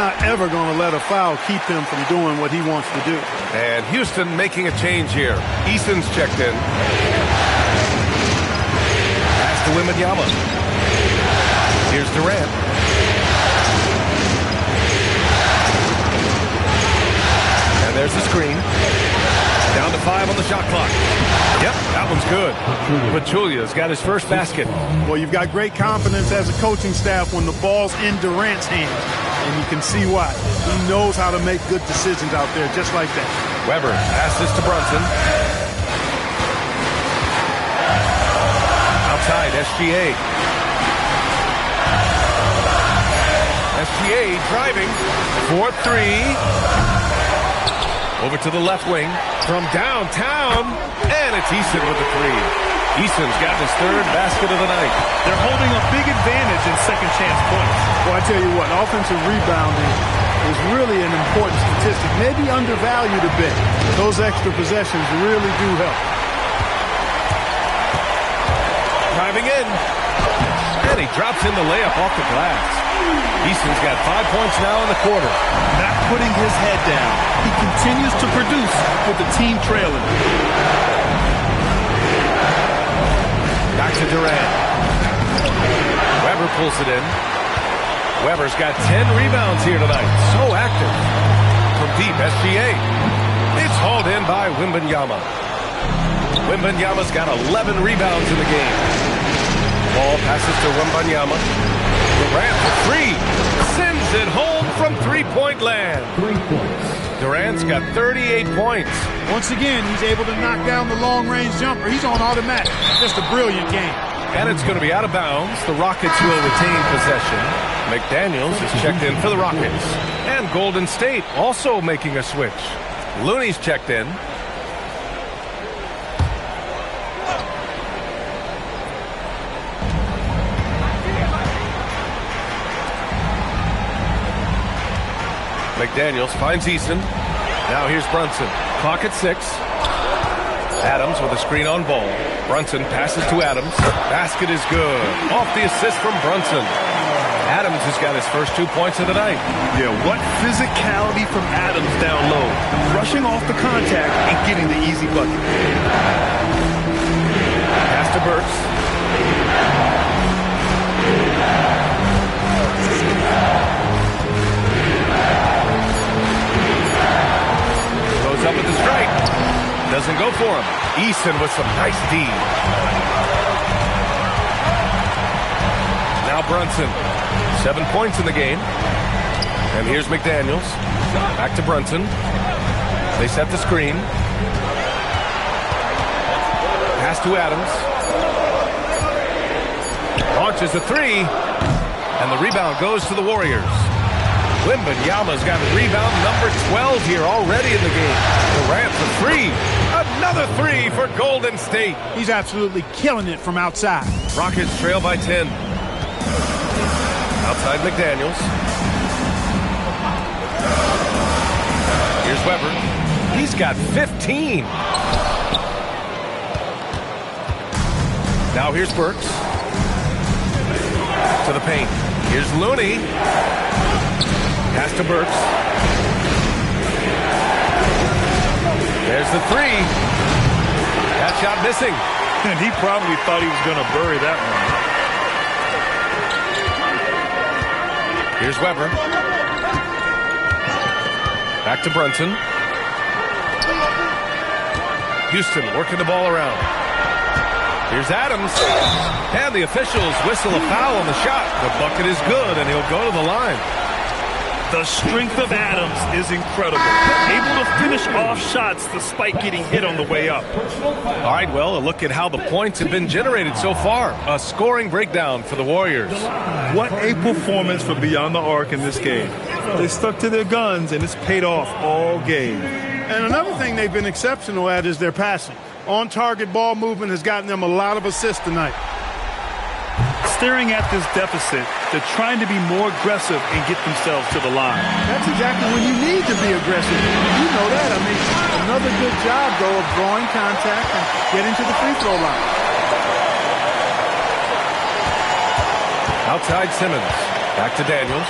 not ever going to let a foul keep him from doing what he wants to do. And Houston making a change here. Eason's checked in. Pass to Wembanyama. Here's Durant. And there's the screen. Down to 5 on the shot clock. Yep, that one's good. Pachulia's got his first basket. Well, you've got great confidence as a coaching staff when the ball's in Durant's hands. And you can see why. He knows how to make good decisions out there, just like that. Weber passes to Brunson. Outside, SGA. SGA driving. 4-3. Over to the left wing from downtown, and it's Eason with the three. Eason's got his third basket of the night. They're holding a big advantage in second chance points. Well, I tell you what, offensive rebounding is really an important statistic, maybe undervalued a bit. Those extra possessions really do help. Driving in, and he drops in the layup off the glass. Eason's got 5 points now in the quarter. Not putting his head down. He continues to produce with the team trailing. Back to Durant. Weber pulls it in. Weber's got 10 rebounds here tonight. So active. From deep, SGA. It's hauled in by Wembanyama. Wembanyama's got 11 rebounds in the game. Ball passes to Wembanyama. Durant for three. Sends it home from three-point land. 3 points. Durant's got 38 points. Once again, he's able to knock down the long-range jumper. He's on automatic. Just a brilliant game. And it's going to be out of bounds. The Rockets will retain possession. McDaniels is checked in for the Rockets. And Golden State also making a switch. Looney's checked in. McDaniels finds Eason. Now here's Brunson. Clock at 6. Adams with a screen on ball. Brunson passes to Adams. Basket is good. Off the assist from Brunson. Adams has got his first 2 points of the night. Yeah, what physicality from Adams down low. Rushing off the contact and getting the easy bucket. Pass to Burks. Goes up with the strike. Doesn't go for him. Eason with some nice D. Now Brunson. 7 points in the game. And here's McDaniels. Back to Brunson. They set the screen. Pass to Adams. Launches a three. And the rebound goes to the Warriors. Wembanyama's got rebound number 12 here already in the game. Durant for three. Another three for Golden State. He's absolutely killing it from outside. Rockets trail by 10. Outside McDaniels. Here's Weber. He's got 15. Now here's Burks. To the paint. Here's Looney. Pass to Burks. There's the three. That shot missing. And he probably thought he was going to bury that one. Here's Weber. Back to Brunson. Houston working the ball around. Here's Adams. And the officials whistle a foul on the shot. The bucket is good, and he'll go to the line. The strength of Adams is incredible. Able to finish off shots despite getting hit on the way up. All right, well, a look at how the points have been generated so far. A scoring breakdown for the Warriors. What a performance for Beyond the Arc in this game. They stuck to their guns, and it's paid off all game. And another thing they've been exceptional at is their passing. On-target ball movement has gotten them a lot of assists tonight. Staring at this deficit, they're trying to be more aggressive and get themselves to the line. That's exactly when you need to be aggressive. You know that. I mean, another good job, though, of drawing contact and getting to the free throw line. Outside Simmons. Back to Daniels.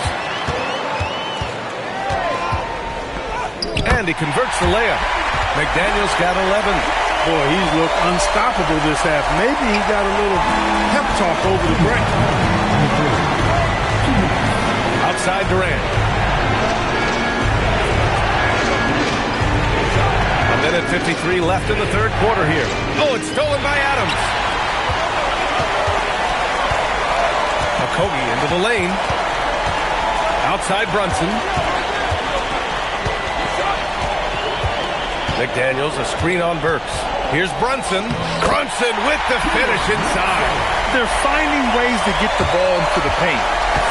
he converts the layup. McDaniels got 11. Boy, he's looked unstoppable this half. Maybe he got a little pep talk over the break. Outside Durant. A minute 53 left in the third quarter here. Oh, it's stolen by Adams. Okogie into the lane. Outside Brunson. McDaniels, a screen on Burks. Here's Brunson. Brunson with the finish inside. They're finding ways to get the ball into the paint.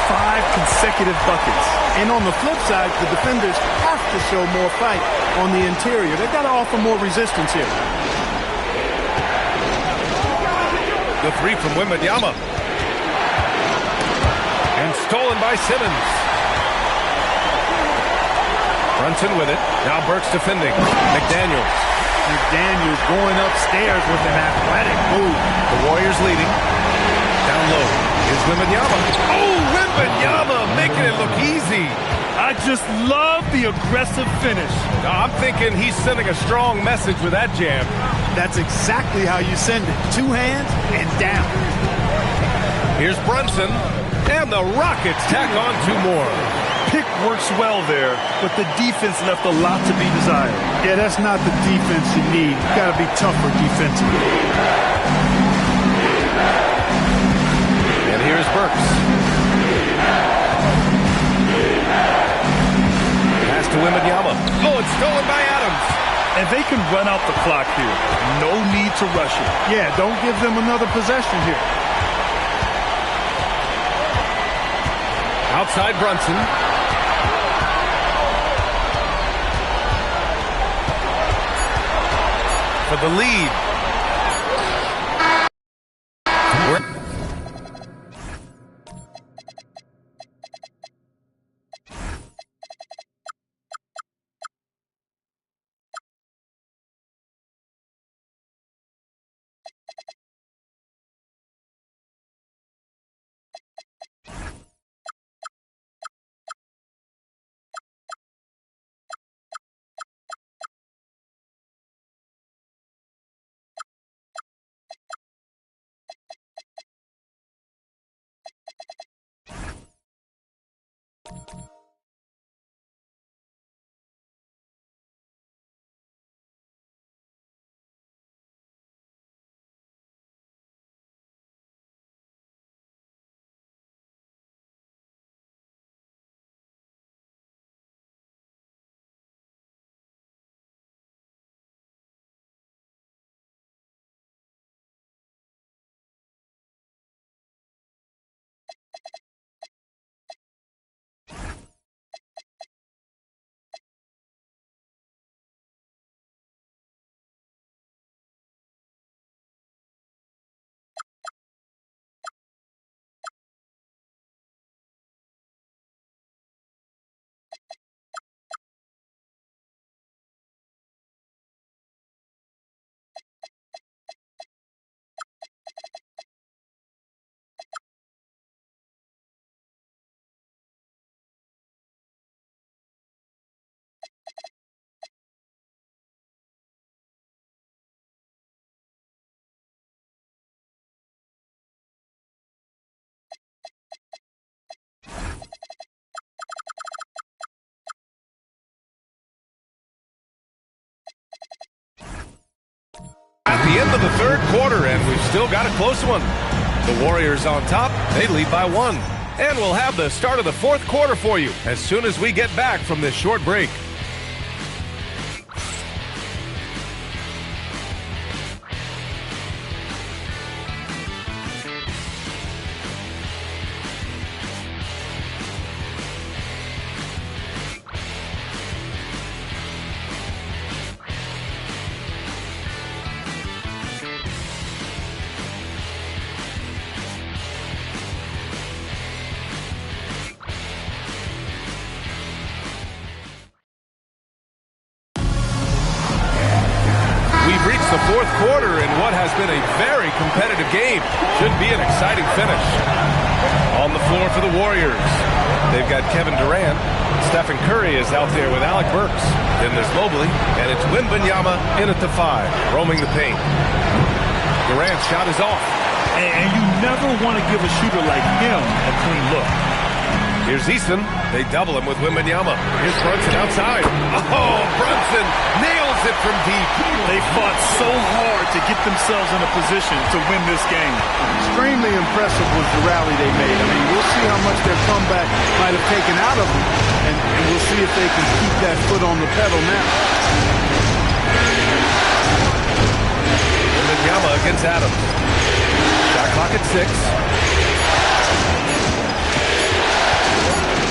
5 consecutive buckets. And on the flip side, the defenders have to show more fight on the interior. They've got to offer more resistance here. The three from Wembanyama. And stolen by Simmons. Brunson with it. Now Burks defending. McDaniels. McDaniels going upstairs with an athletic move. The Warriors leading. Down low is Wembanyama. Oh, Wembanyama making it look easy. I just love the aggressive finish. I'm thinking he's sending a strong message with that jam. That's exactly how you send it. 2 hands and down. Here's Brunson. And the Rockets tack on 2 more. Pick works well there, but the defense left a lot to be desired. Yeah, that's not the defense you need. You got to be tougher defensively. And here's Burks. Pass to Wembanyama. Oh, it's stolen by Adams. And they can run out the clock here. No need to rush it. Yeah, don't give them another possession here. Outside Brunson. For the lead. At the end of the third quarter, and we've still got a close one. The Warriors on top. They lead by 1. And we'll have the start of the fourth quarter for you as soon as we get back from this short break. quarter in what has been a very competitive game. Should be an exciting finish. On the floor for the Warriors, they've got Kevin Durant. Stephen Curry is out there with Alec Burks. Then there's Mobley, and it's Wembanyama in at the 5, roaming the paint. Durant's shot is off. And you never want to give a shooter like him a clean look. Here's Easton. They double him with Wembanyama. Here's Brunson outside. Oh, Brunson nails it from deep. They fought so hard to get themselves in a position to win this game. Extremely impressive was the rally they made. I mean, we'll see how much their comeback might have taken out of them, and we'll see if they can keep that foot on the pedal now. Wembanyama against Adams. Shot clock at 6.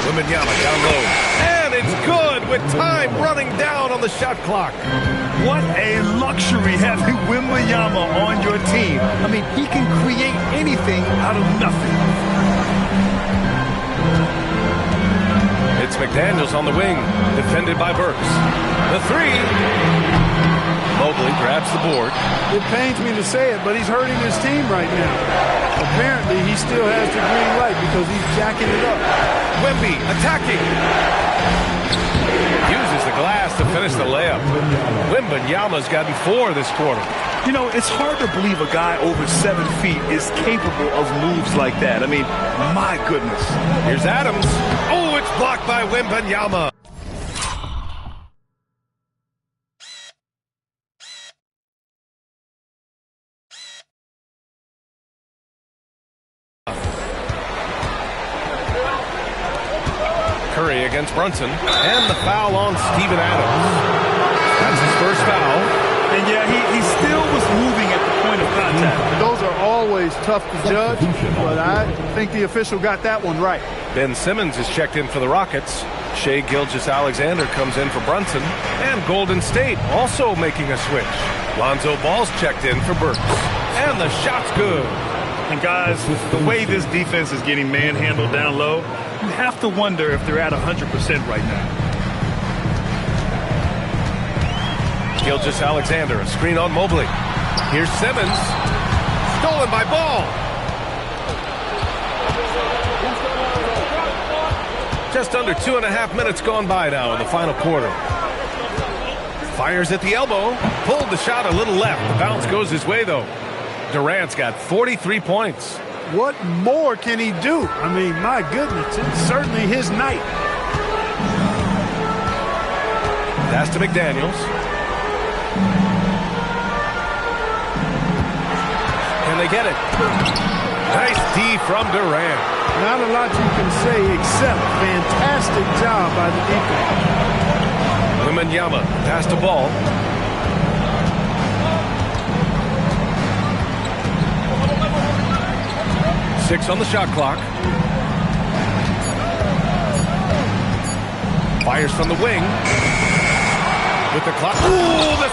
Wembanyama down low. And it's good with time running down on the shot clock. What a luxury having Wembanyama on your team. I mean, he can create anything out of nothing. It's McDaniels on the wing, defended by Burks. The 3. Mobley grabs the board. It pains me to say it, but he's hurting his team right now. Apparently, he still has the green light because he's jacking it up. Wemby attacking. Uses the glass to finish the layup. Wembanyama's gotten 4 this quarter. You know, it's hard to believe a guy over 7 feet is capable of moves like that. I mean, my goodness. Here's Adams. Oh, it's blocked by Wembanyama. Curry against Brunson, and the foul on Steven Adams. That's his first foul. And yeah, he still was moving at the point of contact. Those are always tough to judge, but I think the official got that one right. Ben Simmons is checked in for the Rockets. Shai Gilgeous-Alexander comes in for Brunson, and Golden State also making a switch. Lonzo Ball's checked in for Burks, and the shot's good. And guys, the way this defense is getting manhandled down low, you have to wonder if they're at 100% right now. Gilgeous-Alexander, a screen on Mobley. Here's Simmons. Stolen by Ball. Just under 2.5 minutes gone by now in the final quarter. Fires at the elbow. Pulled the shot a little left. The bounce goes his way, though. Durant's got 43 points. What more can he do? I mean, my goodness, it's certainly his night. Pass to McDaniels. Can they get it? Nice D from Durant. Not a lot you can say except fantastic job by the defense. Wembanyama passed the ball. Six on the shot clock. Fires from the wing. With the clock. Ooh, the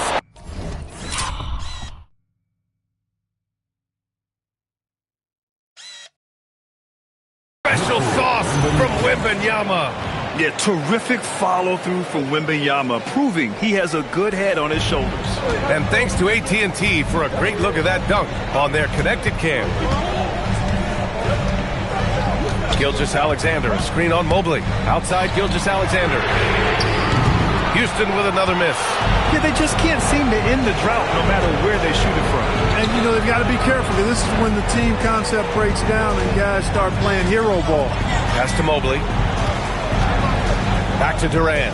special sauce from Wembanyama. Yeah, terrific follow-through from Wembanyama, proving he has a good head on his shoulders. And thanks to AT&T for a great look at that dunk on their connected cam. Gilgeous-Alexander, a screen on Mobley. Outside Gilgeous-Alexander. Houston with another miss. Yeah, they just can't seem to end the drought no matter where they shoot it from. And, you know, they've got to be careful because this is when the team concept breaks down and guys start playing hero ball. Pass to Mobley. Back to Durant.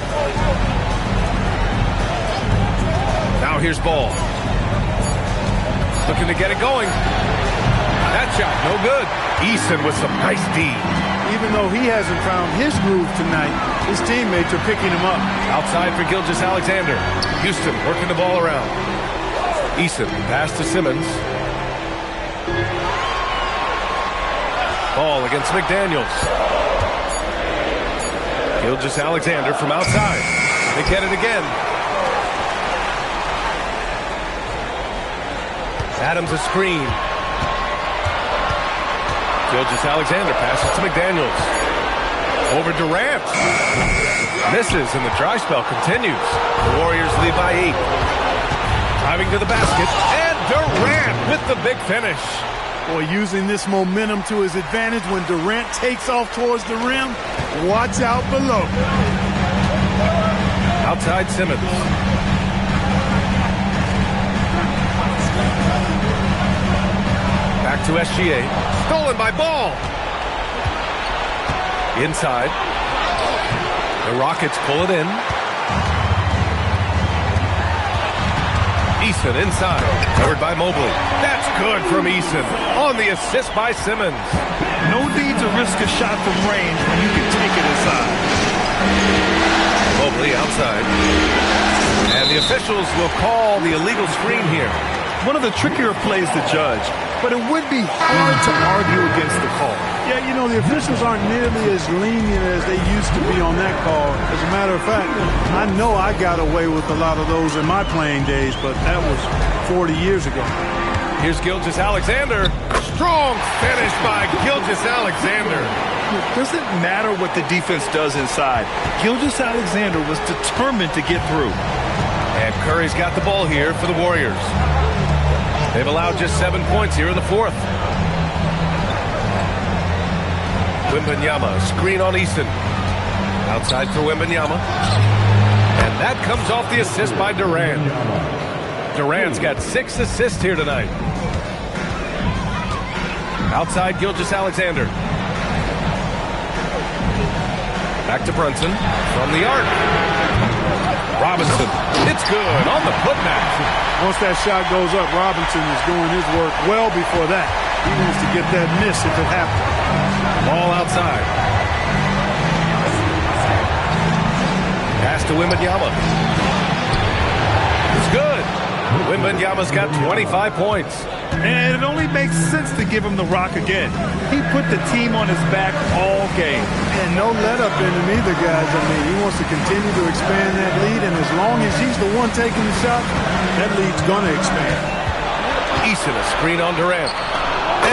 Now here's Ball. Looking to get it going. That shot, no good. Easton with some nice D. Even though he hasn't found his groove tonight, his teammates are picking him up. Outside for Gilgeous-Alexander. Houston working the ball around. Easton pass to Simmons. Ball against McDaniels. Gilgeous-Alexander from outside. They get it again. Adams a screen. Gilgeous-Alexander passes to McDaniels. Over Durant. Misses, and the dry spell continues. The Warriors lead by 8. Driving to the basket, and Durant with the big finish. Boy, using this momentum to his advantage when Durant takes off towards the rim. Watch out below. Outside Simmons. Back to SGA. Stolen by Ball. Inside. The Rockets pull it in. Eason inside. Covered by Mobley. That's good from Eason. On the assist by Simmons. No need to risk a shot from range when you can take it inside. Mobley outside. And the officials will call the illegal screen here. One of the trickier plays to judge, but it would be hard to argue against the call. Yeah, you know, the officials aren't nearly as lenient as they used to be on that call. As a matter of fact, I know I got away with a lot of those in my playing days, but that was 40 years ago. Here's Gilgeous-Alexander. Strong finish by Gilgeous-Alexander. It doesn't matter what the defense does inside. Gilgeous-Alexander was determined to get through. And Curry's got the ball here for the Warriors. They've allowed just 7 points here in the fourth. Wembanyama, screen on Eason. Outside for Wembanyama. And that comes off the assist by Durant. Durant's got 6 assists here tonight. Outside Gilgeous-Alexander. Back to Brunson from the arc. Robinson, it's good on the putback. Once that shot goes up, Robinson is doing his work well before that. He wants to get that miss if it happens. Ball outside. Pass to Wembanyama. It's good. Wembanyama's got 25 points. And it only makes sense to give him the rock again. He put the team on his back all game. And no let-up in him either, guys. I mean, he wants to continue to expand that lead, and as long as he's the one taking the shot, that lead's going to expand. Eason, a screen on Durant.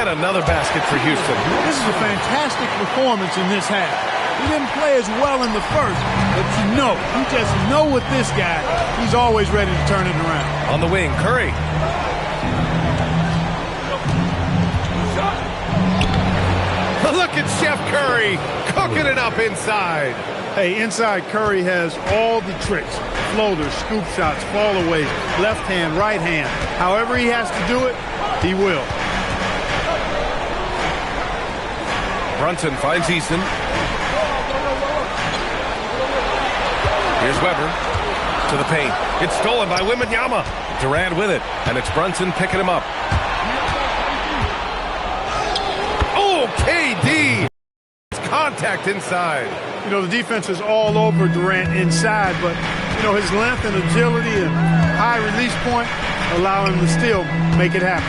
And another basket for Houston. This is a fantastic performance in this half. He didn't play as well in the first, but you just know with this guy, he's always ready to turn it around. On the wing, Curry. Look at Chef Curry cooking it up inside. Hey, inside Curry has all the tricks. Floaters, scoop shots, fallaways, left hand, right hand. However he has to do it, he will. Brunson finds Eason. Here's Weber to the paint. It's stolen by Wembanyama. Durant with it, and it's Brunson picking him up. Oh, KD! Contact inside. You know, the defense is all over Durant inside, but, you know, his length and agility and high release point allow him to still make it happen.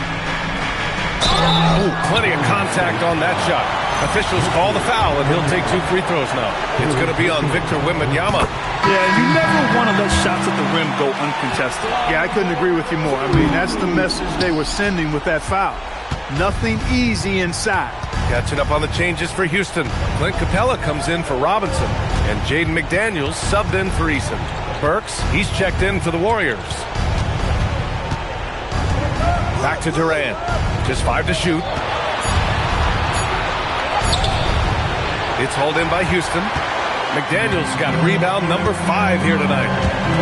Oh, plenty of contact on that shot. Officials call the foul, and he'll take 2 free throws now. It's going to be on Victor Wembanyama. Yeah, you never want to let shots at the rim go uncontested. Yeah, I couldn't agree with you more. I mean, that's the message they were sending with that foul. Nothing easy inside. Catching up on the changes for Houston. Clint Capella comes in for Robinson, and Jaden McDaniels subbed in for Eason. Burks, he's checked in for the Warriors. Back to Durant. Just 5 to shoot. It's hauled in by Houston. McDaniels got rebound number 5 here tonight.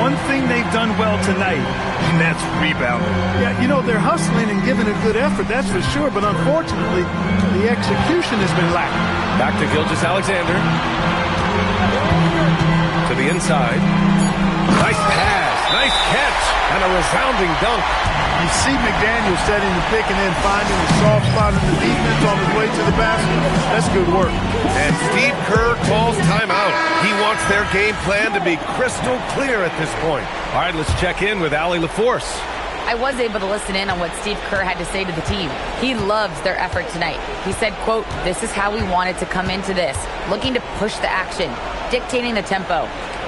One thing they've done well tonight, and that's rebounding. Yeah, you know, they're hustling and giving a good effort, that's for sure, but unfortunately, the execution has been lacking. Back to Gilgeous-Alexander. To the inside. Nice pass, nice catch, and a resounding dunk. You see McDaniels setting the pick and then finding the soft spot in the defense on his way to the basket. That's good work. And Steve Kerr calls timeout. He wants their game plan to be crystal clear at this point. All right, let's check in with Allie LaForce. I was able to listen in on what Steve Kerr had to say to the team. He loves their effort tonight. He said, quote, "This is how we wanted to come into this, looking to push the action, dictating the tempo.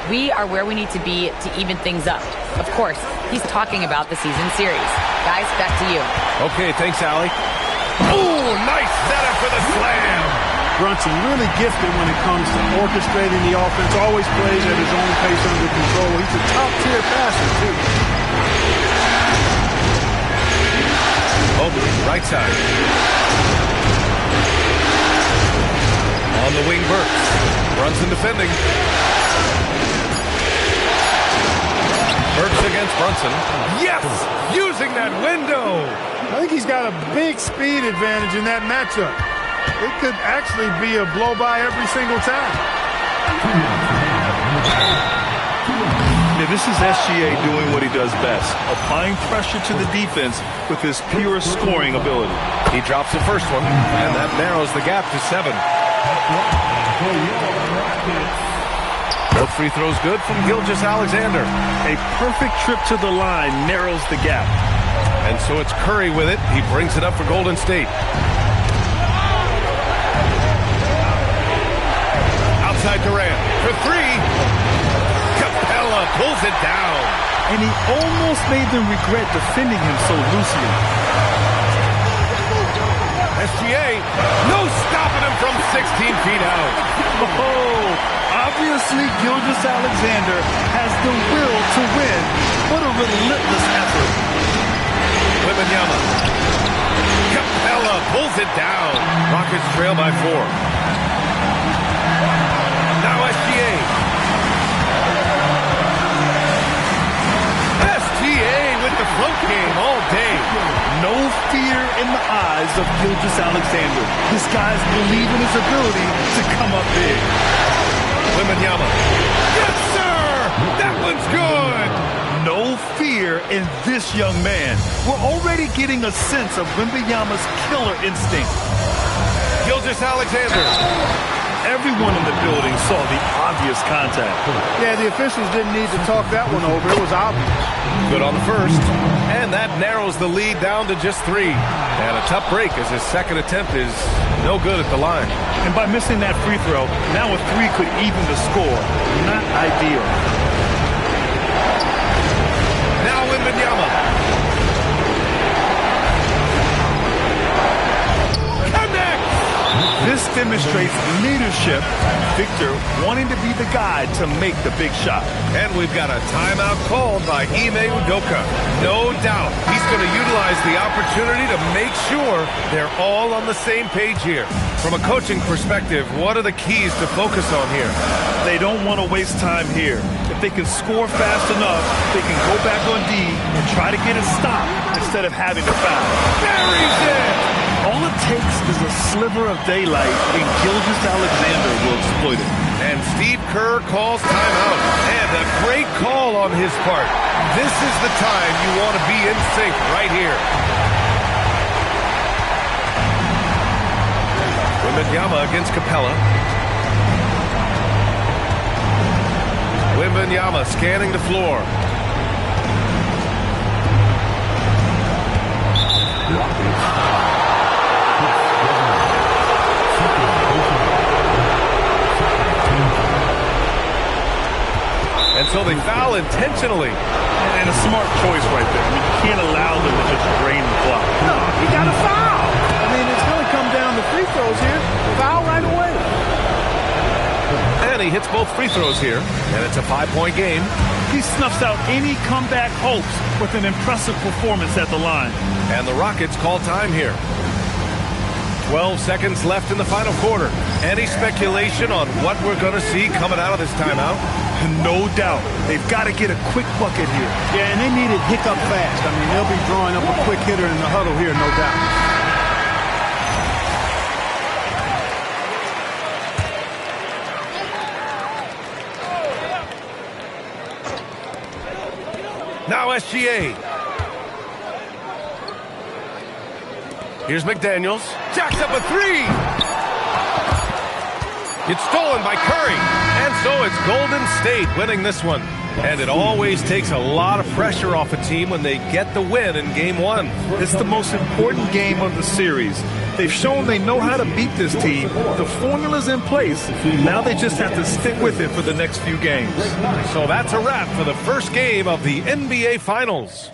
We are where we need to be to even things up." Of course, he's talking about the season series. Guys, back to you. Okay, thanks, Allie. Oh, nice setup for the slam. Brunson really gifted when it comes to orchestrating the offense. Always plays at his own pace under control. He's a top-tier passer, too. Right side. On the wing, Burks. Brunson defending. Burks against Brunson. Yes! Using that window! I think he's got a big speed advantage in that matchup. It could actually be a blow-by every single time. Yeah, this is SGA doing what he does best, applying pressure to the defense with his pure scoring ability. He drops the first one, and that narrows the gap to 7. Both free throws good from Gilgeous-Alexander. A perfect trip to the line narrows the gap. And so it's Curry with it. He brings it up for Golden State. Outside Durant for 3. Capella pulls it down. And he almost made them regret defending him so loosely. SGA, no stopping him from 16 feet out. Oh, obviously Gilgeous-Alexander has the will to win. What a relentless effort. Wembanyama. Capella pulls it down. Rockets trail by 4. Now SGA. SGA with the front game all day. No fear in the eyes of Gilgeous-Alexander. This guy's believe in his ability to come up big. Wembanyama. Yes, sir! That one's good! No fear in this young man. We're already getting a sense of Wembanyama's killer instinct. Gilgeous-Alexander. Everyone in the building saw the obvious contact. Yeah, the officials didn't need to talk that one over. It was obvious. Good on the first. And that narrows the lead down to just 3. And a tough break as his second attempt is no good at the line. And by missing that free throw, now a 3 could even the score. Not ideal. Now Wembanyama. Connects! This demonstrates leadership. Victor wanting to be the guy to make the big shot. And we've got a timeout called by Ime Udoka. No doubt he's going to utilize the opportunity to make sure they're all on the same page here. From a coaching perspective, what are the keys to focus on here? They don't want to waste time here. If they can score fast enough, they can go back on D and try to get a stop instead of having to foul. Buries it! All it takes is a sliver of daylight, and Gilgeous-Alexander will exploit it. And Steve Kerr calls timeout. And a great call on his part. This is the time you want to be in sync right here. Wembanyama against Capella. Wembanyama scanning the floor. And so they foul intentionally. And a smart choice right there. I mean, you can't allow them to just drain the clock. No, he got a foul. I mean, it's going to come down to free throws here. Foul right away. And he hits both free throws here. And it's a 5-point game. He snuffs out any comeback hopes with an impressive performance at the line. And the Rockets call time here. 12 seconds left in the final quarter. Any speculation on what we're going to see coming out of this timeout? No doubt. They've got to get a quick bucket here. Yeah, and they need it hiccup fast. I mean, they'll be drawing up a quick hitter in the huddle here, no doubt. Now SGA. Here's McDaniels. Jacks up a 3. It's stolen by Curry. And so it's Golden State winning this one. And it always takes a lot of pressure off a team when they get the win in Game 1. It's the most important game of the series. They've shown they know how to beat this team. The formula's in place. Now they just have to stick with it for the next few games. So that's a wrap for the first game of the NBA Finals.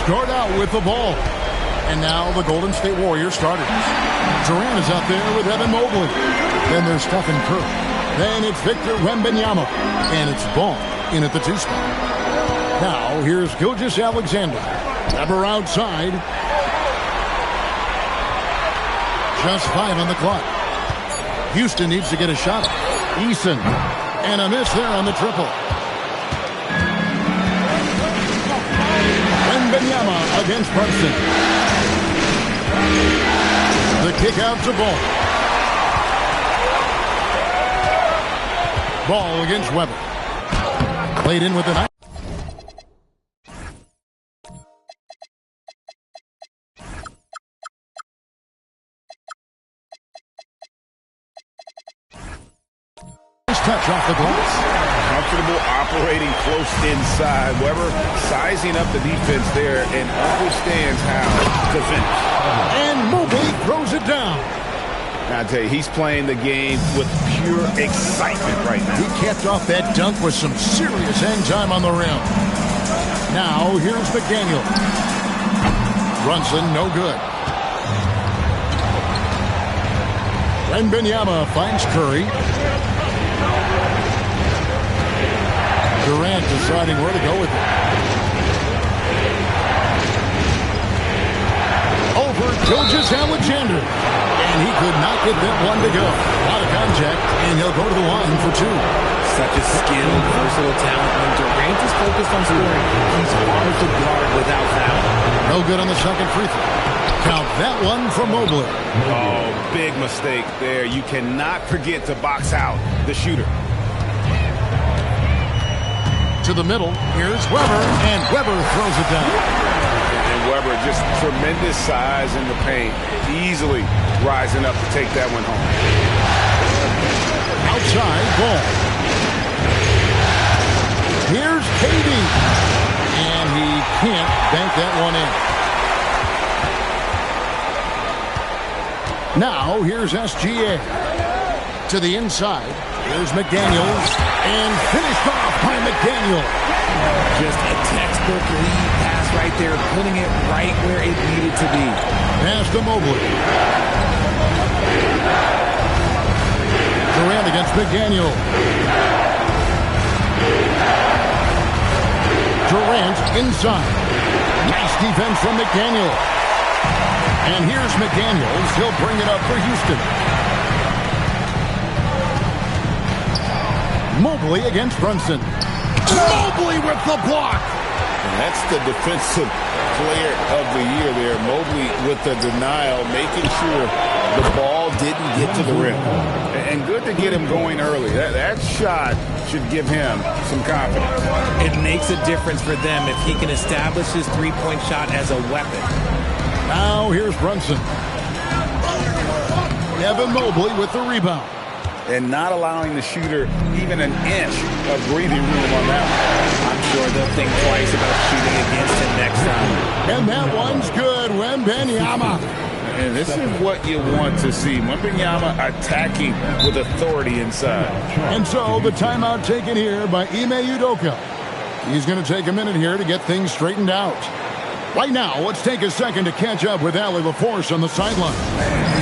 start out with the ball. And now the Golden State Warriors starters. Durant is out there with Evan Mobley. Then there's Stephen Curry. Then it's Victor Wembanyama. And it's Ball in at the 2 spot. Now here's Gilgeous-Alexander. Weber outside. Just 5 on the clock. Houston needs to get a shot. Eason. And a miss there on the triple. Wembanyama against Brunson. The kick out to Ball. Ball against Weber. Played in with the knife. Touch off the glass. Comfortable operating close inside. Weber sizing up the defense there and understands how to finish. And Mobley throws it down. Now, I tell you, he's playing the game with pure excitement right now. He capped off that dunk with some serious hang time on the rim. Now, here's McDaniel. Brunson, no good. Wembanyama finds Curry. Durant deciding where to go with it. Over Gilgeous-Alexander. And he could not get that one to go. A lot of contact, and he'll go to the line for 2. Such a skilled, versatile talent. When Durant is focused on scoring, he's hard to guard without foul. No good on the second free throw. Count that one for Mobley. Oh, big mistake there. You cannot forget to box out the shooter. To the middle, here's Weber, and Weber throws it down. And Weber, just tremendous size in the paint, easily rising up to take that one home. Outside, Ball. Here's KD. And he can't bank that one in. Now, here's SGA. To the inside, here's McDaniels. And finished off by McDaniel. Just a textbook lead pass right there, putting it right where it needed to be. Pass to Mobley. Durant against McDaniel. Durant inside. Nice defense from McDaniel. And here's McDaniels. He'll bring it up for Houston. Mobley against Brunson. Mobley with the block. And that's the defensive player of the year there. Mobley with the denial, making sure the ball didn't get to the rim. And good to get him going early. That shot should give him some confidence. It makes a difference for them if he can establish his three-point shot as a weapon. Now here's Brunson. Evan Mobley with the rebound. And not allowing the shooter even an inch of breathing room on that one. I'm sure they'll think twice about shooting against him next time. And that one's good. Wembanyama. And this is what you want to see. Wembanyama attacking with authority inside. And so the timeout taken here by Ime Udoka. He's going to take a minute here to get things straightened out. Right now, let's take a second to catch up with Allie LaForce on the sideline.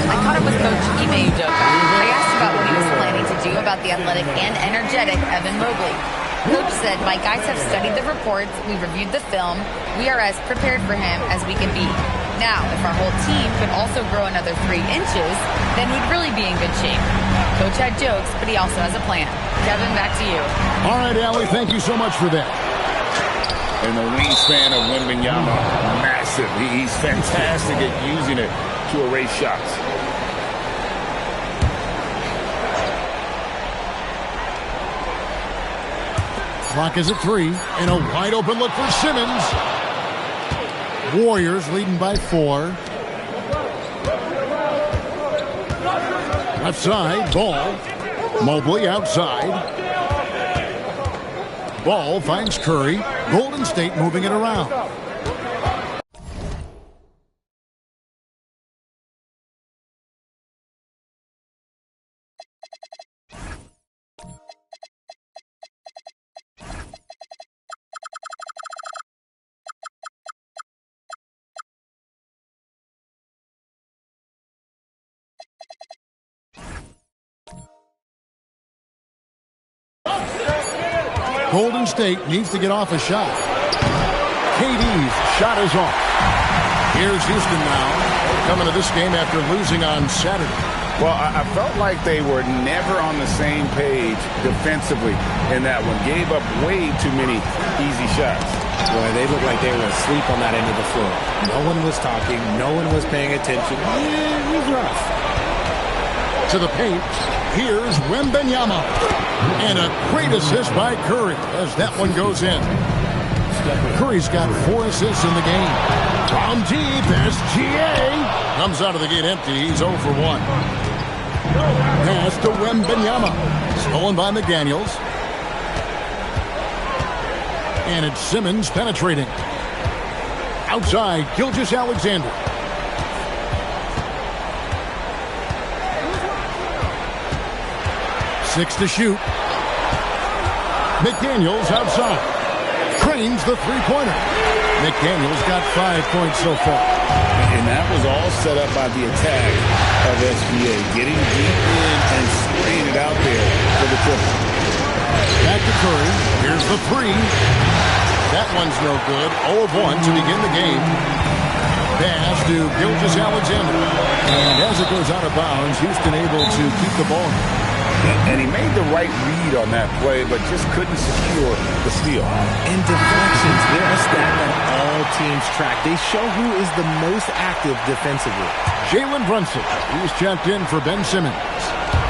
I caught up with Coach Ime Udoka. I asked about what he was planning to do about the athletic and energetic Evan Mobley. Coach said, "My guys have studied the reports, we've reviewed the film, we are as prepared for him as we can be. Now, if our whole team could also grow another 3 inches, then we'd really be in good shape." Coach had jokes, but he also has a plan. Kevin, back to you. All right, Allie, thank you so much for that. And the wingspan of Wembanyama, massive. He's fantastic at using it to erase shots. Clock is at 3, and a wide open look for Simmons. Warriors leading by 4. Left side, Ball. Mobley outside. Ball finds Curry. Golden State moving it around. Golden State needs to get off a shot. KD's shot is off. Here's Houston now, coming to this game after losing on Saturday. Well, I felt like they were never on the same page defensively in that one. Gave up way too many easy shots. Boy, they looked like they were asleep on that end of the floor. No one was talking. No one was paying attention. It was rough. To the paint, here's Wembanyama. And a great assist by Curry as that one goes in. Curry's got 4 assists in the game. From deep, SGA comes out of the gate empty. He's 0 for 1. Pass to Wembanyama. Stolen by McDaniels. And it's Simmons penetrating. Outside, Gilgeous-Alexander. Six to shoot. McDaniels outside. Cranes the three-pointer. McDaniels got 5 points so far. And that was all set up by the attack of SGA. Getting deep in and spraying it out there for the triple. Back to Curry. Here's the three. That one's no good. 0 of 1 to begin the game. Pass to Gilgeous-Alexander. And as it goes out of bounds, Houston able to keep the ball. And he made the right read on that play, but just couldn't secure the steal. And deflections, they're a stat that all teams track. They show who is the most active defensively. Jalen Brunson, he's checked in for Ben Simmons.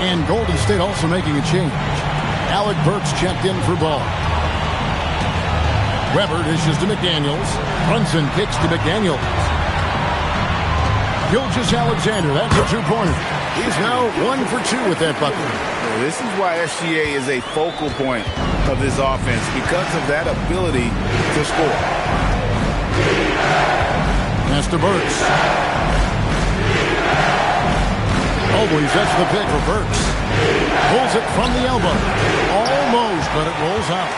And Golden State also making a change. Alec Burks checked in for Ball. Weber dishes to McDaniels. Brunson kicks to McDaniels. Gilgeous-Alexander, that's a two-pointer. He's now 1 for 2 with that bucket. This is why SGA is a focal point of this offense, because of that ability to score. Pass to Burks. Always, that's the pick for Burks. Pulls it from the elbow. Almost, but it rolls out.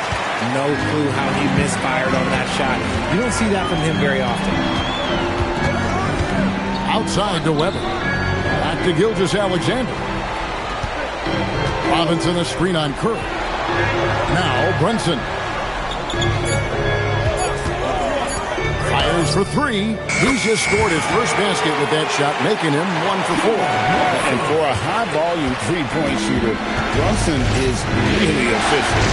No clue how he misfired on that shot. You don't see that from him very often. Outside to Weber. Back to Gilgeous-Alexander. Robinson a screen on Curry. Now Brunson. Fires for 3. He's just scored his first basket with that shot, making him 1 for 4. And for a high-volume three-point shooter, Brunson is really efficient.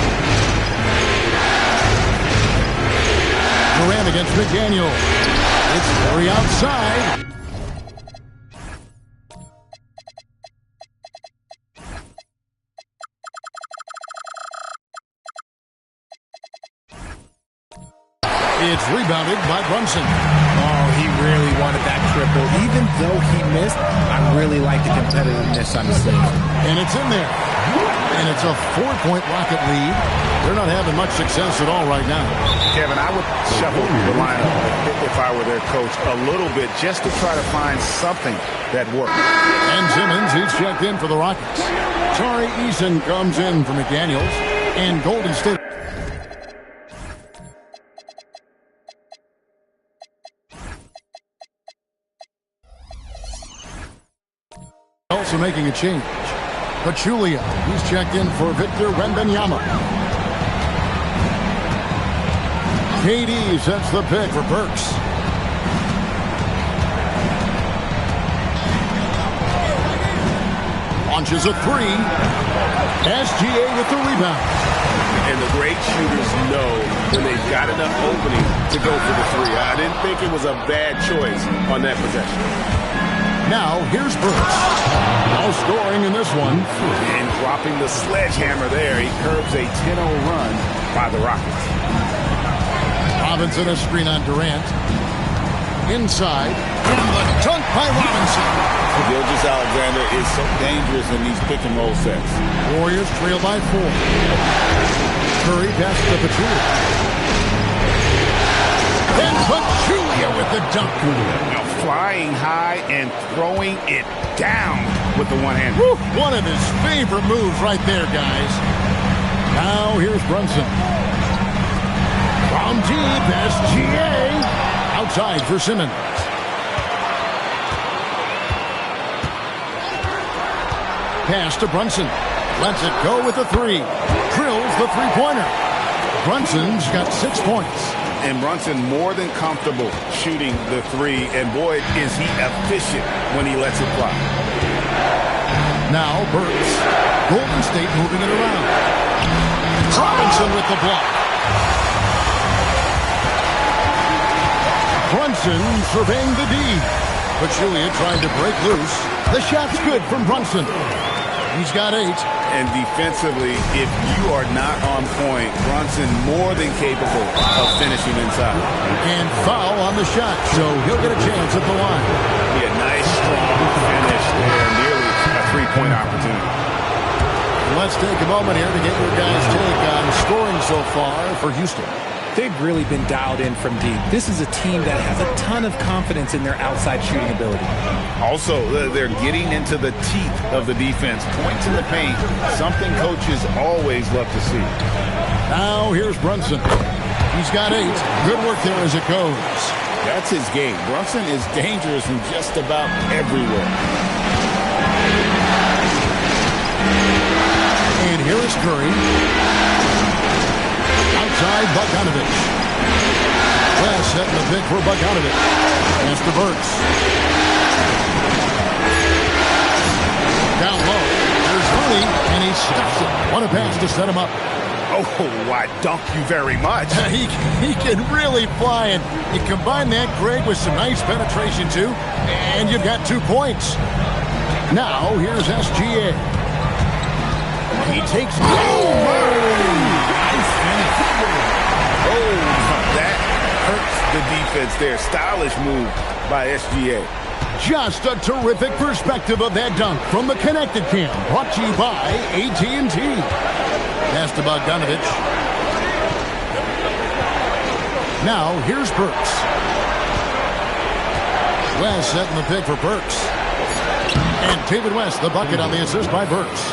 Durant against McDaniel. It's Curry outside. It's rebounded by Brunson. Oh, he really wanted that triple. Even though he missed, I really like the competitiveness I'm seeing. And it's in there. And it's a 4-point Rocket lead. They're not having much success at all right now. Kevin, I would shuffle the lineup if I were their coach a little bit just to try to find something that works. And Simmons, he's checked in for the Rockets. Tari Eason comes in for McDaniels. And Golden State. Also making a change. Pachulia, he's checked in for Victor Wembanyama. KD sets the pick for Burks. Launches a 3. SGA with the rebound. And the great shooters know when they've got enough opening to go for the 3. I didn't think it was a bad choice on that possession. Now, here's Burks. Now scoring in this one. And dropping the sledgehammer there. He curbs a 10-0 run by the Rockets. Robinson a screen on Durant. Inside. And the dunk by Robinson. Gilgeous-Alexander is so dangerous in these pick-and-roll sets. Warriors trail by 4. Curry passes to Pachulia. And Pachulia with the dunk. Now flying high and throwing it down with the one hand. Woo, one of his favorite moves right there, guys. Now here's Brunson. From deep, SGA. Outside for Simmons. Pass to Brunson. Lets it go with the 3. Drills the three-pointer. Brunson's got 6 points. And Brunson more than comfortable shooting the three, and boy, is he efficient when he lets it fly. Now Burks. Golden State moving it around. Robinson with the block. Brunson surveying the D. Pachulia trying to break loose. The shot's good from Brunson. He's got 8. And defensively, if you are not on point, Brunson more than capable of finishing inside. And foul on the shot, so he'll get a chance at the line. Be a nice, strong finish there, nearly a three-point opportunity. Let's take a moment here to get your guys' take on scoring so far for Houston. They've really been dialed in from deep. This is a team that has a ton of confidence in their outside shooting ability. Also, they're getting into the teeth of the defense. Points in the paint, something coaches always love to see. Now here's Brunson. He's got 8. Good work there as it goes. That's his game. Brunson is dangerous from just about everywhere. And here is Curry. Outside Bogdanovich. West setting the pick for Bogdanovich. Pass to Burks. Down low. There's Mooney, and he stuffs it. What a pass to set him up. Oh, I dunk you very much. He can really fly, and you combine that, Greg, with some nice penetration, too, and you've got 2 points. Now, here's SGA. He takes... That hurts the defense there. Stylish move by SGA. Just a terrific perspective of that dunk from the Connected Cam. Brought to you by AT&T. Pass to Bogdanovich. Now, here's Burks. West setting the pick for Burks. And David West, the bucket on the assist by Burks.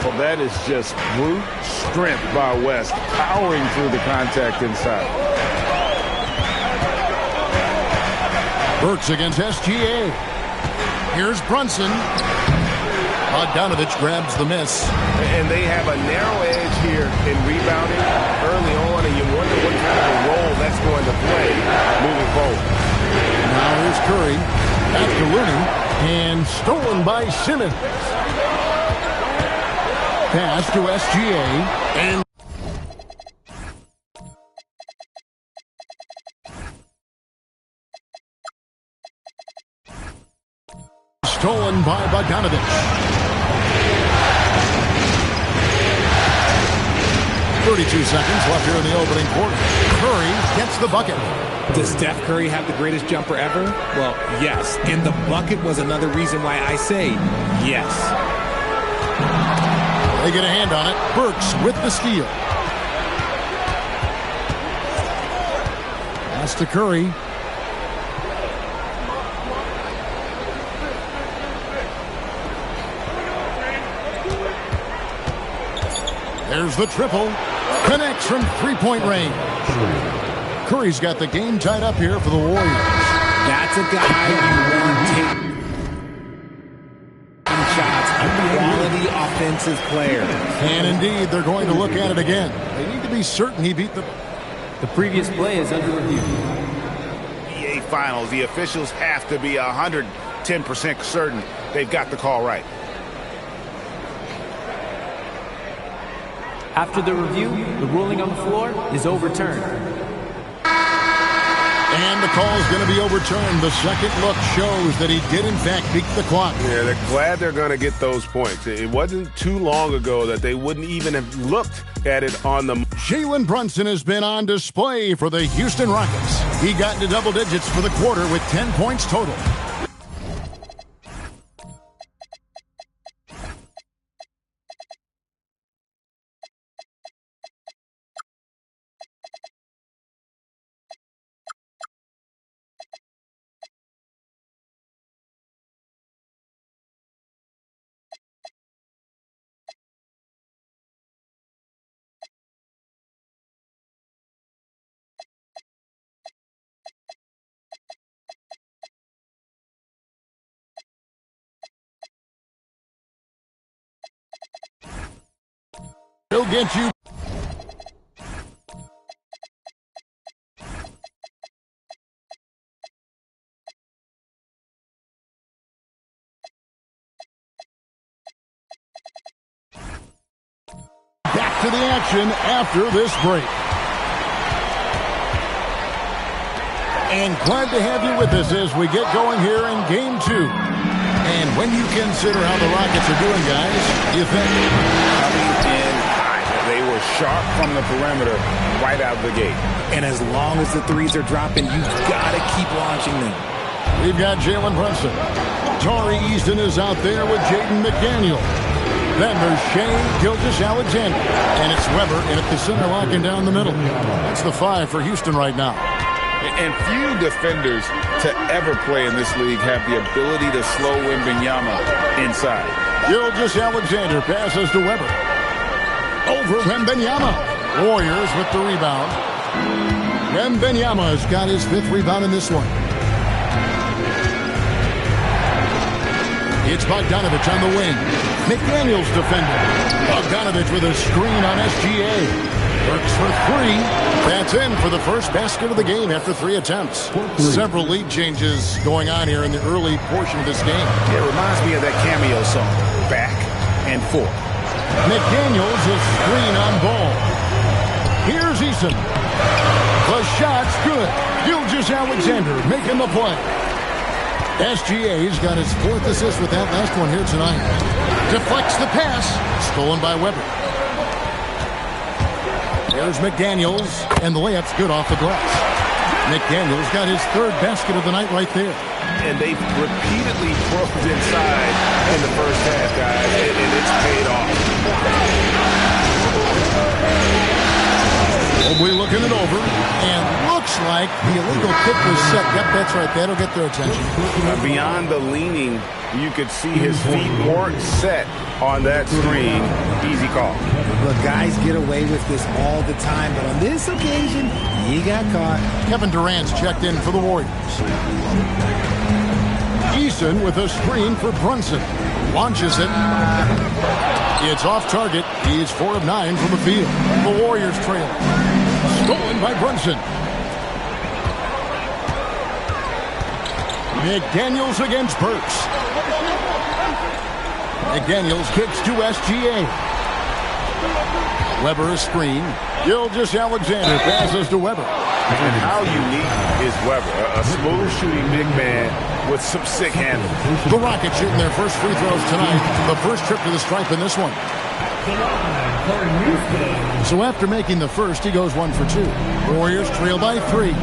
Well, that is just brute strength by West, powering through the contact inside. Burks against SGA. Here's Brunson. Bogdanovich grabs the miss. And they have a narrow edge here in rebounding early on, and you wonder what kind of a role that's going to play moving forward. Now here's Curry. After Looney. And stolen by Simmons. Pass to SGA. And stolen by Bogdanovich. 32 seconds left here in the opening quarter. Curry gets the bucket. Does Steph Curry have the greatest jumper ever? Well, yes. And the bucket was another reason why I say yes. They get a hand on it. Burks with the steal. Pass to Curry. There's the triple. Connects from three-point range. Curry's got the game tied up here for the Warriors. That's a guy you want taking shots, a quality offensive player. And indeed, they're going to look at it again. They need to be certain he beat the... The previous play is under review. NBA Finals, the officials have to be 110% certain they've got the call right. After the review, the ruling on the floor is overturned. And the call is going to be overturned. The second look shows that he did, in fact, beat the clock. Yeah, they're glad they're going to get those points. It wasn't too long ago that they wouldn't even have looked at it on the... Jalen Brunson has been on display for the Houston Rockets. He got into double digits for the quarter with 10 points total. He'll get you. to the action after this break. And glad to have you with us as we get going here in Game 2. And when you consider how the Rockets are doing, guys, you think? Coming in high. They were sharp from the perimeter right out of the gate. And as long as the threes are dropping, you've got to keep launching them. We've got Jalen Brunson. Tari Easton is out there with Jaden McDaniel. Then there's Shea Gilgeous-Alexander. And it's Weber in at the center, locking down the middle. That's the 5 for Houston right now. And few defenders to ever play in this league have the ability to slow Wembanyama inside. Gilgeous-Alexander passes to Weber. Over Wembanyama. Warriors with the rebound. Wembanyama has got his 5th rebound in this one. It's Bogdanovich on the wing. McDaniels defending. Bogdanovich with a screen on SGA. Works for 3. That's in for the first basket of the game after 3 attempts. Several lead changes going on here in the early portion of this game. It reminds me of that cameo song, Back and Forth. McDaniels is screen on ball. Here's Eason. The shot's good. Gilgeous-Alexander making the play. SGA's got his 4th assist with that last one here tonight. Deflects the pass. Stolen by Weber. There's McDaniels, and the layup's good off the glass. McDaniels got his 3rd basket of the night right there. And they've repeatedly broke inside in the first half, guys, and it's paid off. Mobley looking it over, and looks like the illegal kick was set. Yep, that's right. That'll get their attention. Beyond the leaning, you could see his feet weren't set on that screen. Easy call. Look, guys get away with this all the time, but on this occasion, he got caught. Kevin Durant's checked in for the Warriors. Eason with a screen for Brunson. Launches it. It's off target. He's 4 of 9 from the field. The Warriors trail. Stolen by Brunson. McDaniels against Burks. McDaniels kicks to SGA. Weber a screen. Gilgeous-Alexander passes to Weber. And how unique is Weber? A smooth shooting big man with some sick handles. The Rockets shooting their first free throws tonight. The first trip to the stripe in this one. So after making the first, he goes 1 for 2. Warriors trail by 3.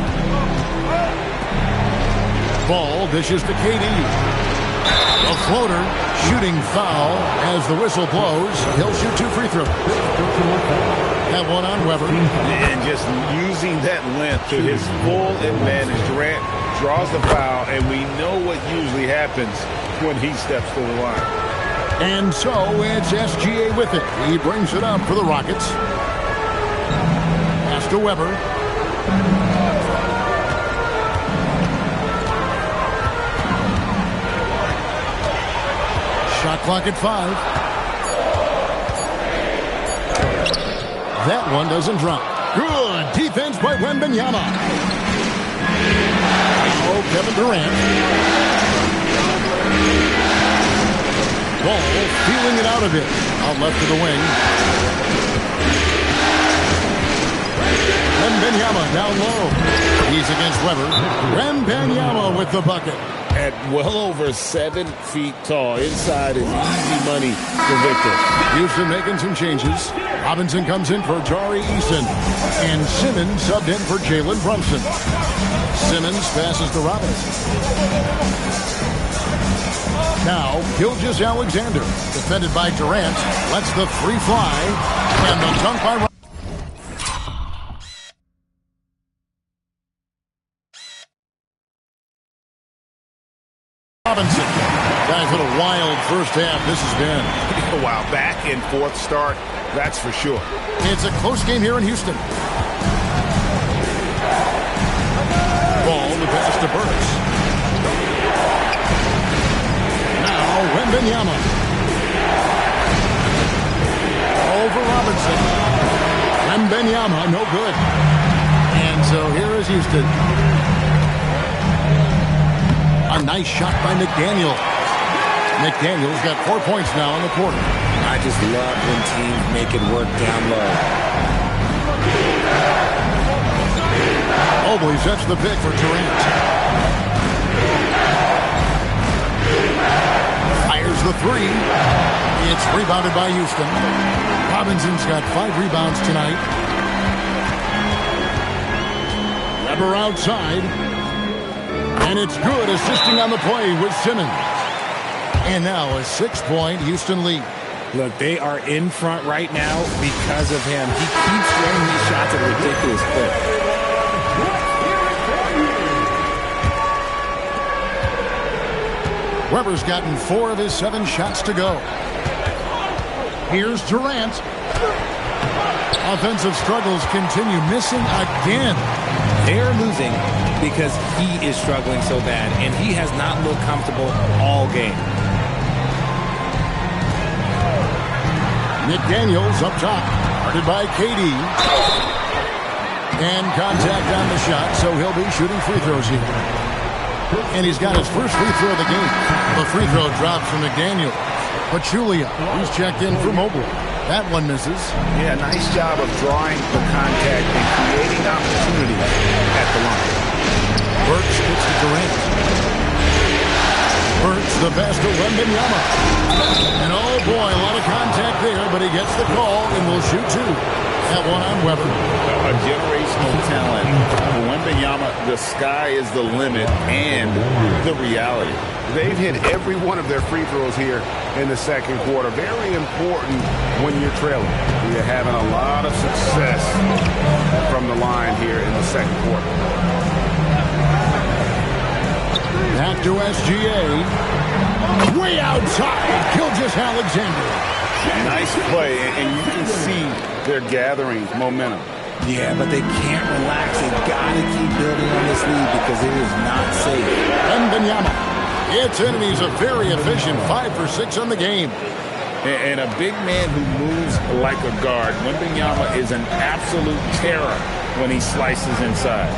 Ball dishes to KD. A floater, shooting foul as the whistle blows. He'll shoot 2 free throws. That one on Weber. And just using that length to his full advantage. Durant draws the foul, and we know what usually happens when he steps to the line. And so it's SGA with it. He brings it up for the Rockets. Pass to Weber. Shot clock at 5. That one doesn't drop. Good defense by Wembanyama. Oh, Kevin Durant. Ball feeling it out of it. Out left to the wing. Wembanyama down low. He's against Weber. Wembanyama with the bucket. At well over 7 feet tall. Inside is easy money for Victor. Houston making some changes. Robinson comes in for Tari Eason. And Simmons subbed in for Jalen Brunson. Simmons passes to Robinson. Now, Gilgeous-Alexander, defended by Durant, lets the free fly. And the dunk by Robinson. Guys, what a wild first half this has been. Wow, back and forth start, that's for sure. It's a close game here in Houston. Ball, the pass to Burks. Now, Wembanyama. Over Robinson. Wembanyama, no good. And so here is Houston. A nice shot by McDaniel. McDaniels got 4 points now in the quarter. I just love when teams make it work down low. Mobley sets the pick for Durant. Fires the three. It's rebounded by Houston. Robinson's got 5 rebounds tonight. Weber outside. And it's good, assisting on the play with Simmons. And now a 6-point Houston lead. Look, they are in front right now because of him. He keeps throwing these shots at a ridiculous clip. Weber's gotten 4 of his 7 shots to go. Here's Durant. Offensive struggles continue, missing again. They're losing because he is struggling so bad, and he has not looked comfortable all game. McDaniels up top, guarded by KD. And contact on the shot, so he'll be shooting free throws here. And he's got his first free throw of the game. The free throw drops from McDaniels. Pachulia, he's checked in for Mobley. That one misses. Yeah, nice job of drawing the contact and creating opportunity at the line. Burks gets to Durant. Burks the pass to Wembanyama. And oh boy, a lot of contact there, but he gets the call and will shoot 2. That one on Weber. A generational talent. For Wembanyama, the sky is the limit and the reality. They've hit every one of their free throws here in the second quarter. Very important when you're trailing. You're having a lot of success from the line here in the second quarter. Back to SGA. Way outside. Gilgeous-Alexander. Nice play, and you can see they're gathering momentum. Yeah, but they can't relax. They've got to keep building on this lead because it is not safe. Wembanyama. It's in, and he's a very efficient 5 for 6 on the game. And a big man who moves like a guard. Wembanyama is an absolute terror when he slices inside.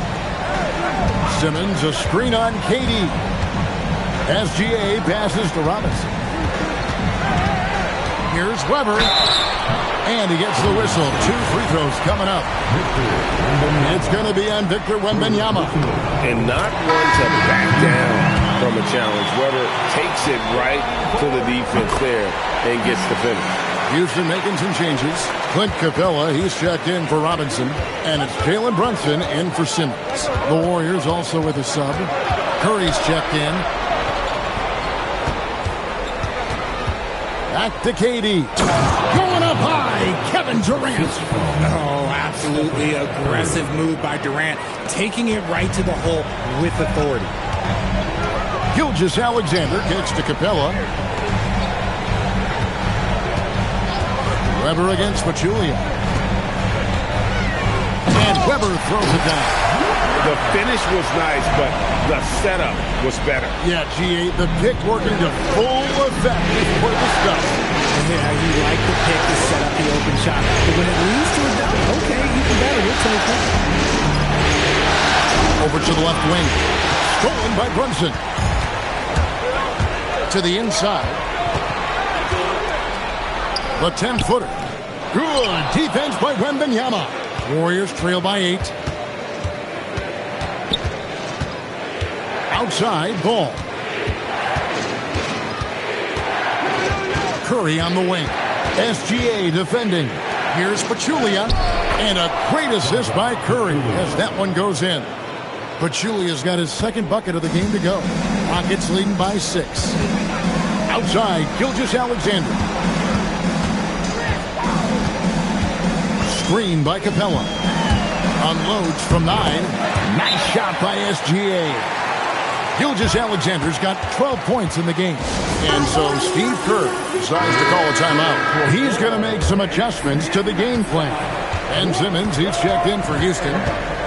Simmons, a screen on KD. SGA passes to Robinson. Here's Weber. And he gets the whistle. 2 free throws coming up. It's going to be on Victor Wembanyama. And not one to back down from a challenge. Weber takes it right to the defense there and gets the finish. Houston making some changes. Clint Capella, he's checked in for Robinson. And it's Jalen Brunson in for Simmons. The Warriors also with a sub. Curry's checked in. Back to KD. Going up high, Kevin Durant. Oh, absolutely aggressive move by Durant. Taking it right to the hole with authority. Gilgeous-Alexander gets to Capella. Weber against Pachulia. And Weber throws it down. The finish was nice, but the setup was better. Yeah, G8, the pick working to full effect before the stuff. Yeah, you like the pick to set up the open shot. But when it leads to a dunk, okay, even better. We'll take it. Over to the left wing. Stolen by Brunson. To the inside. The 10-footer. Good defense by Wembanyama. Warriors trail by 8. Outside, ball. Curry on the wing. SGA defending. Here's Pachulia. And a great assist by Curry as that one goes in. Pachulia's got his second bucket of the game to go. Rockets leading by 6. Outside, Gilgeous-Alexander. Screen by Capella. Unloads from 9. Nice shot by SGA. Gilgeous-Alexander's got 12 points in the game. And so Steve Kerr decides to call a timeout. Well, he's going to make some adjustments to the game plan. Ben Simmons, he's checked in for Houston.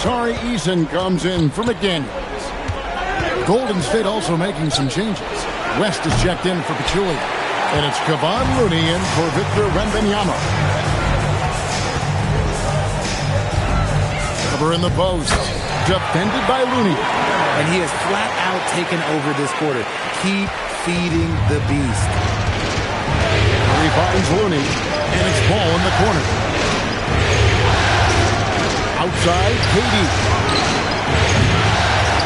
Tari Eason comes in for McDaniels. Golden State also making some changes. West is checked in for Pachulia. And it's Kevon Looney in for Victor Wembanyama. Cover in the post. Defended by Looney. And he has flat out taken over this quarter. Keep feeding the beast. He finds Looney, and it's ball in the corner. Outside, KD.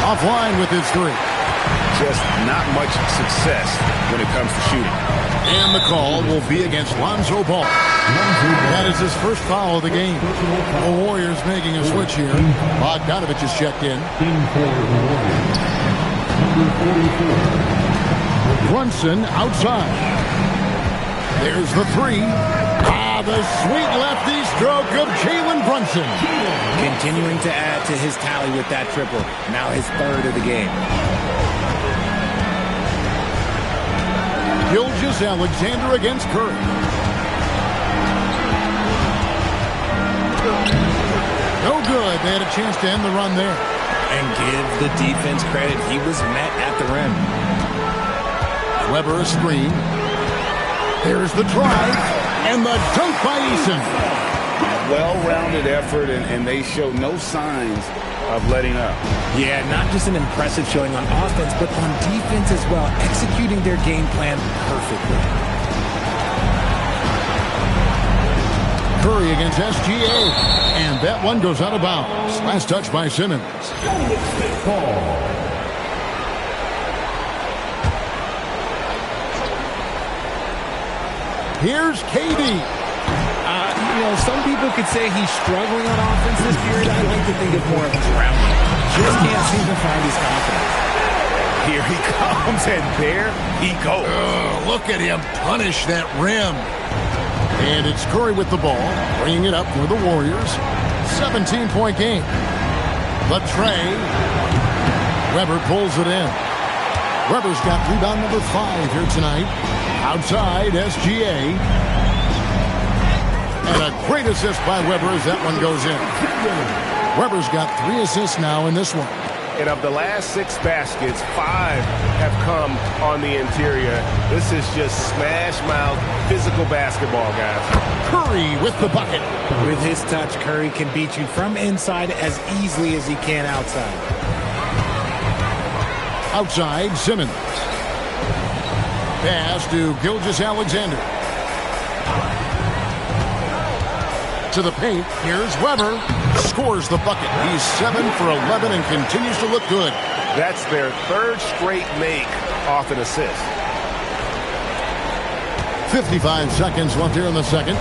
Offline with his three. Just not much success when it comes to shooting. And the call will be against Lonzo Ball. That is his first foul of the game. The Warriors making a switch here. Bogdanovich is checked in. Brunson outside. There's the three. The sweet lefty stroke of Jalen Brunson. Continuing to add to his tally with that triple. Now his third of the game. Gilgeous-Alexander against Curry. No good. They had a chance to end the run there. And give the defense credit. He was met at the rim. Weber a screen. There's the try. And the dunk by Eason. Well-rounded effort, and they show no signs of letting up. Yeah, not just an impressive showing on offense, but on defense as well, executing their game plan perfectly. Curry against SGA. And that one goes out of bounds. Last touch by Simmons. Here's KD. Some people could say he's struggling on offense this period. I like to think of more of drowning. Just can't seem to find his confidence. Here he comes, and there he goes. Look at him punish that rim. And it's Curry with the ball, bringing it up for the Warriors. 17-point game. The tray. Weber pulls it in. Weber's got rebound number 5 here tonight. Outside, SGA. And a great assist by Weber as that one goes in. Weber's got 3 assists now in this one. And of the last 6 baskets, 5 have come on the interior. This is just smash-mouth physical basketball, guys. Curry with the bucket. With his touch, Curry can beat you from inside as easily as he can outside. Outside, Simmons. Pass to Gilgeous-Alexander. To the paint. Here's Weber. Scores the bucket. He's 7 for 11 and continues to look good. That's their 3rd straight make off an assist. 55 seconds left here in the second.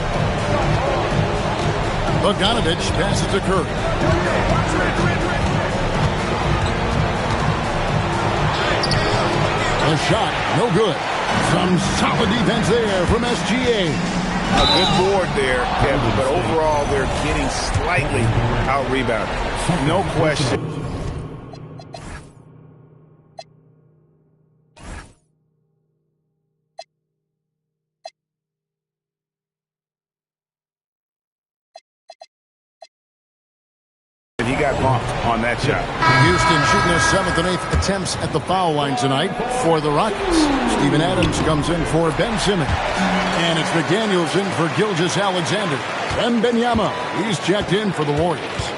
Bogdanovich passes to Curry. A shot, no good. Some solid defense there from SGA. A good board there, Kevin, but overall they're getting slightly out-rebounded. No question. He got bumped on that shot. Houston shooting his 7th and 8th attempts at the foul line tonight for the Rockets. Steven Adams comes in for Ben Simmons. And it's McDaniels in for Gilgeous-Alexander. Wembanyama, he's checked in for the Warriors.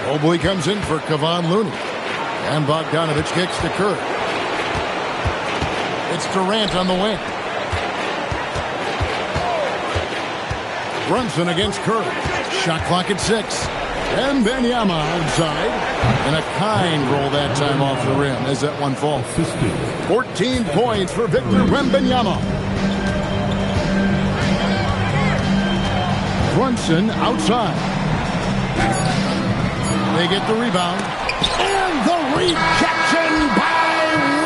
Mobley comes in for Kevon Looney. And Bogdanovich kicks to Curry. It's Durant on the wing. Brunson against Curry. Shot clock at 6. And Wembanyama outside. And a kind roll that time off the rim as that one falls. 14 points for Victor Wembanyama. Brunson outside. They get the rebound. And the rejection by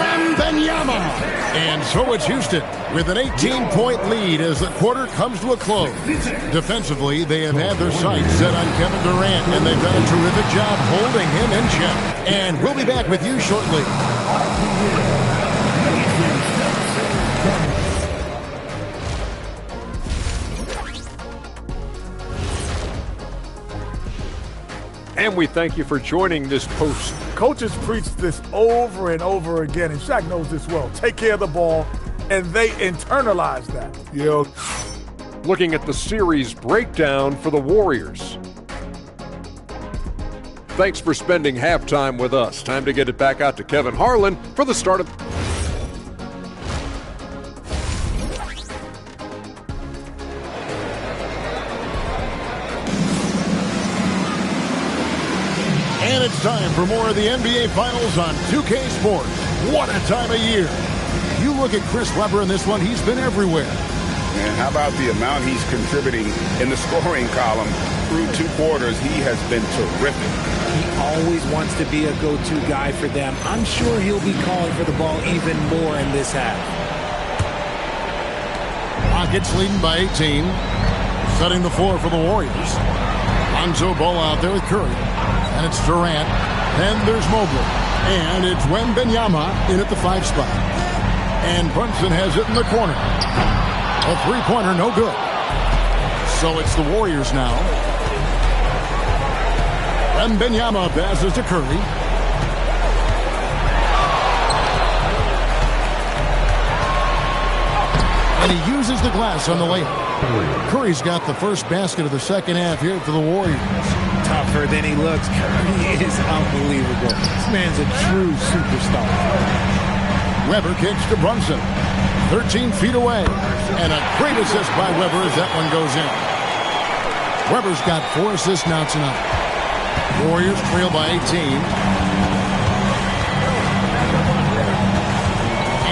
Wembanyama. And so it's Houston with an 18-point lead as the quarter comes to a close. Defensively, they have had their sights set on Kevin Durant, and they've done a terrific job holding him in check. And we'll be back with you shortly. And we thank you for joining this post. Coaches preach this over and over again, and Shaq knows this well. Take care of the ball, and they internalize that. Looking at the series breakdown for the Warriors. Thanks for spending halftime with us. Time to get it back out to Kevin Harlan for the start of... It's time for more of the NBA Finals on 2K Sports. What a time of year. You look at Chris Webber in this one, he's been everywhere. And how about the amount he's contributing in the scoring column through 2 quarters? He has been terrific. He always wants to be a go-to guy for them. I'm sure he'll be calling for the ball even more in this half. Rockets leading by 18. Setting the floor for the Warriors. Lonzo Ball out there with Curry. And it's Durant. Then there's Mobley. And it's Wembanyama in at the 5 spot. And Brunson has it in the corner. A three-pointer, no good. So it's the Warriors now. Wembanyama passes to Curry. And he uses the glass on the layup. Curry's got the first basket of the second half here for the Warriors. Tougher than he looks. Curry is unbelievable. This man's a true superstar. Webber kicks to Brunson. 13 feet away. And a great assist by Webber as that one goes in. Webber's got 4 assists now tonight. Warriors trail by 18.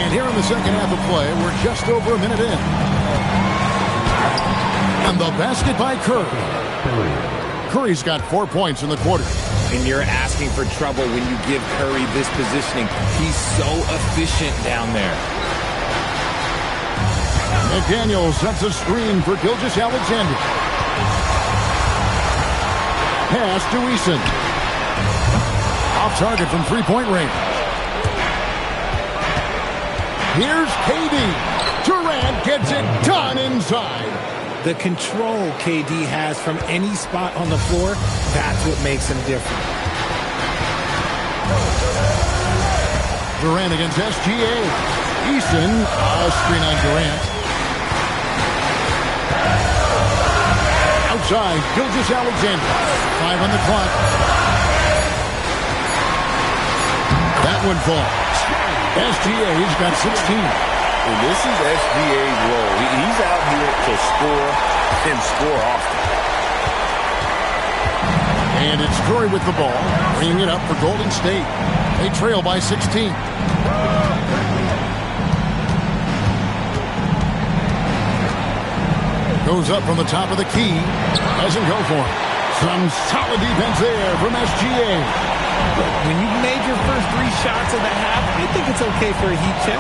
And here in the second half of play, we're just over a minute in. And the basket by Curry. Curry's got 4 points in the quarter. And you're asking for trouble when you give Curry this positioning. He's so efficient down there. McDaniel sets a screen for Gilgeous-Alexander. Pass to Eason. Off target from three-point range. Here's KD. Durant gets it done inside. The control KD has from any spot on the floor, that's what makes him different. Durant against SGA. Eason, screen on Durant. Outside, Gilgeous-Alexander. 5 on the clock. That one falls. SGA's got 16. And this is SGA's role. He's out here to score and score often. And it's Curry with the ball, bringing it up for Golden State. They trail by 16. Goes up from the top of the key. Doesn't go for it. Some solid defense there from SGA. When you've made your first 3 shots of the half, I think it's okay for a heat check.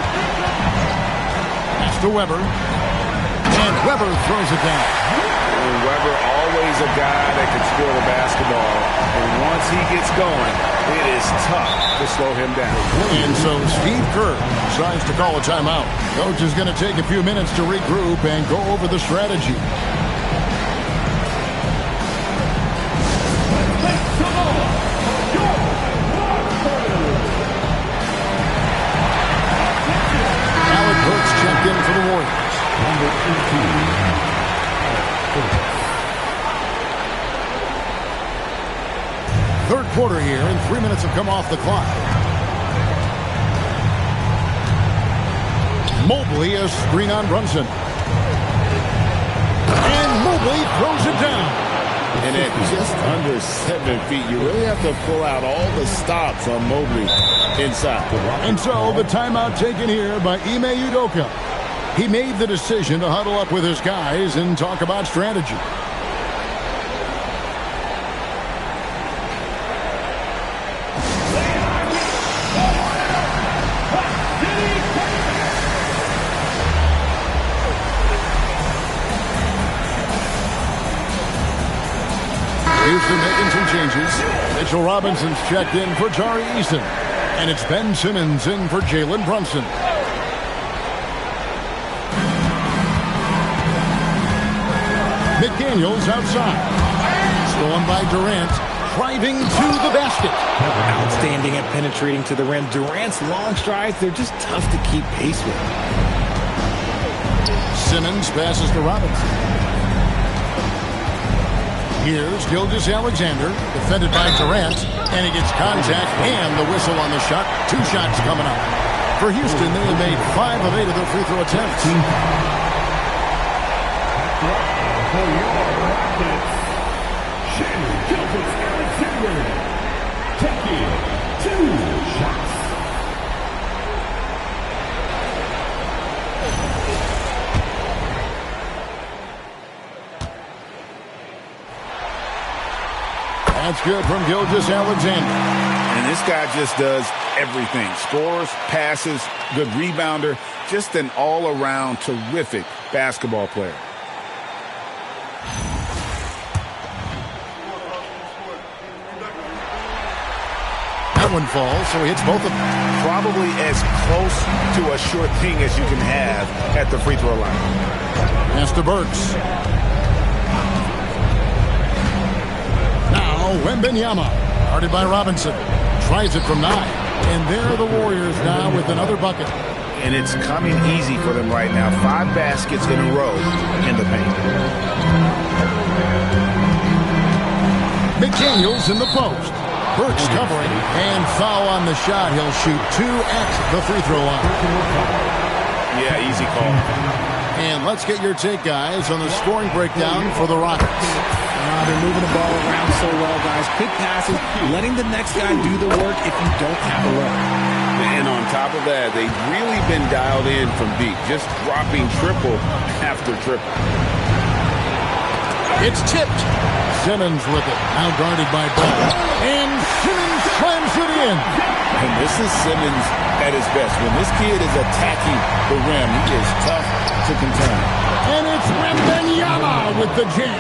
Pass to Webber. And Webber throws it down. And Webber, always a guy that can score the basketball. And once he gets going, it is tough to slow him down. And so Steve Kerr decides to call a timeout. Coach is going to take a few minutes to regroup and go over the strategy. Alec Burks checked in for the Warriors. Number 18. Third quarter here, and 3 minutes have come off the clock. Mobley, a screen on Brunson. And Mobley throws it down. And at just under 7 feet, you really have to pull out all the stops on Mobley inside. And so the timeout taken here by Ime Udoka. He made the decision to huddle up with his guys and talk about strategy. Houston making some changes. Mitchell Robinson's checked in for Tari Eason. And it's Ben Simmons in for Jalen Brunson. McDaniels outside. Stolen by Durant. Driving to the basket. Outstanding at penetrating to the rim. Durant's long strides, they're just tough to keep pace with. Simmons passes to Robinson. Here's Gilgeous-Alexander, defended by Durant, and he gets contact and the whistle on the shot. 2 shots coming up. For Houston, they have made 5 of 8 of their free throw attempts. taking 2 shots. That's good from Gilgeous-Alexander. And this guy just does everything. Scores, passes, good rebounder, just an all-around terrific basketball player. That one falls, so he hits both of them. Probably as close to a short thing as you can have at the free throw line. Pass to Burks. Now, Wembanyama, guarded by Robinson. Tries it from 9. And there are the Warriors now with another bucket. And it's coming easy for them right now. 5 baskets in a row in the paint. McDaniels in the post. Burks covering. And foul on the shot. He'll shoot 2 at the free throw line. Yeah, easy call. And let's get your take, guys, on the scoring breakdown for the Rockets. They're moving the ball around so well, guys. Quick passes, letting the next guy do the work if you don't have a look. And on top of that, they've really been dialed in from deep, just dropping triple after triple. It's tipped. Simmons with it, now guarded by Ball. And Simmons slams it in. And this is Simmons at his best. When this kid is attacking the rim, he is tough to contain. And it's Wembanyama with the jam.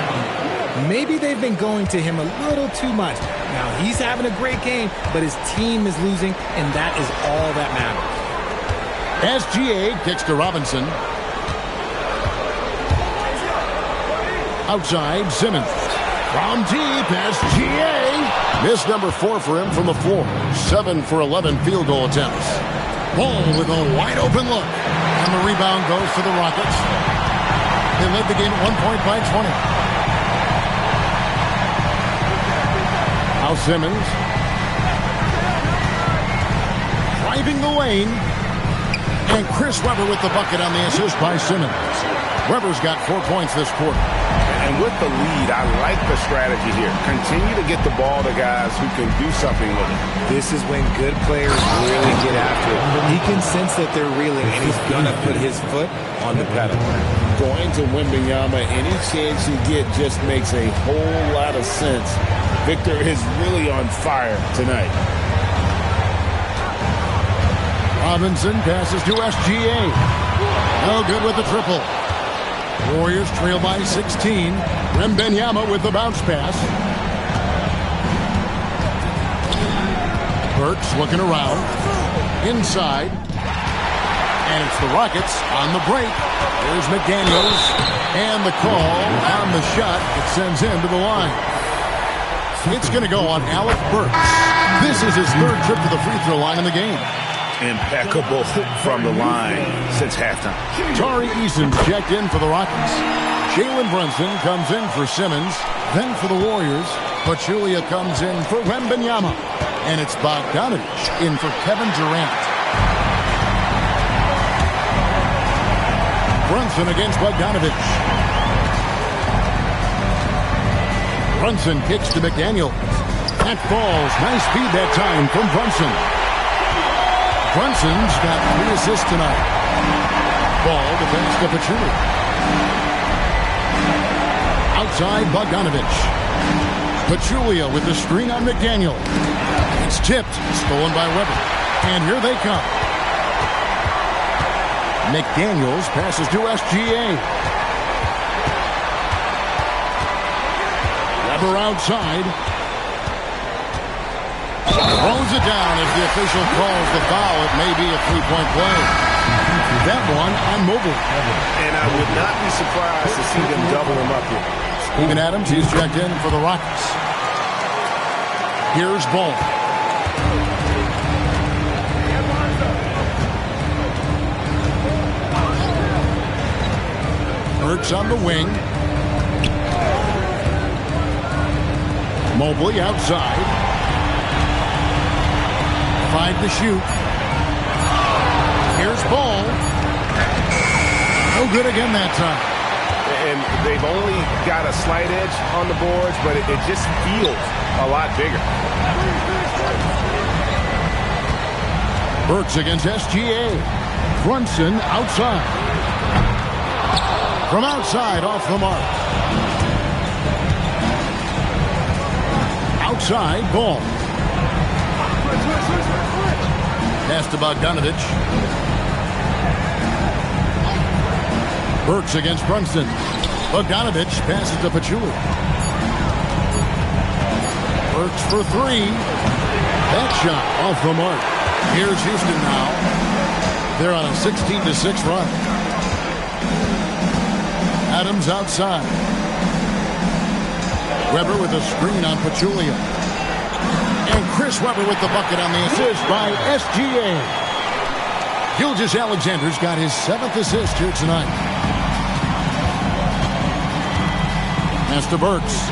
Maybe they've been going to him a little too much. Now, he's having a great game, but his team is losing, and that is all that matters. SGA kicks to Robinson. Outside, Simmons. From deep, SGA. Miss number 4 for him from the floor. 7 for 11 field goal attempts. Ball with a wide open look. And the rebound goes to the Rockets. They led the game at 1 point by 20. Now Simmons. Driving the lane. And Chris Webber with the bucket on the assist by Simmons. Webber's got 4 points this quarter. And with the lead, I like the strategy here. Continue to get the ball to guys who can do something with it. This is when good players really get after it. He can sense that they're reeling, and he's going to put his foot on the pedal. Going to Wembanyama, any chance you get just makes a whole lot of sense. Victor is really on fire tonight. Robinson passes to SGA. No good with the triple. Warriors trail by 16. Wembanyama with the bounce pass. Burks looking around. Inside. And it's the Rockets on the break. There's McDaniels. And the call on the shot that sends him to the line. It's going to go on Alec Burks. This is his 3rd trip to the free throw line in the game. Impeccable from the line since halftime. Tari Eason's checked in for the Rockets. Jalen Brunson comes in for Simmons. Then for the Warriors, Pachulia comes in for Wembanyama. And it's Bogdanovich in for Kevin Durant. Brunson against Bogdanovich. Brunson kicks to McDaniel. That falls. Nice feed that time from Brunson. Brunson's got 3 assists tonight. Ball defense to Pachulia. Outside Bogdanovich. Pachulia with the screen on McDaniel. It's tipped. Stolen by Webber. And here they come. McDaniels passes to SGA. Webber outside. Throws it down as the official calls the foul. It may be a 3-point play. That one on Mobley. And I would not be surprised to see them double him up here. Steven Adams, he's checked in for the Rockets. Here's Ball. Burks on the wing. Mobley outside. 5 to shoot. Here's Ball. No good again that time. And they've only got a slight edge on the boards, but it just feels a lot bigger. Burks against SGA. Brunson outside. From outside, off the mark. Outside, Ball. Pass to Bogdanovich. Burks against Brunson. Bogdanovich passes to Pachulia. Burks for three. That shot off the mark. Here's Houston now. They're on a 16-6 run. Adams outside. Weber with a screen on Pachulia. And Chris Webber with the bucket on the assist by SGA. Gilgeous-Alexander's got his 7th assist here tonight. Pass to Burks.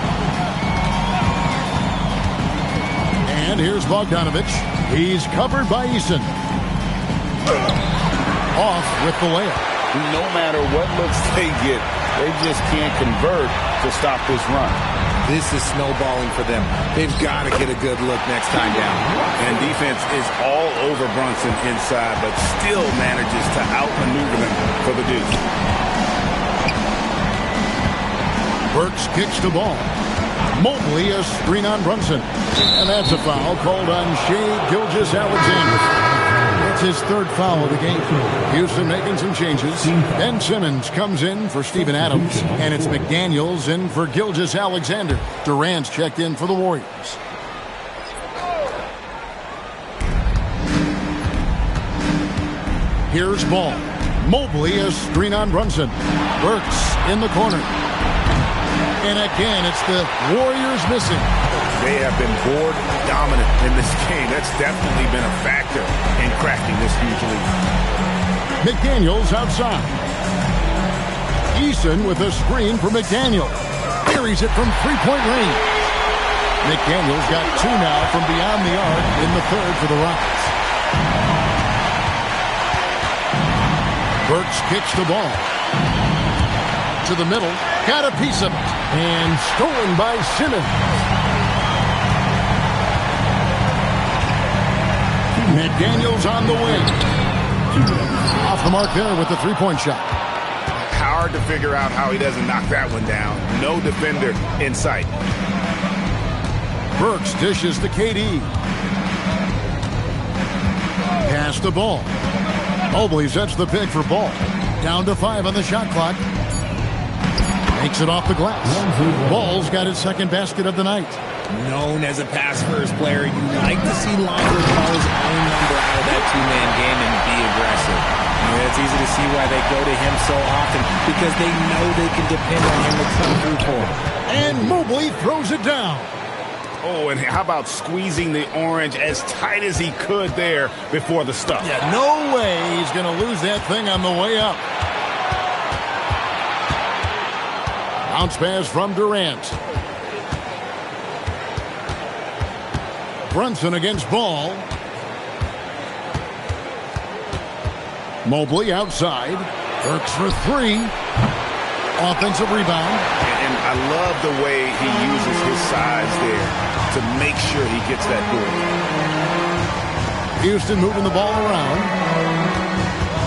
And here's Bogdanovich. He's covered by Eason. Off with the layup. No matter what looks they get, they just can't convert to stop this run. This is snowballing for them. They've got to get a good look next time down. And defense is all over Brunson inside, but still manages to outmaneuver them for the deuce. Burks kicks the ball. Mobley a screen on Brunson. And that's a foul called on Shai Gilgeous-Alexander. That's his 3rd foul of the game. Houston making some changes. Ben Simmons comes in for Steven Adams. And it's McDaniels in for Gilgeous-Alexander. Durant's checked in for the Warriors. Here's Ball. Mobley a screen on Brunson. Burks in the corner. And again, it's the Warriors missing. They have been board dominant in this game. That's definitely been a factor in cracking this huge lead. McDaniels outside. Eason with a screen for McDaniel. Carries it from three-point range. McDaniels got 2 now from beyond the arc in the 3rd for the Rockets. Burks kicks the ball. To the middle. Got a piece of it. And stolen by Simmons. McDaniels on the wing. Off the mark there with the three-point shot. Hard to figure out how he doesn't knock that one down. No defender in sight. Burks dishes to KD. Pass the ball. Mobley sets the pick for Ball. Down to 5 on the shot clock. Makes it off the glass. Ball's got his 2nd basket of the night. Known as a pass-first player, you like to see Lonzo call his own number out of that 2-man game and be aggressive. It's easy to see why they go to him so often, because they know they can depend on him to come through for them. And Mobley throws it down. Oh, and how about squeezing the orange as tight as he could there before the stuff? Yeah, no way he's going to lose that thing on the way up. Bounce pass from Durant. Brunson against Ball. Mobley outside. Burks for 3. Offensive rebound. And I love the way he uses his size there to make sure he gets that board. Houston moving the ball around.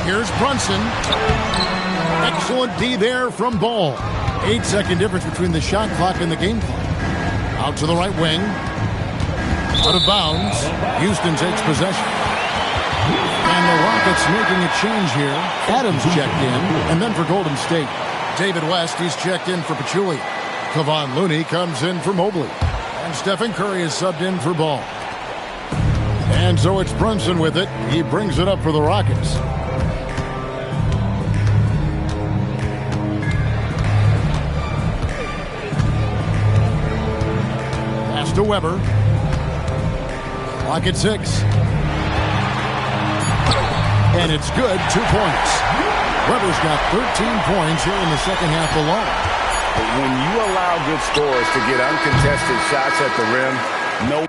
Here's Brunson. Excellent D there from Ball. 8-second difference between the shot clock and the game clock. Out to the right wing. Out of bounds. Houston takes possession. And the Rockets making a change here. Adams checked in. And then for Golden State, David West, he's checked in for Pachulia. Kevon Looney comes in for Mobley. And Stephen Curry is subbed in for Ball. And so it's Brunson with it. He brings it up for the Rockets. Pass to Weber. Clock at 6. And it's good. 2 points. Weber's got 13 points here in the second half alone. When you allow good scorers to get uncontested shots at the rim, no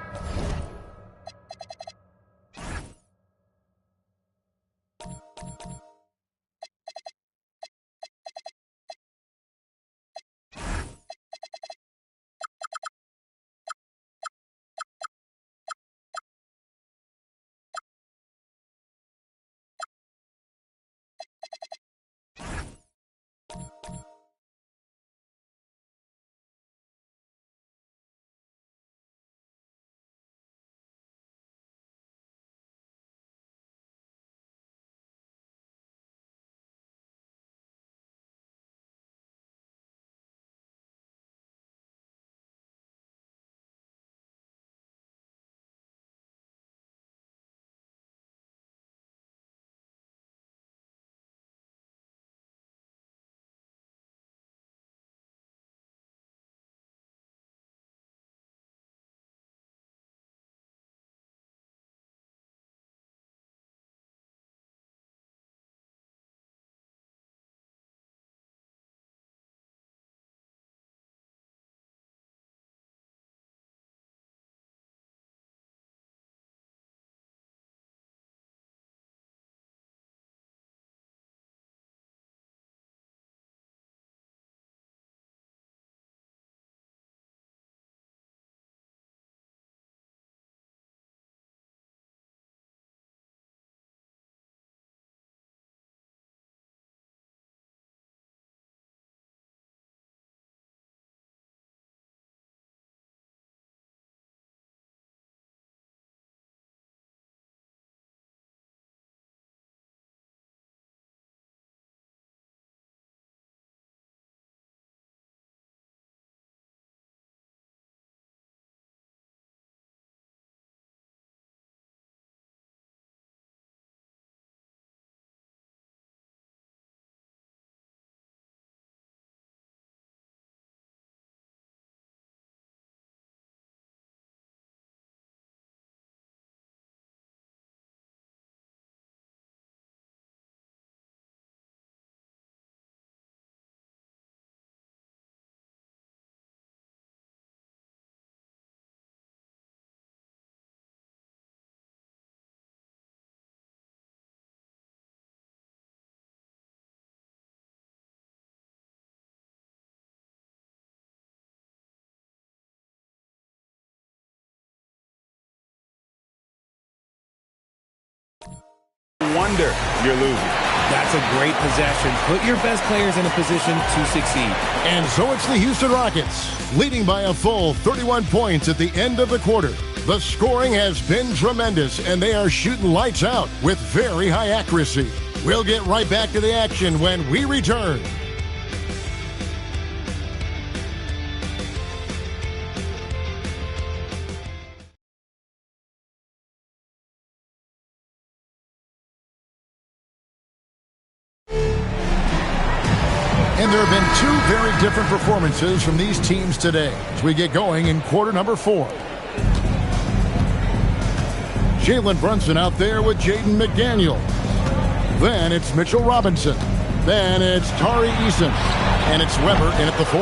wonder you're losing. That's a great possession. Put your best players in a position to succeed. And so it's the Houston Rockets, leading by a full 31 points at the end of the quarter. The scoring has been tremendous, and they are shooting lights out with very high accuracy. We'll get right back to the action when we return. And there have been two very different performances from these teams today as we get going in quarter number 4. Jalen Brunson out there with Jaden McDaniels. Then it's Mitchell Robinson. Then it's Tari Eason. And it's Weber in at the 4.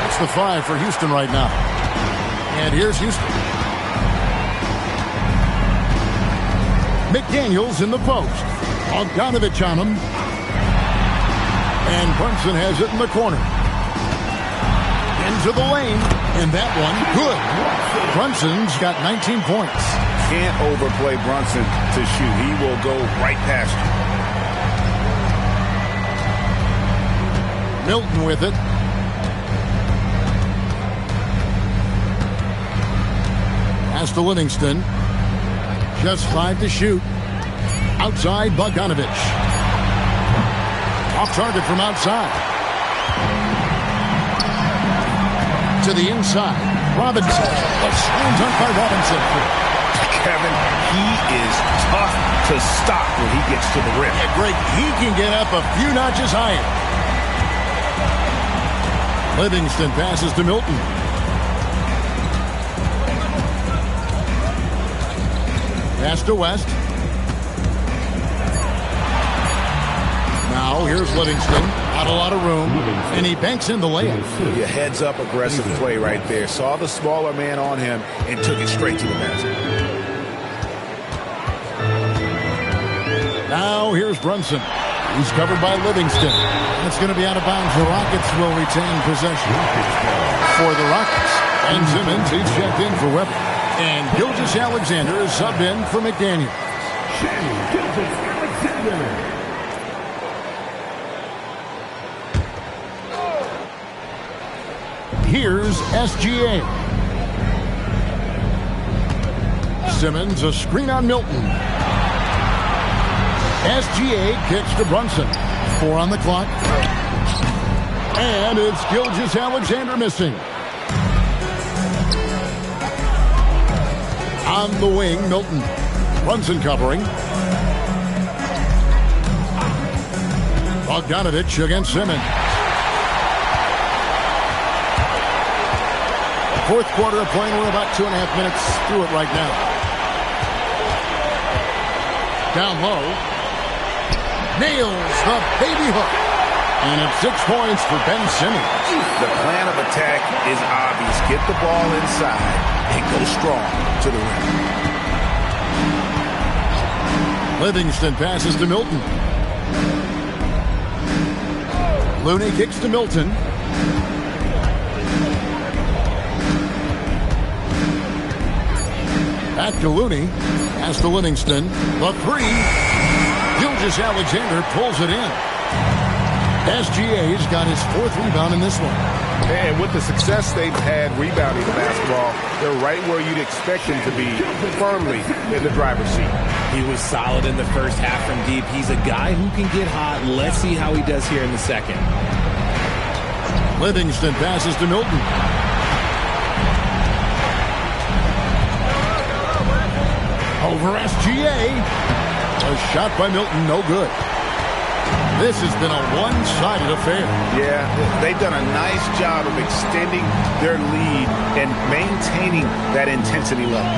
It's the 5 for Houston right now. And here's Houston. McDaniels in the post. Bogdanovich on him. And Brunson has it in the corner. Into the lane. And that one, good. Brunson's got 19 points. Can't overplay Brunson to shoot. He will go right past you. Milton with it. Pass to Livingston. Just 5 to shoot. Outside, Bogdanovich. Off target from outside. To the inside. Robinson. A screen dunk by Robinson. Kevin, he is tough to stop when he gets to the rim. Yeah, Greg, he can get up a few notches higher. Livingston passes to Milton. Pass to West. Now here's Livingston. Not a lot of room. And he banks in the layup. Yeah, heads up aggressive play right there. Saw the smaller man on him and took it straight to the basket. Now here's Brunson. He's covered by Livingston. It's going to be out of bounds. The Rockets will retain possession. For the Rockets, Ben Simmons, he's checked in for Weber. And Gilgeous-Alexander is subbed in for McDaniels. Here's SGA. Simmons, a screen on Milton. SGA kicks to Brunson. 4 on the clock. And it's Gilgeous-Alexander missing. On the wing, Milton. Brunson covering. Bogdanovich against Simmons. Fourth quarter of play. We're about 2.5 minutes through it right now. Down low. Nails the baby hook. And it's 6 points for Ben Simmons. The plan of attack is obvious. Get the ball inside and go strong to the rim. Livingston passes to Milton. Looney kicks to Milton. Back to Looney. Pass to Livingston. The 3. Gilgeous-Alexander pulls it in. SGA's got his 4th rebound in this one. And with the success they've had rebounding the basketball, they're right where you'd expect them to be, firmly in the driver's seat. He was solid in the first half from deep. He's a guy who can get hot. Let's see how he does here in the second. Livingston passes to Milton. Over SGA. A shot by Milton, no good. This has been a one-sided affair. Yeah, they've done a nice job of extending their lead and maintaining that intensity level.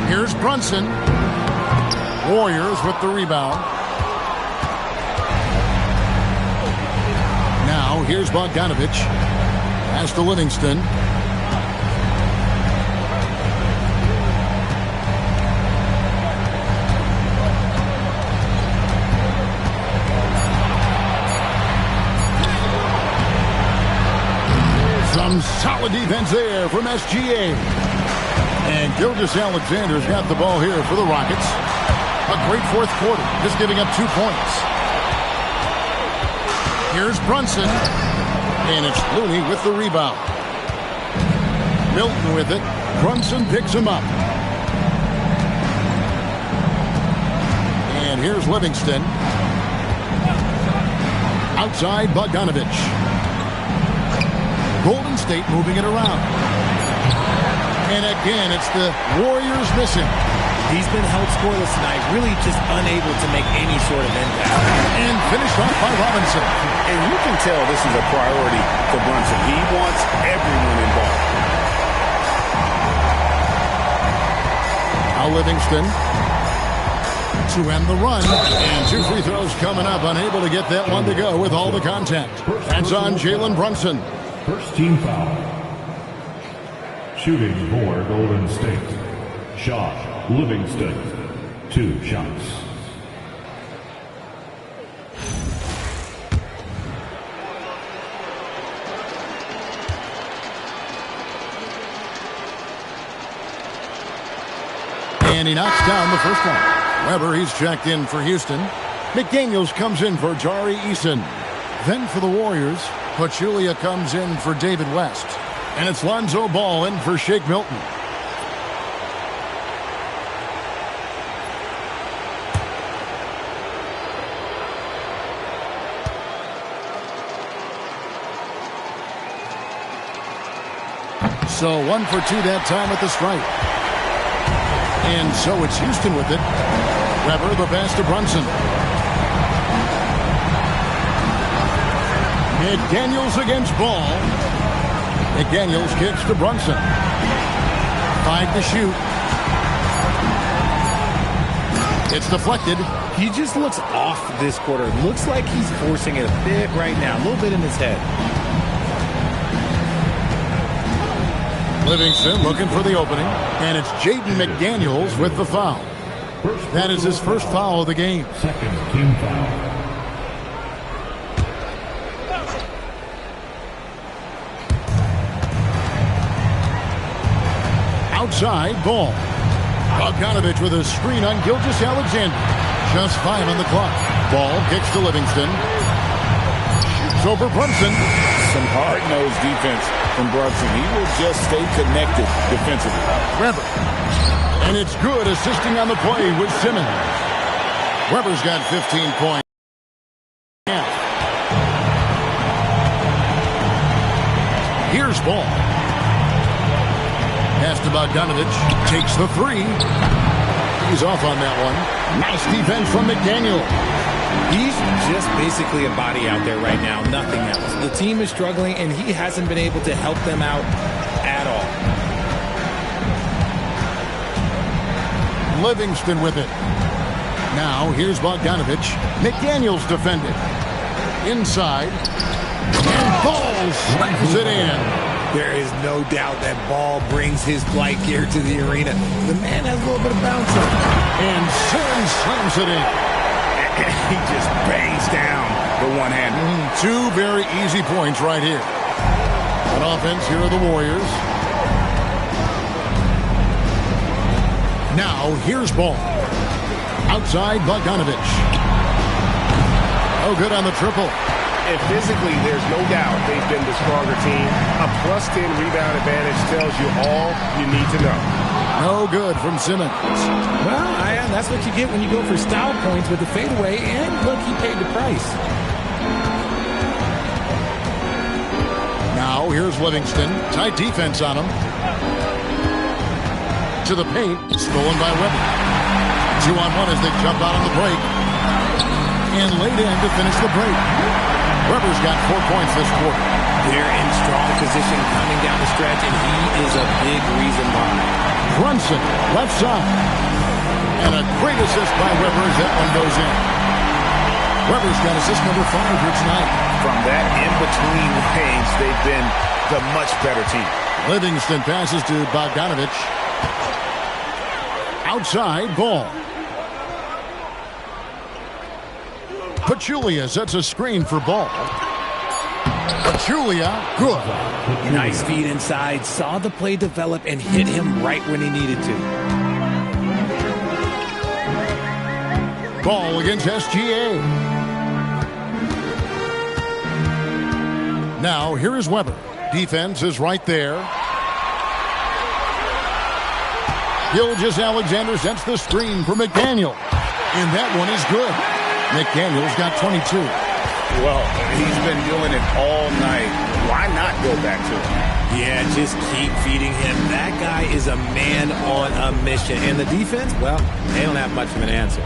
Here's Brunson. Warriors with the rebound. Now here's Bogdanovich. Pass to Livingston. Some solid defense there from SGA. And Gilgeous-Alexander's got the ball here for the Rockets. A great fourth quarter, just giving up 2 points. Here's Brunson, and it's Looney with the rebound. Milton with it. Brunson picks him up. And here's Livingston. Outside, Bogdanovich. Golden State moving it around. And again, it's the Warriors missing. He's been held scoreless tonight, really just unable to make any sort of impact. And finished off by Robinson. And you can tell this is a priority for Brunson. He wants everyone involved. Now Livingston to end the run. And 2 free throws coming up. Unable to get that one to go with all the contact. That's on Jalen Brunson. First team foul. Shooting for Golden State. Josh Livingston, 2 shots. And he knocks down the first one. Weber, he's checked in for Houston. McDaniels comes in for Jari Eason. Then for the Warriors, Pachulia comes in for David West. And it's Lonzo Ball in for Shake Milton. So 1 for 2 that time at the stripe. And so it's Houston with it. Weber, the pass to Brunson. McDaniels against Ball. McDaniels kicks to Brunson. 5 to shoot. It's deflected. He just looks off this quarter. Looks like he's forcing it a bit right now. A little bit in his head. Livingston looking for the opening. And it's Jaden McDaniels with the foul. That is his first foul of the game. Second team foul. Outside, Ball. Bogdanovich with a screen on Gilgeous-Alexander. Just 5 on the clock. Ball kicks to Livingston. Shoots over Brunson. Some hard-nosed defense from Brunson. He will just stay connected defensively. Weber. And it's good, assisting on the play with Simmons. Weber's got 15 points. Yeah. Here's Ball. Pass to Bogdanovich. Takes the 3. He's off on that one. Nice defense from McDaniel. He's just basically a body out there right now, nothing else. The team is struggling, and he hasn't been able to help them out at all. Livingston with it. Now, here's Bogdanovich. McDaniels defended. Inside. And Ball slams it in. There is no doubt that Ball brings his flight gear to the arena. The man has a little bit of bounce on him. And Simmons slams it in. He just bangs down the one-hander. 2 very easy points right here. On offense, here are the Warriors. Now, here's Ball. Outside, Bogdanovich. Oh, good on the triple. And physically, there's no doubt they've been the stronger team. A +10 rebound advantage tells you all you need to know. No good from Simmons. Well, that's what you get when you go for style points with the fadeaway. And look, he paid the price. Now, here's Livingston. Tight defense on him. To the paint. Stolen by Weber. 2-on-1 as they jump out on the break. And laid in to finish the break. Weber's got 4 points this quarter. They're in strong position coming down the stretch, and he is a big reason why. Brunson, left side. And a great assist by Weber as that one goes in. Weber's got assist number 5 here tonight. From that in-between range, they've been the much better team. Livingston passes to Bogdanovich. Outside, Ball. Pachulia sets a screen for Ball. Pachulia, good. Nice feed inside, saw the play develop and hit him right when he needed to. Ball against SGA. Now, here is Weber. Defense is right there. Gilgeous-Alexander sets the screen for McDaniel. And that one is good. McDaniel's got 22. Well, he's been doing it all night. Why not go back to him? Yeah, just keep feeding him. That guy is a man on a mission. And the defense, well, they don't have much of an answer.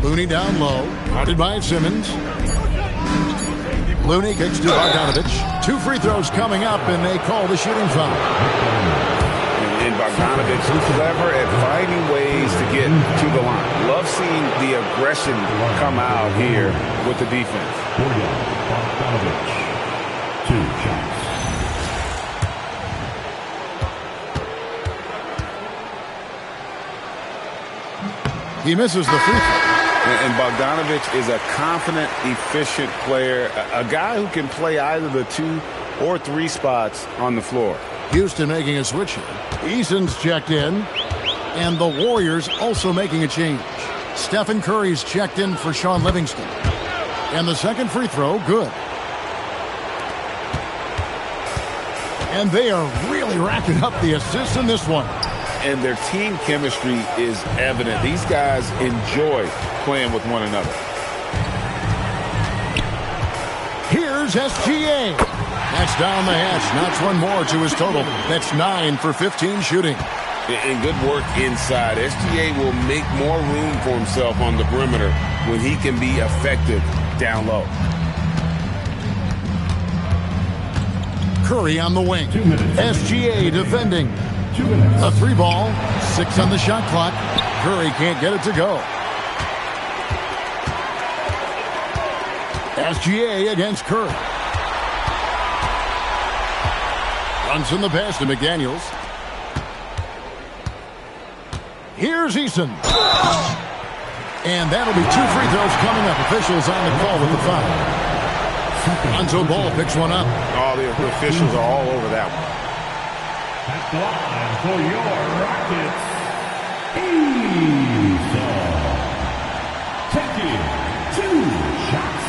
Looney down low. Guarded by Simmons. Looney kicks to Bogdanovich. 2 free throws coming up, and they call the shooting foul. And Bogdanovich is clever at finding ways to get to the line. Love seeing the aggression come out here with the defense. Bogdanovich, 2 shots. He misses the free throw. And Bogdanovich is a confident, efficient player, a guy who can play either the 2 or 3 spots on the floor. Houston making a switch here. Eason's checked in. And the Warriors also making a change. Stephen Curry's checked in for Sean Livingston. And the second free throw, good. And they are really racking up the assists in this one. And their team chemistry is evident. These guys enjoy playing with one another. Here's SGA. That's down the hatch. Knocks one more to his total. That's 9 for 15 shooting. And good work inside. SGA will make more room for himself on the perimeter when he can be effective down low. Curry on the wing. SGA defending. 2 minutes. A 3 ball. 6 on the shot clock. Curry can't get it to go. SGA against Curry. Runs in the pass to McDaniels. Here's Eason. And that'll be 2 free throws coming up. Officials on the call with the foul. Lonzo Ball picks one up. All the officials are all over that one. At the line for your Rockets, Eason. Taking 2 shots.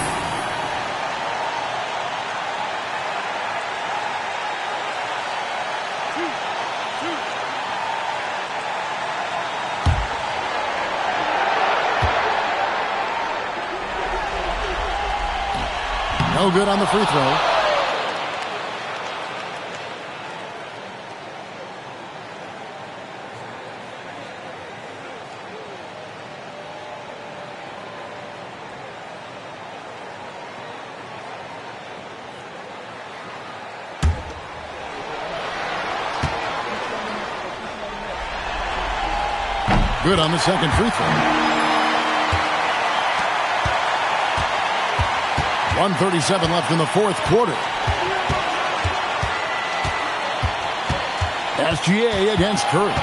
No good on the free throw. Good on the second free throw. 1:37 left in the fourth quarter. SGA against Curry.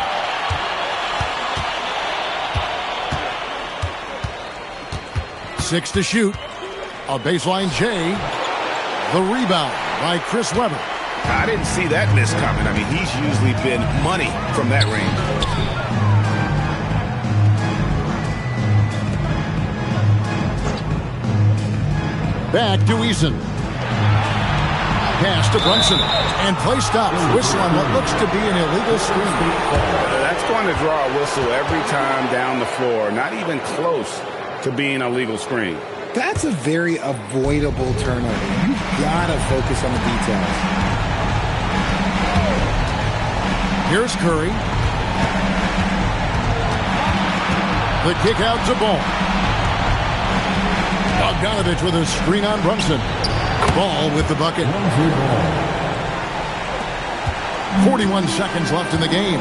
Six to shoot. A baseline J. The rebound by Chris Webber. I didn't see that miss coming. I mean, he's usually been money from that range. Back to Eason. Pass to Brunson. And play stops. Whistle on what looks to be an illegal screen. That's going to draw a whistle every time down the floor. Not even close to being a legal screen. That's a very avoidable turnover. You've got to focus on the details. Here's Curry. The kick out to Ball. Bogdanovich with a screen on Brunson. Ball with the bucket. 41 seconds left in the game.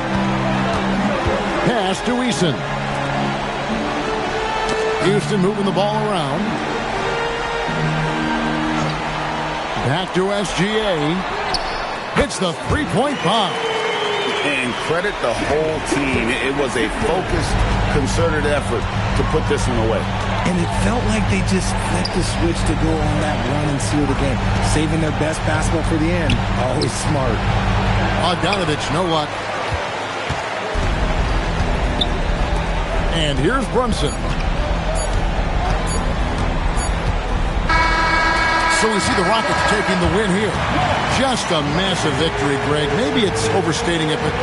Pass to Eason. Houston moving the ball around. Back to SGA. Hits the three-point bomb. And credit the whole team. It was a focused, concerted effort to put this one away. And it felt like they just flipped the switch to go on that run and seal the game. Saving their best basketball for the end. Always smart. Bogdanovich, no luck. And here's Brunson. So we see the Rockets taking the win here. Just a massive victory, Greg. Maybe it's overstating it, but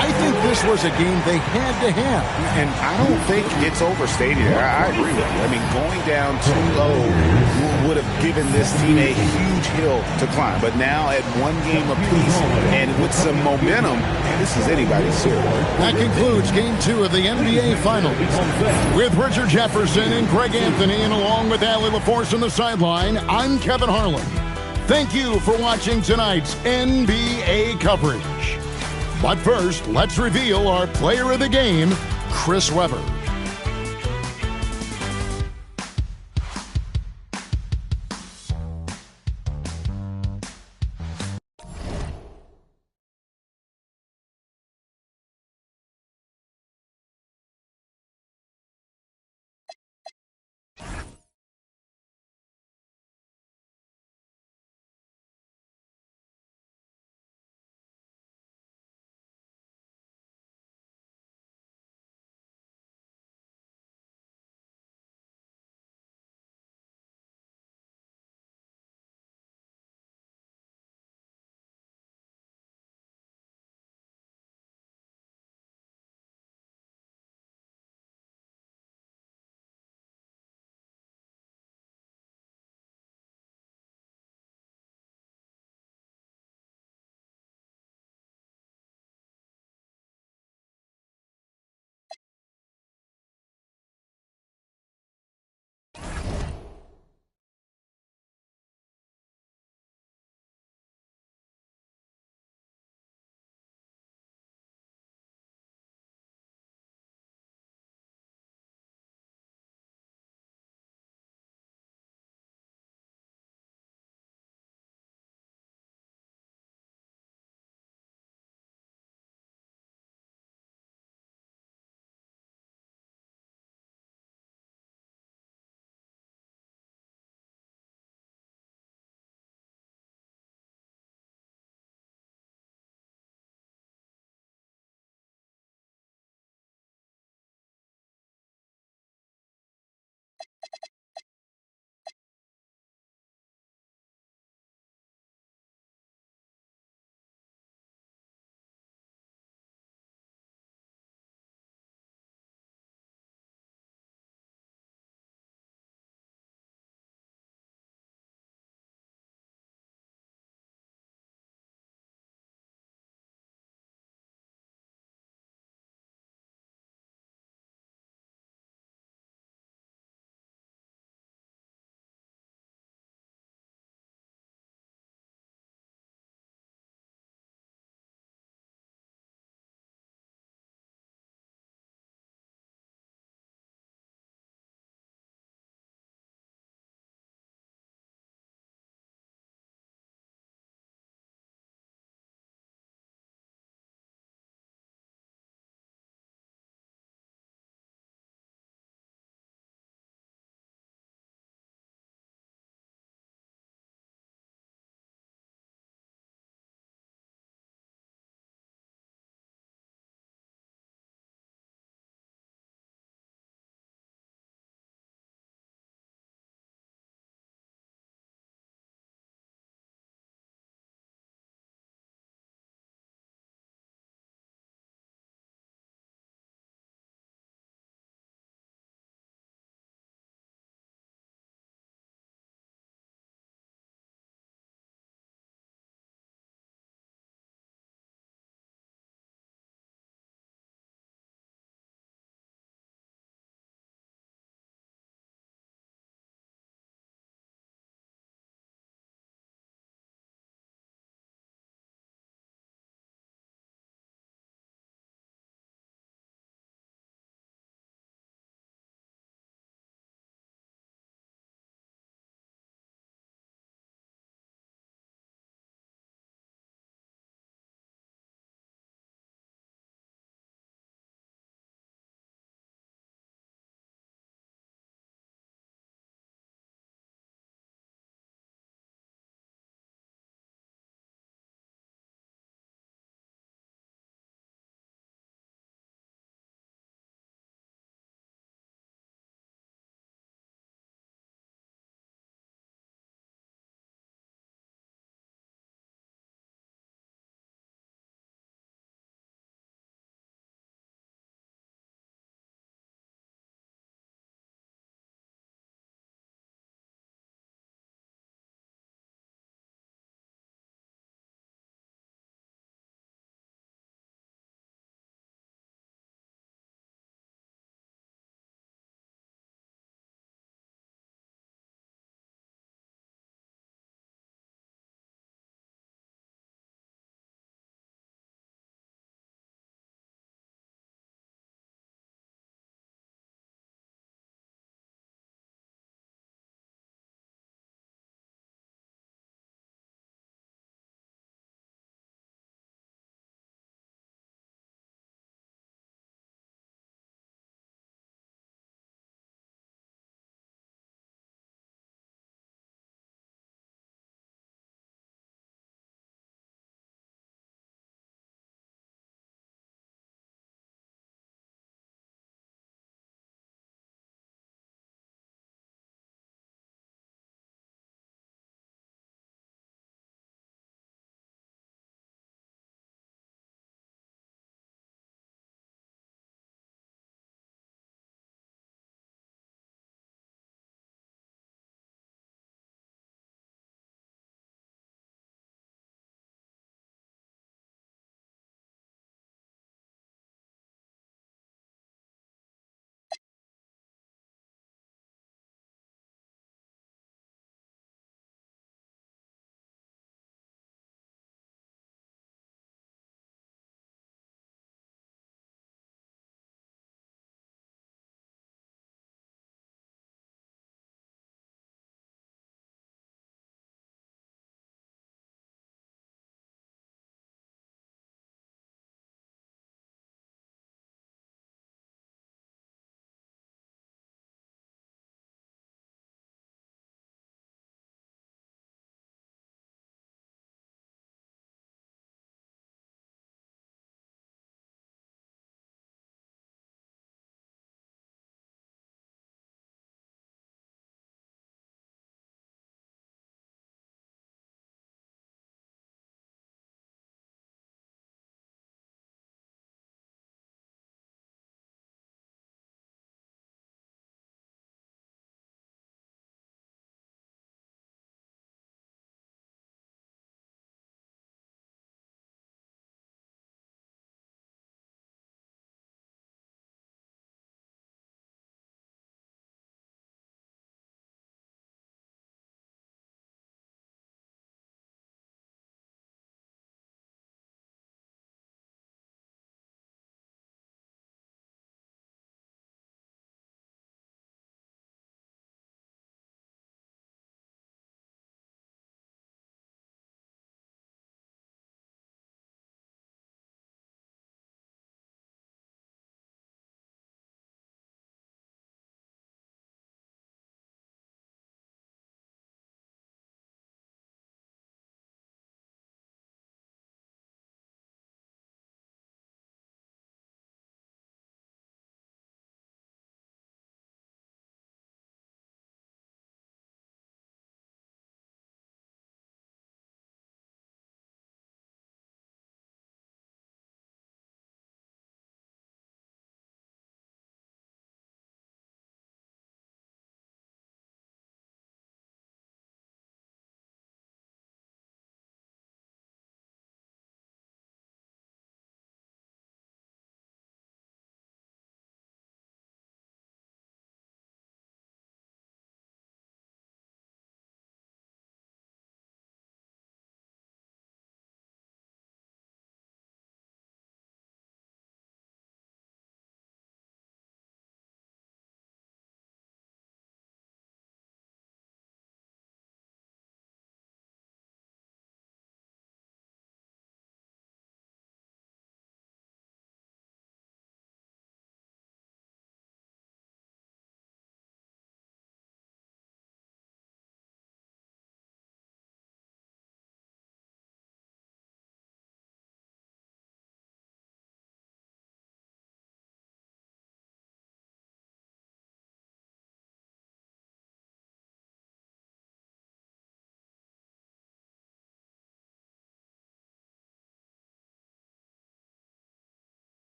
I think this was a game they had to have. And I don't think it's overstating it. I agree with you. I mean, going down 2-0 would have given this team a huge hill to climb. But now at one game apiece and with some momentum, this is anybody's series. That concludes Game 2 of the NBA Finals. With Richard Jefferson and Greg Anthony, and along with Allie LaForce on the sideline, I'm Kevin Harlan. Thank you for watching tonight's NBA coverage. But first, let's reveal our player of the game, Chris Webber.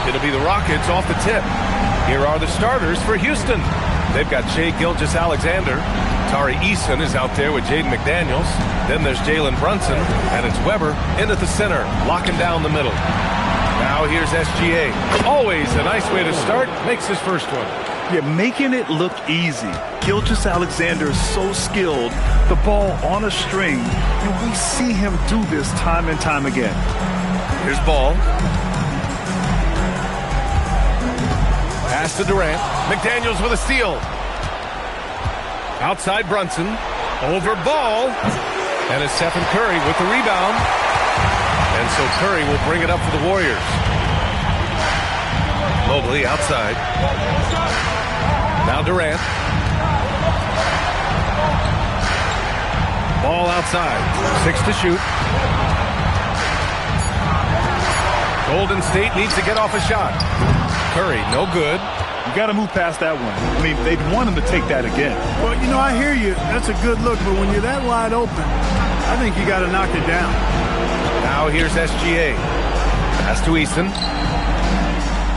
It'll be the Rockets off the tip. Here are the starters for Houston. They've got Shai Gilgeous-Alexander. Tari Eason is out there with Jaden McDaniels. Then there's Jalen Brunson, and it's Weber in at the center, locking down the middle. Now here's SGA. Always a nice way to start. Makes his first one. Yeah, making it look easy. Gilgeous-Alexander is so skilled. The ball on a string, and we see him do this time and time again. Here's Ball. Pass to Durant. McDaniels with a steal. Outside Brunson. Over Ball. And it's Stephen Curry with the rebound. And so Curry will bring it up for the Warriors. Mobley outside. Now Durant. Ball outside. 6 to shoot. Golden State needs to get off a shot. Curry, no good. You got to move past that one. I mean, they'd want him to take that again. Well, you know, I hear you. That's a good look, but when you're that wide open, I think you got to knock it down. Now here's SGA. Pass to Eason.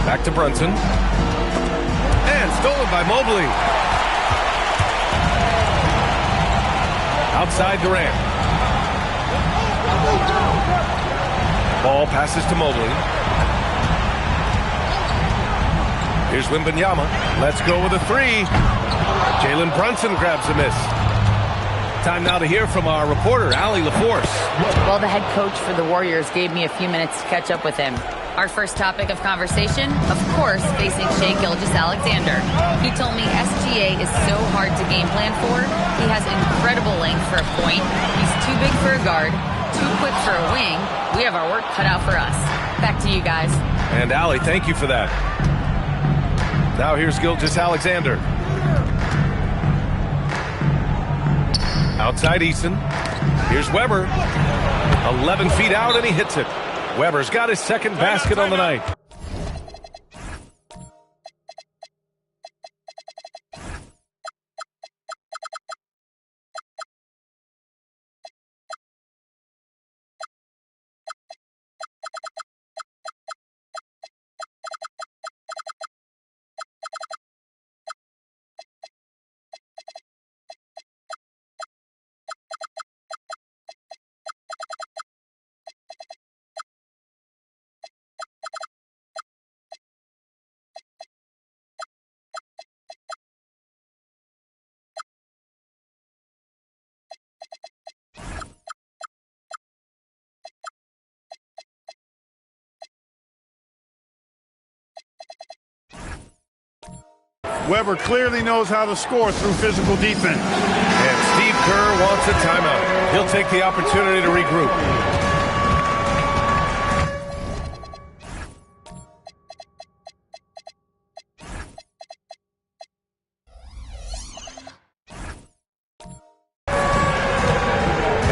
Back to Brunson. And stolen by Mobley. Outside Durant. Ball passes to Mobley. Here's Wembanyama. Let's go with a three. Jalen Brunson grabs a miss. Time now to hear from our reporter, Allie LaForce. Well, the head coach for the Warriors gave me a few minutes to catch up with him. Our first topic of conversation, of course, facing Shai Gilgeous-Alexander. He told me SGA is so hard to game plan for. He has incredible length for a point. He's too big for a guard, too quick for a wing. We have our work cut out for us. Back to you guys. And Allie, thank you for that. Now here's Gilgeous-Alexander. Outside Eason. Here's Weber. 11 feet out, and he hits it. Weber's got his second basket on the night. Weber clearly knows how to score through physical defense. And Steve Kerr wants a timeout. He'll take the opportunity to regroup.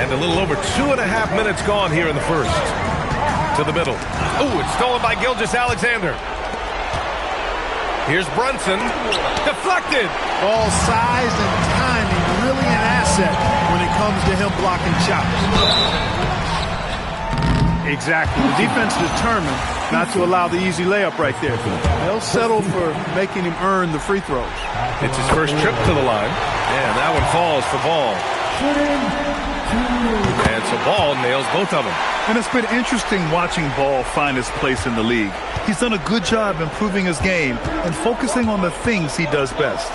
And a little over 2.5 minutes gone here in the first. To the middle. Oh, it's stolen by Gilgeous-Alexander. Here's Brunson. Deflected. All size and timing, really an asset when it comes to him blocking shots. Exactly. The defense determined not to allow the easy layup right there. They'll settle for making him earn the free throws. It's his first trip to the line. And that one falls for Ball. And so Ball nails both of them. And it's been interesting watching Ball find his place in the league. He's done a good job improving his game and focusing on the things he does best.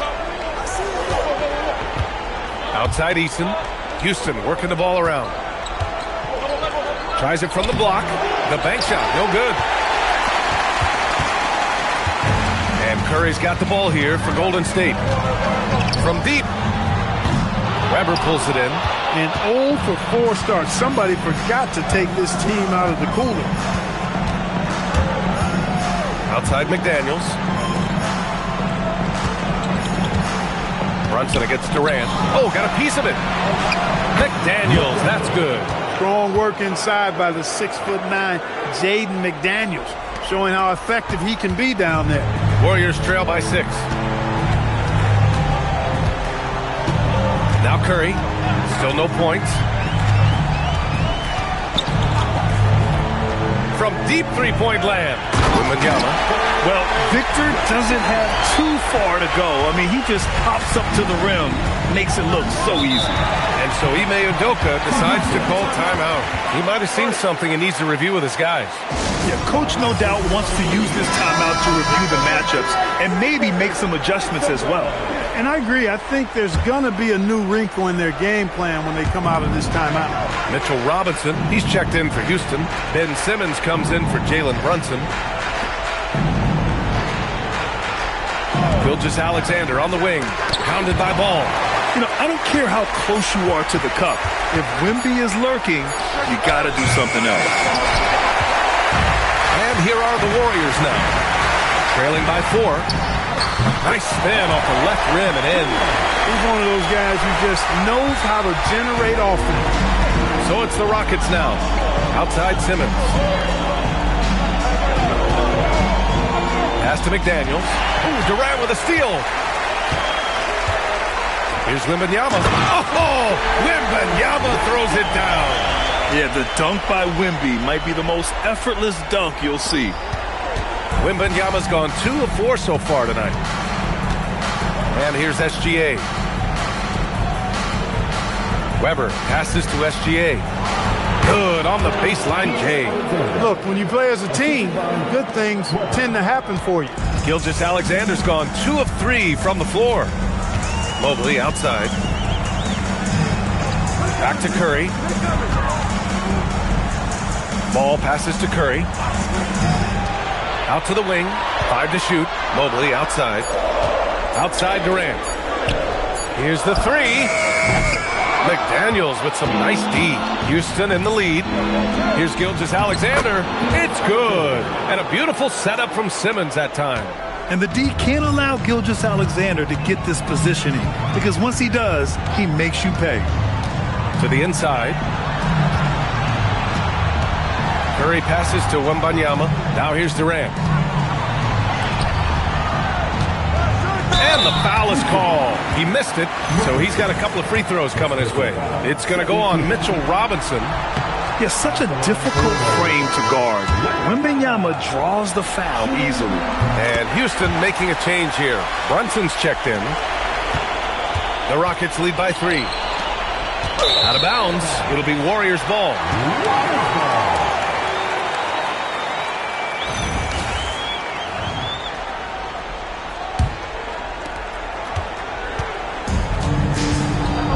Outside Eason. Houston working the ball around. Tries it from the block. The bank shot, no good. And Curry's got the ball here for Golden State. From deep. Weber pulls it in. And 0 for 4 starts. Somebody forgot to take this team out of the cooler. Outside McDaniels. Brunson against Durant. Oh, got a piece of it. McDaniels, that's good. Strong work inside by the 6'9" Jaden McDaniels, showing how effective he can be down there. Warriors trail by 6. Now Curry. Still no points. From deep three-point land. Wembanyama. Well, Victor doesn't have too far to go. I mean, he just pops up to the rim, makes it look so easy. And so Ime Udoka decides to call timeout. He might have seen something and needs to review with his guys. Yeah, Coach no doubt wants to use this timeout to review the matchups and maybe make some adjustments as well. And I agree. I think there's going to be a new wrinkle in their game plan when they come out of this timeout. Mitchell Robinson, he's checked in for Houston. Ben Simmons comes in for Jalen Brunson. Gilgeous-Alexander on the wing, pounded by Ball. You know, I don't care how close you are to the cup. If Wemby is lurking, you got to do something else. And here are the Warriors now, trailing by 4. Nice spin off the left rim and in. He's one of those guys who just knows how to generate offense. So it's the Rockets now. Outside Simmons. Pass to McDaniels. Ooh, Durant with a steal. Here's Wembanyama. Oh, Wembanyama throws it down. Yeah, the dunk by Wemby might be the most effortless dunk you'll see. Wembanyama's gone 2 of 4 so far tonight. And here's SGA. Weber passes to SGA. Good on the baseline, Jay. Look, when you play as a team, good things tend to happen for you. Gilgeous-Alexander's gone 2 of 3 from the floor. Mobley outside. Back to Curry. Ball passes to Curry. Out to the wing. 5 to shoot. Mobley outside. Outside Durant. Here's the 3. McDaniels with some nice D. Houston in the lead. Here's Gilgeous-Alexander. It's good. And a beautiful setup from Simmons that time. And the D can't allow Gilgeous-Alexander to get this positioning, because once he does, he makes you pay. To the inside. Curry passes to Wembanyama. Now here's Durant. And the foul is called. He missed it, so he's got a couple of free throws coming his way. It's going to go on Mitchell Robinson. He has such a difficult frame to guard. Wembanyama draws the foul easily. And Houston making a change here. Brunson's checked in. The Rockets lead by 3. Out of bounds. It'll be Warriors ball.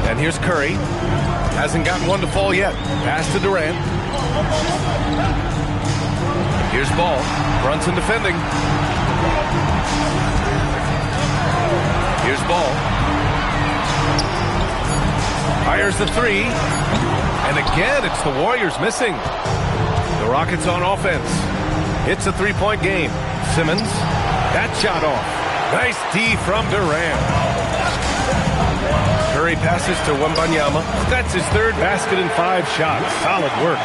And here's Curry. Hasn't gotten one to fall yet. Pass to Durant. Here's Ball. Brunson defending. Here's Ball. Fires the 3. And again, it's the Warriors missing. The Rockets on offense. It's a 3-point game. Simmons. That shot off. Nice D from Durant. Curry passes to Wembanyama. That's his 3rd basket in 5 shots. Solid work.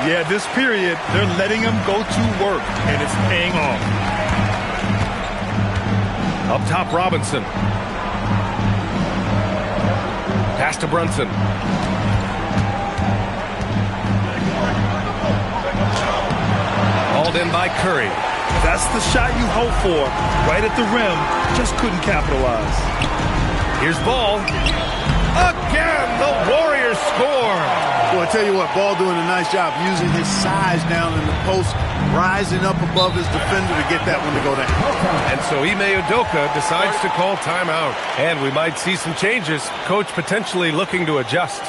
Yeah, this period, they're letting him go to work, and it's paying off. Up top, Robinson. Pass to Brunson. Hauled in by Curry. That's the shot you hope for. Right at the rim, just couldn't capitalize. Here's Ball. Again, the Warriors score. Well, I tell you what, Ball doing a nice job using his size down in the post, rising up above his defender to get that one to go down. And so Ime Udoka decides to call timeout. And we might see some changes. Coach potentially looking to adjust.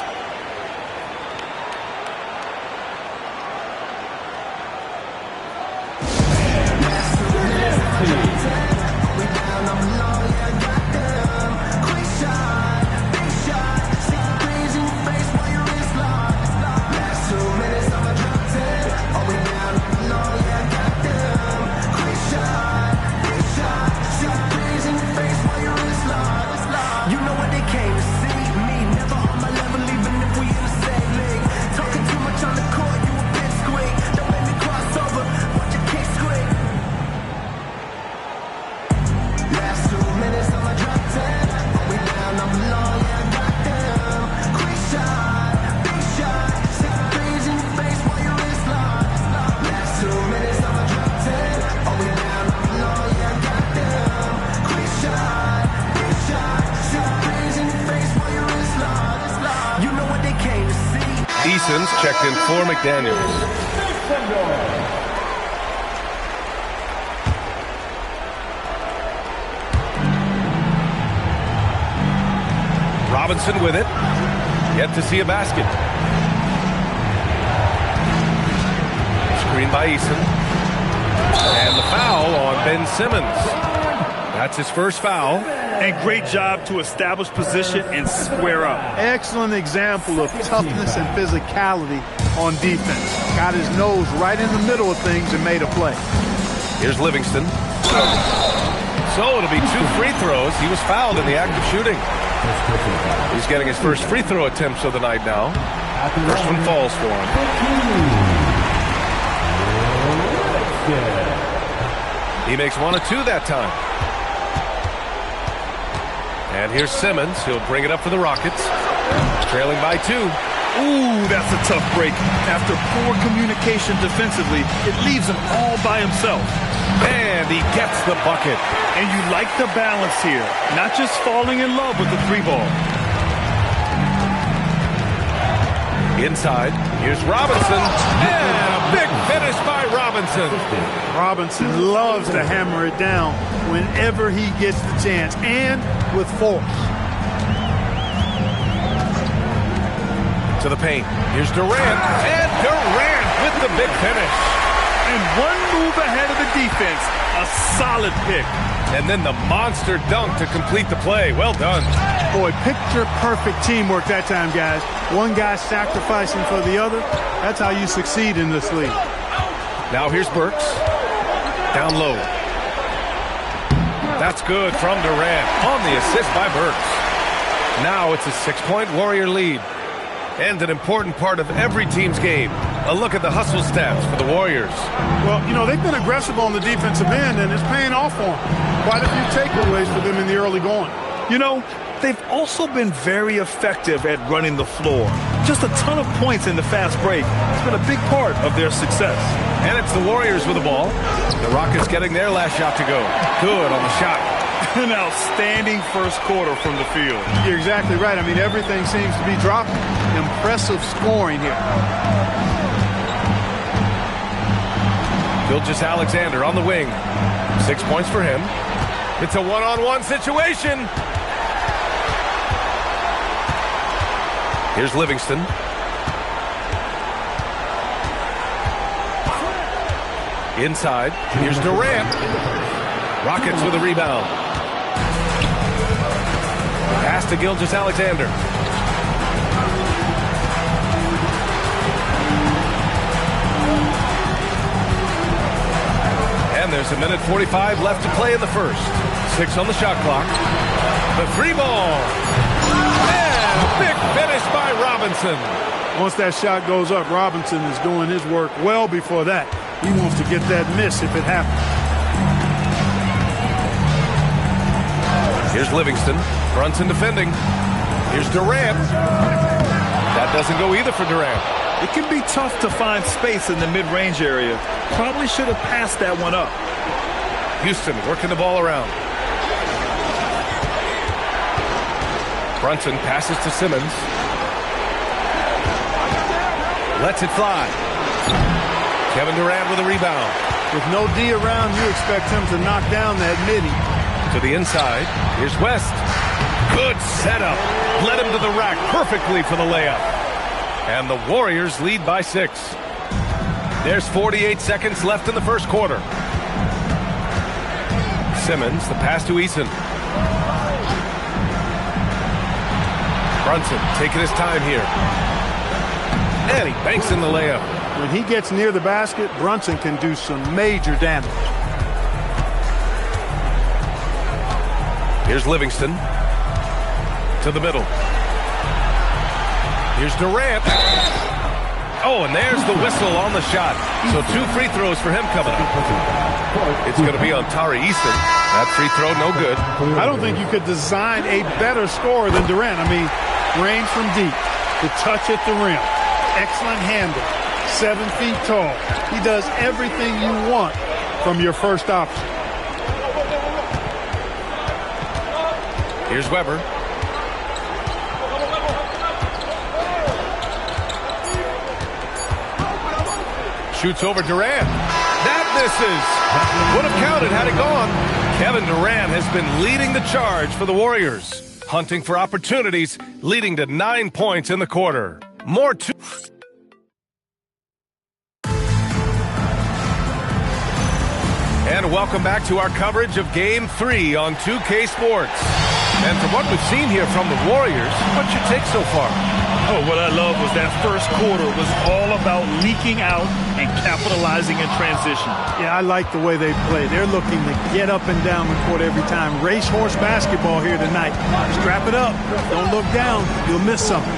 Eason's checked in for McDaniels. Robinson with it. Yet to see a basket. Screen by Eason. And the foul on Ben Simmons. That's his first foul. And great job to establish position and square up. Excellent example of toughness and physicality on defense. Got his nose right in the middle of things and made a play. Here's Livingston. So it'll be 2 free throws. He was fouled in the act of shooting. He's getting his first free throw attempts of the night now. First one falls for him. He makes 1 of 2 that time. And here's Simmons. He'll bring it up for the Rockets. Trailing by 2. Ooh, that's a tough break. After poor communication defensively, it leaves him all by himself. And he gets the bucket. And you like the balance here. Not just falling in love with the 3 ball. Inside, here's Robinson, and a big finish by Robinson. Robinson loves to hammer it down whenever he gets the chance, and with force. To the paint, here's Durant, and Durant with the big finish. And one move ahead of the defense, a solid pick. And then the monster dunk to complete the play. Well done. Boy, picture-perfect teamwork that time, guys. One guy sacrificing for the other. That's how you succeed in this league. Now here's Burks. Down low. That's good from Durant on the assist by Burks. Now it's a 6-point Warrior lead. And an important part of every team's game. A look at the hustle stats for the Warriors. Well, you know, they've been aggressive on the defensive end, and it's paying off for them. Quite a few takeaways for them in the early going. You know, they've also been very effective at running the floor. Just a ton of points in the fast break. It's been a big part of their success. And it's the Warriors with the ball. The Rockets getting their last shot to go. Good on the shot. An outstanding first quarter from the field. You're exactly right. I mean, everything seems to be dropping. Impressive scoring here. Gilgeous-Alexander on the wing. 6 points for him. It's a one-on-one situation. Here's Livingston. Inside. Here's Durant. Rockets with a rebound. Pass to Gilgeous-Alexander. And there's a minute 45 left to play in the first. 6 on the shot clock. The three ball. And a big finish by Robinson. Once that shot goes up, Robinson is doing his work well before that. He wants to get that miss if it happens. Here's Livingston. Brunson defending. Here's Durant. That doesn't go either for Durant. It can be tough to find space in the mid-range area. Probably should have passed that one up. Houston working the ball around. Brunson passes to Simmons. Lets it fly. Kevin Durant with a rebound. With no D around, you expect him to knock down that midi. To the inside. Here's West. Good setup. Led him to the rack perfectly for the layup. And the Warriors lead by 6. There's 48 seconds left in the first quarter. Simmons, the pass to Eason. Brunson taking his time here. And he banks in the layup. When he gets near the basket, Brunson can do some major damage. Here's Livingston. To the middle. Here's Durant. Oh, and there's the whistle on the shot. So 2 free throws for him coming up. It's going to be on Tari Eason. That free throw, no good. I don't think you could design a better scorer than Durant. I mean, range from deep, the touch at the rim, excellent handle, 7 feet tall. He does everything you want from your first option. Here's Weber. Shoots over Durant. That misses. Would have counted had it gone. Kevin Durant has been leading the charge for the Warriors. Hunting for opportunities, leading to 9 points in the quarter. More to... And welcome back to our coverage of Game 3 on 2K Sports. And from what we've seen here from the Warriors, what's your take so far? Oh, what I love was that first quarter was all about leaking out and capitalizing in transition. Yeah, I like the way they play. They're looking to get up and down the court every time. Racehorse basketball here tonight. Strap it up. Don't look down. You'll miss something.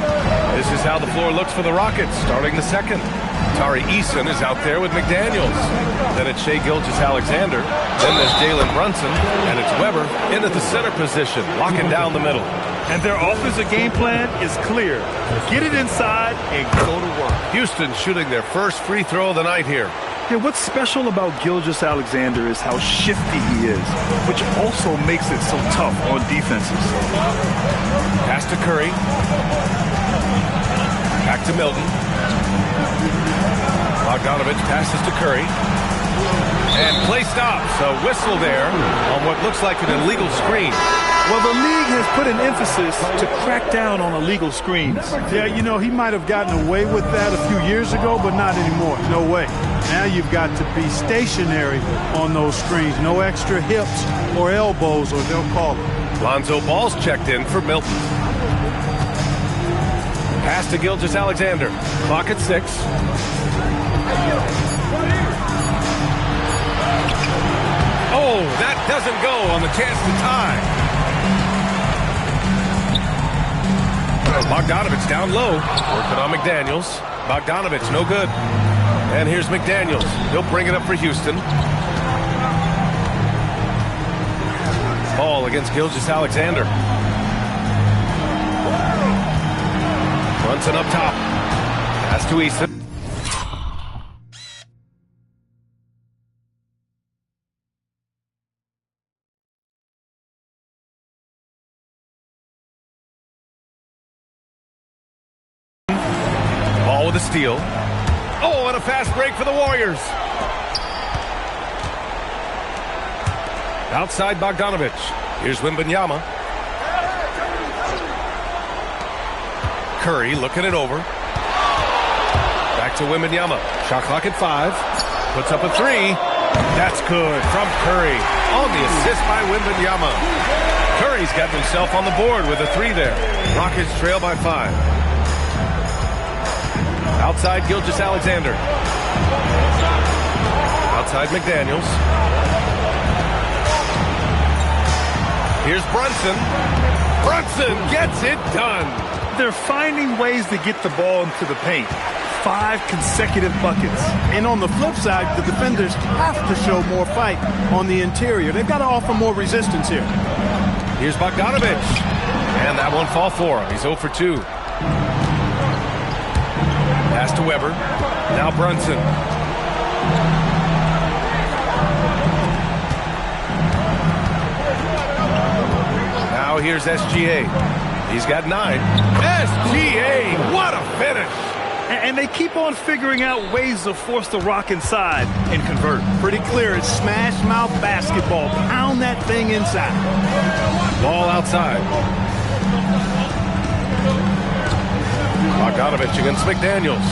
This is how the floor looks for the Rockets starting the second. Tari Eason is out there with McDaniels. Then it's Shai Gilgeous-Alexander. Then there's Jalen Brunson. And it's Weber into the center position, locking down the middle. And their offensive game plan is clear. Get it inside and go to work. Houston shooting their first free throw of the night here. Yeah, what's special about Gilgeous-Alexander is how shifty he is, which also makes it so tough on defenses. Pass to Curry. Back Back to Milton. Bogdanovich passes to Curry. And play stops. A whistle there on what looks like an illegal screen. Well, the league has put an emphasis to crack down on illegal screens. Yeah, you know, he might have gotten away with that a few years ago, but not anymore. No way. Now you've got to be stationary on those screens. No extra hips or elbows, or they'll call it. Lonzo Ball's checked in for Milton. Pass to Gilgeous-Alexander. Clock at 6. Oh, that doesn't go on the chance to tie. Bogdanovich down low. Working on McDaniels. Bogdanovich, no good. And here's McDaniels. He'll bring it up for Houston. Ball against Gilgeous-Alexander. Brunson up top. Pass to Easton. Ball with a steal. Oh, and a fast break for the Warriors. Outside Bogdanovich. Here's Wembanyama. Curry looking it over. Back to Wembanyama. Shot clock at 5. Puts up a 3. That's good from Curry. On the assist by Wembanyama. Curry's got himself on the board with a 3 there. Rockets trail by 5. Outside Gilgeous-Alexander. Outside McDaniels. Here's Brunson. Brunson gets it done. They're finding ways to get the ball into the paint. 5 consecutive buckets. And on the flip side, the defenders have to show more fight on the interior. They've got to offer more resistance here. Here's Bogdanovich. And that won't fall for him. He's 0 for 2. Pass to Weber. Now Brunson. Now here's SGA. He's got 9. SGA, what a finish! And they keep on figuring out ways to force the Rock inside and convert. Pretty clear. It's smash mouth basketball. Pound that thing inside. Ball outside. Bogdanovich against McDaniels.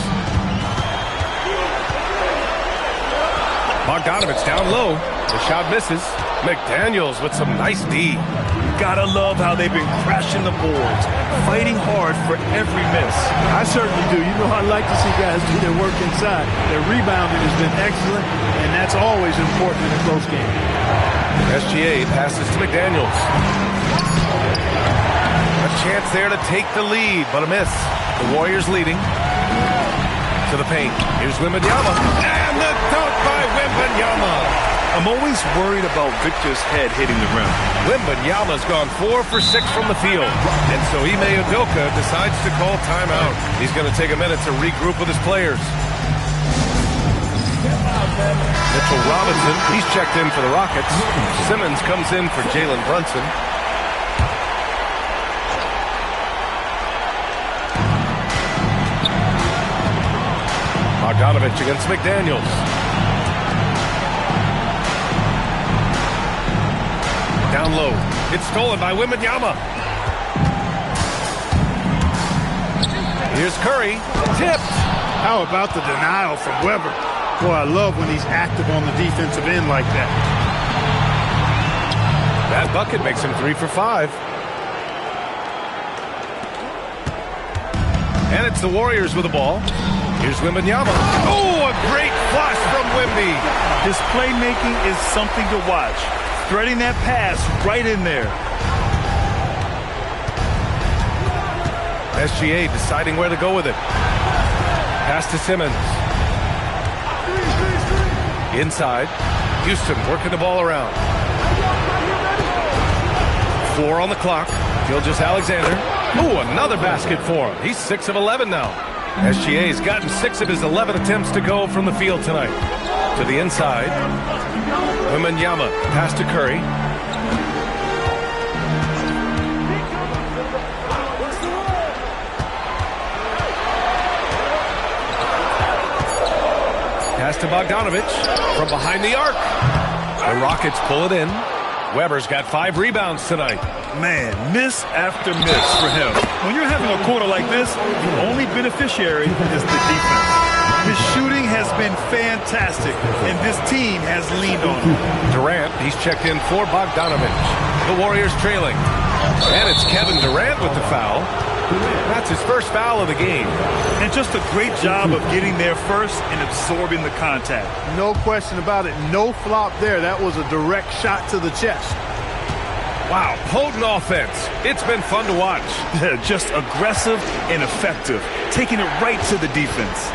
Bogdanovich down low. The shot misses. McDaniels with some nice D. Gotta love how they've been crashing the boards, fighting hard for every miss. I certainly do. You know, I like to see guys do their work inside. Their rebounding has been excellent, and that's always important in a close game. SGA passes to McDaniels. A chance there to take the lead, but a miss. The Warriors leading. To the paint. Here's Wembanyama. And the dunk by Wembanyama. I'm always worried about Victor's head hitting the rim. Wembanyama's gone 4 for 6 from the field. And so Ime Udoka decides to call timeout. He's going to take a minute to regroup with his players. Mitchell Robinson, he's checked in for the Rockets. Simmons comes in for Jalen Brunson. Bogdanovich against McDaniels. Down low. It's stolen by Wembanyama. Here's Curry. Tipped. How about the denial from Weber? Boy, I love when he's active on the defensive end like that. That bucket makes him 3 for 5. And it's the Warriors with the ball. Here's Wembanyama. Oh, a great flush from Wemby. His playmaking is something to watch. Threading that pass right in there. SGA deciding where to go with it. Pass to Simmons. Inside. Houston working the ball around. 4 on the clock. Gilgeous-Alexander. Oh, another basket for him. He's 6 of 11 now. SGA's gotten 6 of his 11 attempts to go from the field tonight. To the inside. Wembanyama. Pass to Curry. Pass to Bogdanovich from behind the arc. The Rockets pull it in. Weber's got 5 rebounds tonight. Man, miss after miss for him. When you're having a quarter like this, the only beneficiary is the defense. His shooting has been fantastic, and this team has leaned on him. Durant, he's checked in for Bogdanovich. The Warriors trailing. And it's Kevin Durant with the foul. That's his first foul of the game. And just a great job of getting there first and absorbing the contact. No question about it. No flop there. That was a direct shot to the chest. Wow, potent offense. It's been fun to watch. Just aggressive and effective, taking it right to the defense.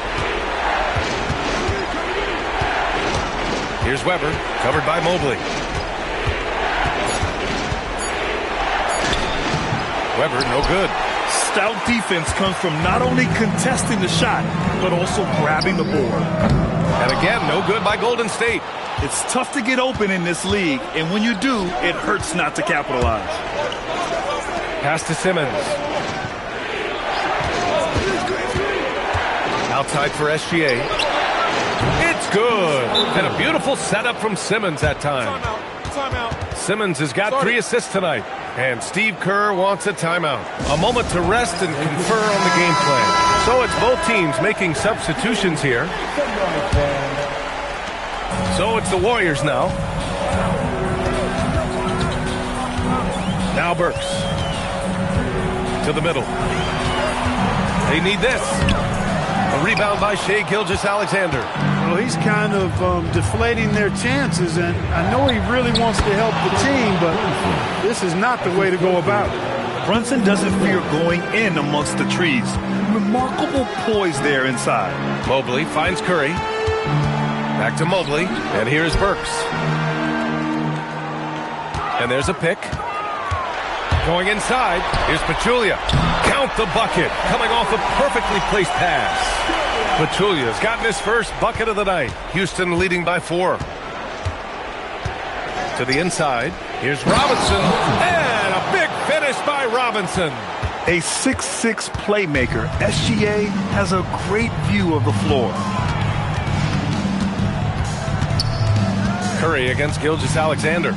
Here's Weber, covered by Mobley. Weber, no good. Stout defense comes from not only contesting the shot, but also grabbing the board. And again, no good by Golden State. It's tough to get open in this league, and when you do, it hurts not to capitalize. Pass to Simmons. Outside for SGA. It's good. And a beautiful setup from Simmons that time. Simmons has got 3 assists tonight. And Steve Kerr wants a timeout. A moment to rest and confer on the game plan. So it's both teams making substitutions here. So it's the Warriors now. Now Burks. To the middle. They need this. A rebound by Shai Gilgeous-Alexander. Well, he's kind of deflating their chances, and I know he really wants to help the team, but this is not the way to go about it. Brunson doesn't fear going in amongst the trees. Remarkable poise there inside. Mobley finds Curry. Back to Mobley, and here's Burks. And there's a pick. Going inside, here's Pachulia. Count the bucket, coming off a perfectly placed pass. Pachulia's gotten his first bucket of the night. Houston leading by 4. To the inside, here's Robinson, and a big finish by Robinson. A 6'6" playmaker, SGA has a great view of the floor. Curry against Gilgeous-Alexander.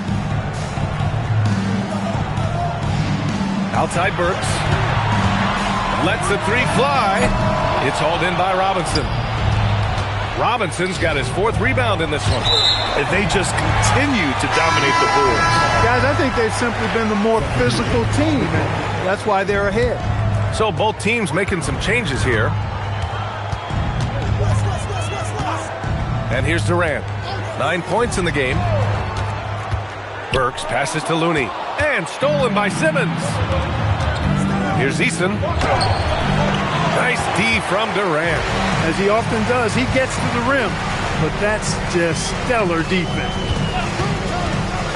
Outside Burks. Lets the 3 fly. It's hauled in by Robinson. Robinson's got his 4th rebound in this one. And they just continue to dominate the board. Guys, I think they've simply been the more physical team, and that's why they're ahead. So both teams making some changes here. And here's Durant. 9 points in the game. Burks passes to Looney. And stolen by Simmons. Here's Eason. Nice D from Durant. As he often does, he gets to the rim. But that's just stellar defense.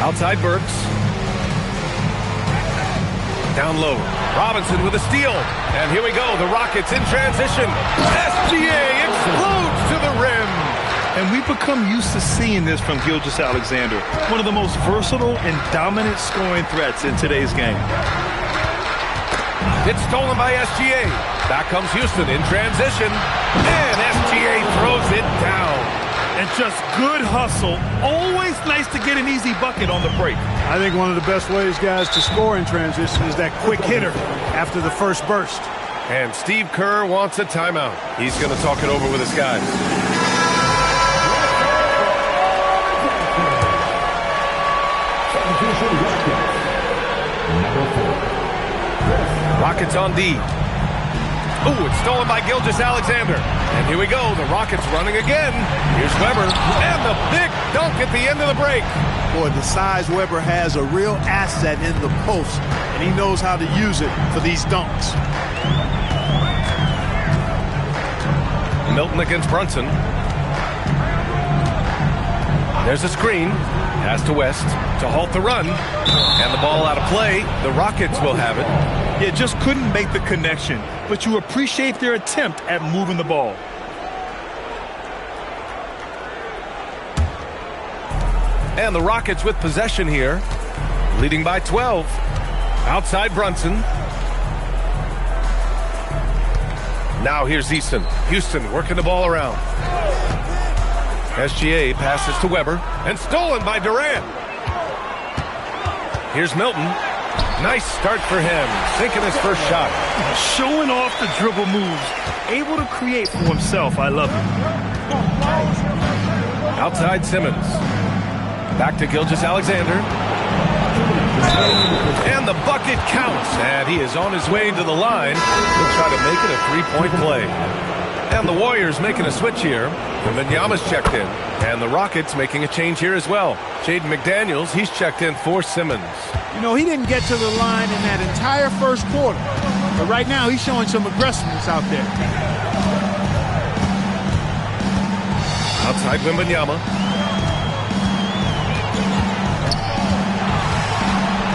Outside Burks. Down low. Robinson with a steal. And here we go. The Rockets in transition. SGA explodes to the rim. And we've become used to seeing this from Gilgeous-Alexander, one of the most versatile and dominant scoring threats in today's game. It's stolen by SGA. Back comes Houston in transition. And SGA throws it down. And just good hustle. Always nice to get an easy bucket on the break. I think one of the best ways, guys, to score in transition is that quick hitter after the first burst. And Steve Kerr wants a timeout. He's going to talk it over with his guys. Rockets on D. Ooh, it's stolen by Gilgeous-Alexander. And here we go. The Rockets running again. Here's Weber. And the big dunk at the end of the break. Boy, the size Weber has, a real asset in the post. And he knows how to use it for these dunks. Milton against Brunson. There's a screen. Pass to West to halt the run. And the ball out of play. The Rockets will have it. Yeah, just couldn't make the connection. But you appreciate their attempt at moving the ball. And the Rockets with possession here. Leading by 12. Outside Brunson. Now here's Easton. Houston working the ball around. SGA passes to Weber and stolen by Durant. Here's Milton. Nice start for him, sinking his first shot. Showing off the dribble moves, able to create for himself. I love it. Outside Simmons. Back to Gilgeous-Alexander. And the bucket counts, and he is on his way to the line. He'll try to make it a three-point play. And the Warriors making a switch here. Wembanyama's checked in, and the Rockets making a change here as well. Jaden McDaniels, he's checked in for Simmons. You know, he didn't get to the line in that entire first quarter, but right now he's showing some aggressiveness out there. Outside Wembanyama.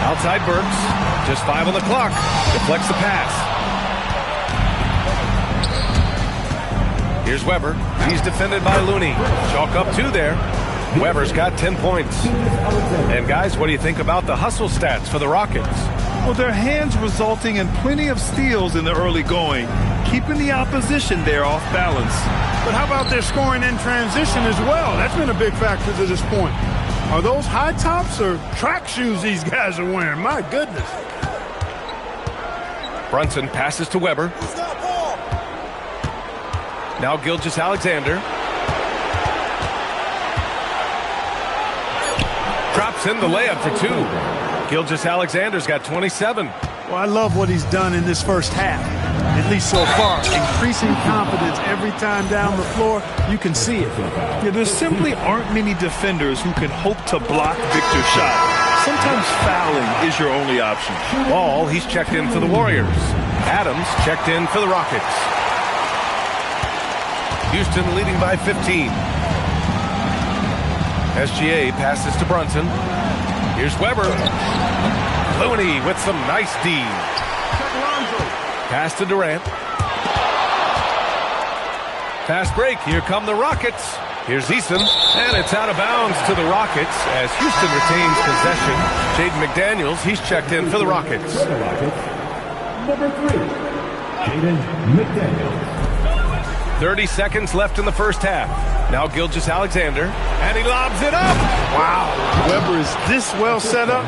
Outside Burks. Just 5 on the clock. Deflects the pass. Here's Weber. He's defended by Looney. Chalk up 2 there. Weber's got 10 points. And guys, what do you think about the hustle stats for the Rockets? Well, their hands resulting in plenty of steals in the early going, keeping the opposition there off balance. But how about their scoring in transition as well? That's been a big factor to this point. Are those high tops or track shoes these guys are wearing? My goodness. Brunson passes to Weber. Now Gilgeous-Alexander. Drops in the layup for 2. Gilgeous-Alexander's got 27. Well, I love what he's done in this first half, at least so far. Increasing confidence every time down the floor. You can see it. Yeah, there simply aren't many defenders who can hope to block Victor's shot. Sometimes fouling is your only option. Ball, he's checked in for the Warriors. Adams checked in for the Rockets. Houston leading by 15. SGA passes to Brunson. Here's Weber. Looney with some nice D. Pass to Durant. Fast break. Here come the Rockets. Here's Eason. And it's out of bounds to the Rockets as Houston retains possession. Jaden McDaniels, he's checked in for the Rockets. Number 3, Jaden McDaniels. 30 seconds left in the first half. Now Gilgeous-Alexander, and he lobs it up. Wow, Weber is this well set up.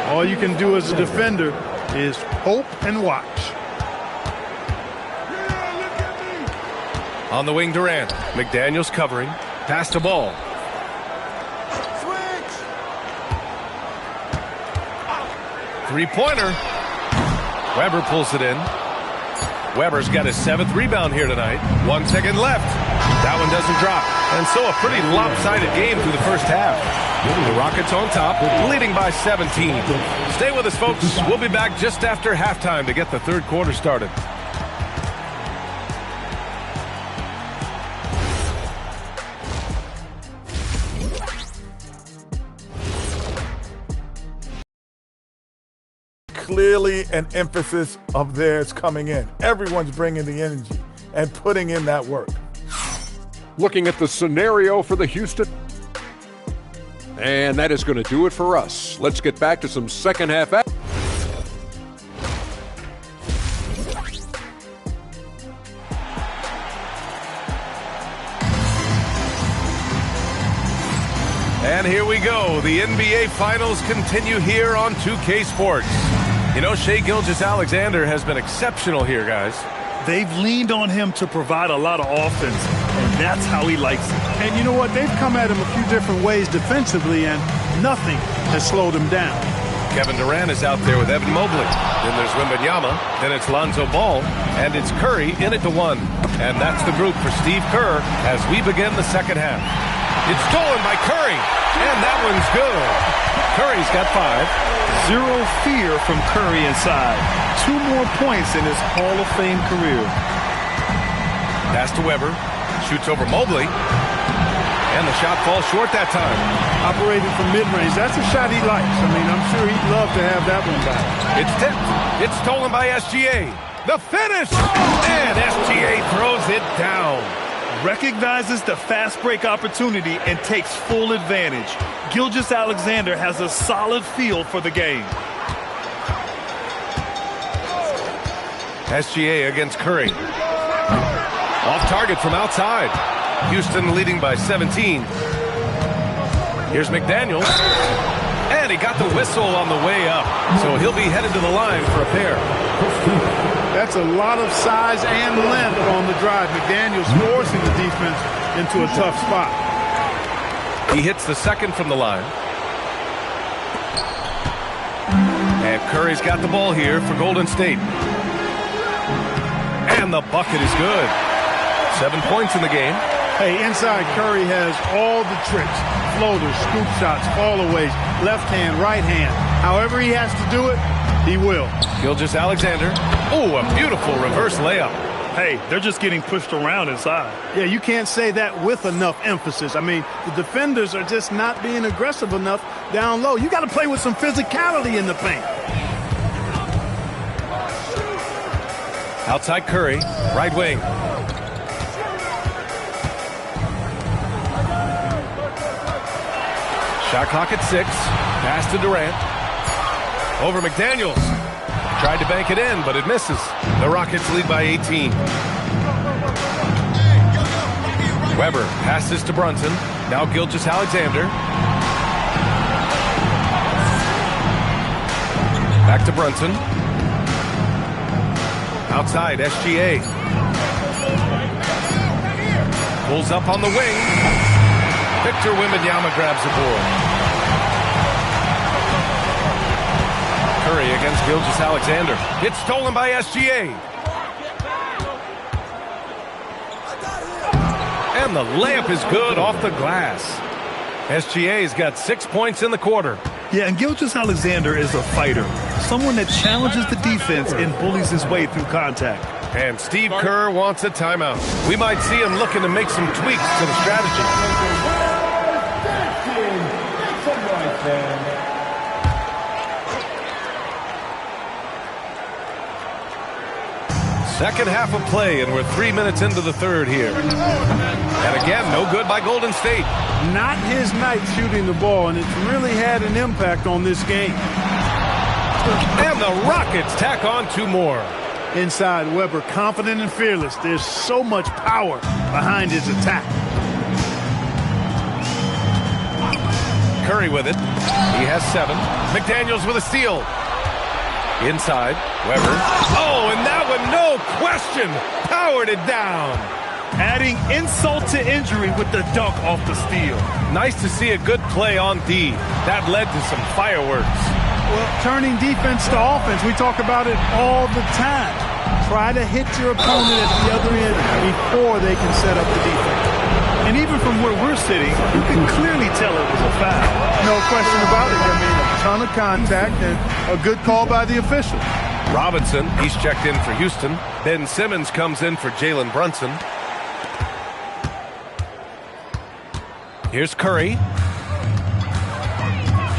All you can do as a defender is hope and watch. On the wing, Durant. McDaniels covering. Pass to Ball. Three-pointer. Weber pulls it in. Weber's got his 7th rebound here tonight. 1 second left. That one doesn't drop. And so a pretty lopsided game through the first half. The Rockets on top, leading by 17. Stay with us, folks. We'll be back just after halftime to get the third quarter started. Clearly an emphasis of theirs coming in. Everyone's bringing the energy and putting in that work. Looking at the scenario for the Houston. And that is going to do it for us. Let's get back to some second half action. And here we go. The NBA Finals continue here on 2K Sports. You know, Shai Gilgeous-Alexander has been exceptional here, guys. They've leaned on him to provide a lot of offense, and that's how he likes it. And you know what? They've come at him a few different ways defensively, and nothing has slowed him down. Kevin Durant is out there with Evan Mobley. Then there's Wembanyama. Then it's Lonzo Ball. And it's Curry in it to 1. And that's the group for Steve Kerr as we begin the second half. It's stolen by Curry. And that one's good. Curry's got 5. Zero fear from Curry inside. 2 more points in his Hall of Fame career. Pass to Weber. Shoots over Mobley. And the shot falls short that time. Operating from mid-range. That's a shot he likes. I mean, I'm sure he'd love to have that one back. It's tipped. It's stolen by SGA. The finish. And SGA throws it down. Recognizes the fast break opportunity and takes full advantage. Gilgeous-Alexander has a solid feel for the game. SGA against Curry. Off target from outside. Houston leading by 17. Here's McDaniels. And he got the whistle on the way up. So he'll be headed to the line for a pair. That's a lot of size and length on the drive. McDaniels forcing the defense into a tough spot. He hits the second from the line. And Curry's got the ball here for Golden State. And the bucket is good. 7 points in the game. Hey, inside Curry has all the tricks. Floaters, scoop shots, fallaways, left hand, right hand. However he has to do it, he will. Gilgeous-Alexander. Oh, a beautiful reverse layup. Hey, they're just getting pushed around inside. Yeah, you can't say that with enough emphasis. I mean, the defenders are just not being aggressive enough down low. You got to play with some physicality in the paint. Outside Curry, right wing. Shot clock at 6. Pass to Durant. Over McDaniels. Tried to bank it in, but it misses. The Rockets lead by 18. Weber passes to Brunson. Now Gilgeous-Alexander. Back to Brunson. Outside, SGA. Pulls up on the wing. Victor Wembanyama grabs the board. Curry against Gilgeous-Alexander. It's stolen by SGA. And the layup is good off the glass. SGA's got 6 points in the quarter. Yeah, and Gilgeous-Alexander is a fighter. Someone that challenges the defense and bullies his way through contact. And Steve Kerr wants a timeout. We might see him looking to make some tweaks to the strategy. Second half of play, and we're 3 minutes into the third here. And again, no good by Golden State. Not his night shooting the ball, and it's really had an impact on this game. And the Rockets tack on 2 more. Inside, Weber, confident and fearless. There's so much power behind his attack. Curry with it. He has 7. McDaniels with a steal. Inside, Weber. Oh, and that one, no question, powered it down. Adding insult to injury with the dunk off the steal. Nice to see a good play on D. That led to some fireworks. Well, turning defense to offense, we talk about it all the time. Try to hit your opponent at the other end before they can set up the defense. And even from where we're sitting, you can clearly tell it was a foul. No question about it. I mean, a ton of contact and a good call by the official. Robinson, he's checked in for Houston. Ben Simmons comes in for Jalen Brunson. Here's Curry.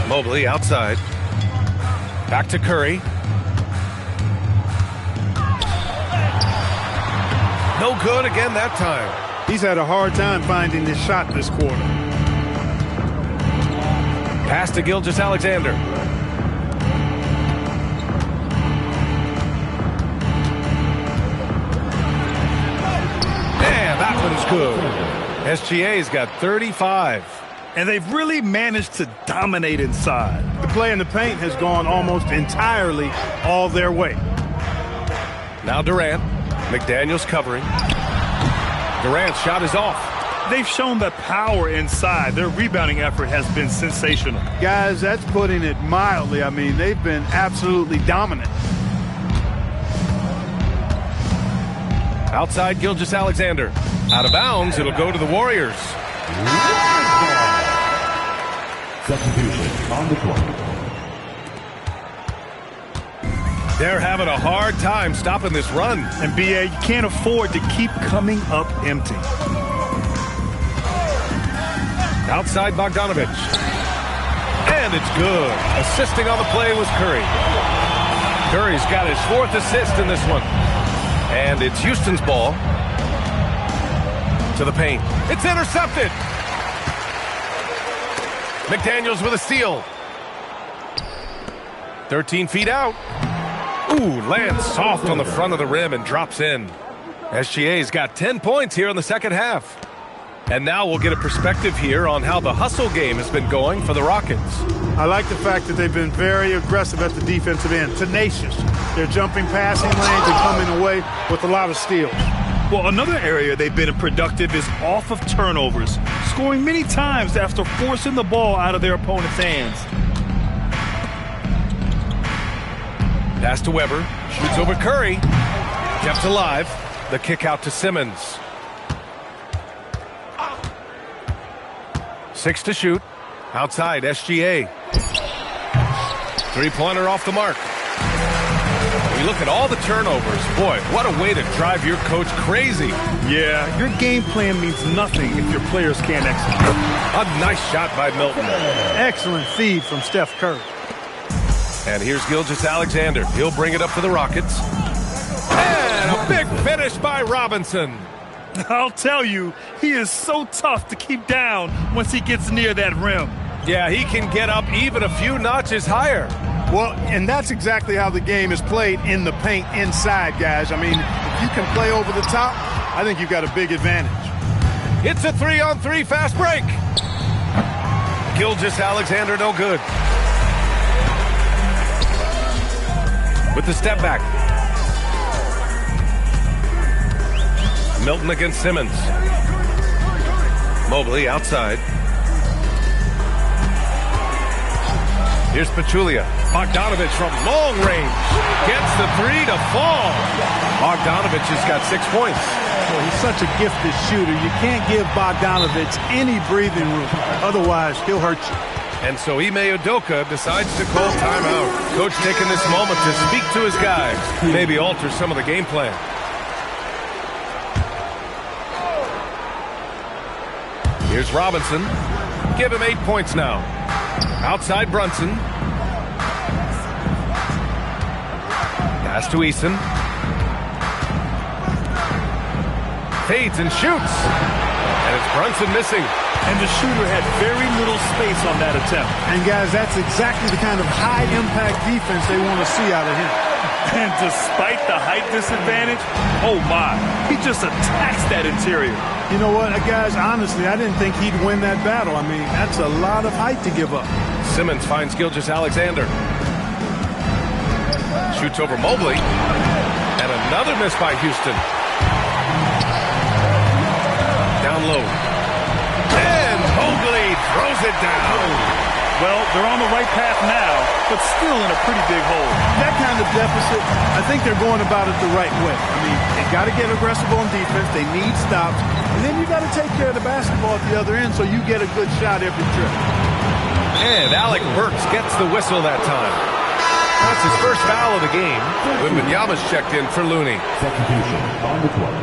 Mobley outside. Back to Curry. No good again that time. He's had a hard time finding his shot this quarter. Pass to Gilgeous-Alexander. And that one's good. SGA's got 35. And they've really managed to dominate inside. The play in the paint has gone almost entirely all their way. Now Durant. McDaniels covering. Durant's shot is off. They've shown the power inside. Their rebounding effort has been sensational. Guys, that's putting it mildly. I mean, they've been absolutely dominant. Outside Gilgeous-Alexander. Out of bounds, it'll go to the Warriors. Substitution on the court. They're having a hard time stopping this run. And B.A., you can't afford to keep coming up empty. Outside Bogdanovich. And it's good. Assisting on the play was Curry. Curry's got his 4th assist in this one. And it's Houston's ball. To the paint. It's intercepted. McDaniels with a steal. 13 feet out. Ooh, lands soft on the front of the rim and drops in. SGA's got 10 points here in the second half. And now we'll get a perspective here on how the hustle game has been going for the Rockets. I like the fact that they've been very aggressive at the defensive end, tenacious. They're jumping passing lanes and coming away with a lot of steals. Well, another area they've been productive is off of turnovers, scoring many times after forcing the ball out of their opponent's hands. Pass to Weber, shoots over Curry, kept alive. The kick out to Simmons. 6 to shoot. Outside, SGA. Three-pointer off the mark. When you look at all the turnovers, boy, what a way to drive your coach crazy. Yeah, your game plan means nothing if your players can't execute. A nice shot by Milton. Excellent feed from Steph Curry. And here's Gilgeous-Alexander. He'll bring it up for the Rockets. And a big finish by Robinson. I'll tell you, he is so tough to keep down once he gets near that rim. Yeah, he can get up even a few notches higher. Well, and that's exactly how the game is played in the paint inside, guys. I mean, if you can play over the top, I think you've got a big advantage. It's a 3-on-3 fast break. Gilgeous-Alexander no good. With the step back. Milton against Simmons. Mobley outside. Here's Pachulia. Bogdanovich from long range. Gets the three to fall. Bogdanovich has got 6 points. Well, he's such a gifted shooter. You can't give Bogdanovich any breathing room. Otherwise, he'll hurt you. And so Ime Udoka decides to call timeout. Coach taking this moment to speak to his guys. Maybe alter some of the game plan. Here's Robinson. Give him 8 points now. Outside Brunson. Pass to Eason. Fades and shoots. And it's Brunson missing. And the shooter had very little space on that attempt. And guys, that's exactly the kind of high-impact defense they want to see out of him. And despite the height disadvantage, oh my, he just attacks that interior. You know what, guys, honestly, I didn't think he'd win that battle. I mean, that's a lot of height to give up. Simmons finds Gilgeous-Alexander. Shoots over Mobley. And another miss by Houston. Down low. And Mobley throws it down. Well, they're on the right path now, but still in a pretty big hole. That kind of deficit, I think they're going about it the right way. I mean, they got to get aggressive on defense. They need stops. And then you got to take care of the basketball at the other end so you get a good shot every trip. And Alec Burks gets the whistle that time. That's his first foul of the game. Wembanyama's checked in for Looney. Substitution on the court.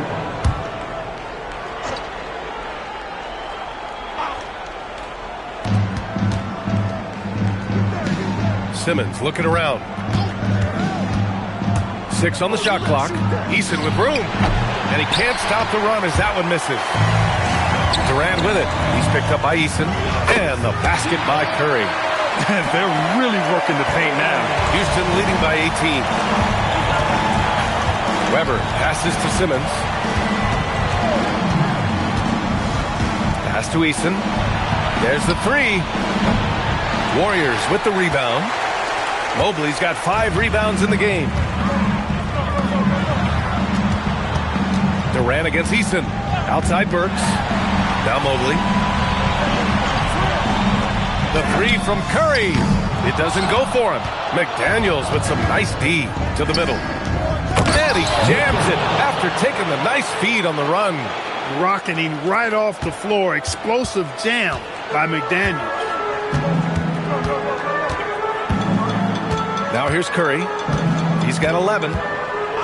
Simmons looking around. 6 on the shot clock. Eason with room. And he can't stop the run as that one misses. Durant with it. He's picked up by Eason. And the basket by Curry. And they're really working the paint now. Houston leading by 18. Weber passes to Simmons. Pass to Eason. There's the three. Warriors with the rebound. Mobley's got 5 rebounds in the game. Durant against Eason. Outside Burks. Now Mobley. The three from Curry. It doesn't go for him. McDaniels with some nice D to the middle. And he jams it after taking the nice feed on the run. Rocketing right off the floor. Explosive jam by McDaniels. Now here's Curry. He's got 11.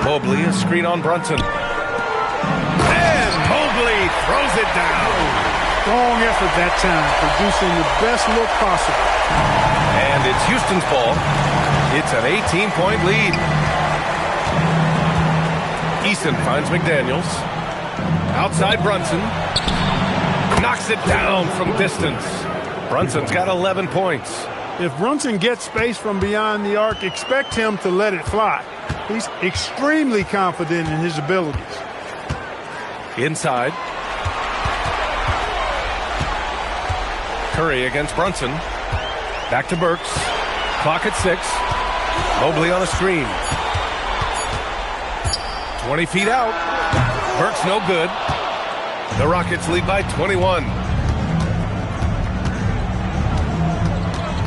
Mobley, a screen on Brunson. And Mobley throws it down. Strong effort that time, producing the best look possible. And it's Houston's ball. It's an 18-point lead. Eason finds McDaniels. Outside Brunson. Knocks it down from distance. Brunson's got 11 points. If Brunson gets space from beyond the arc, expect him to let it fly. He's extremely confident in his abilities. Inside. Curry against Brunson. Back to Burks. Clock at 6. Mobley on a screen. 20 feet out. Burks no good. The Rockets lead by 21.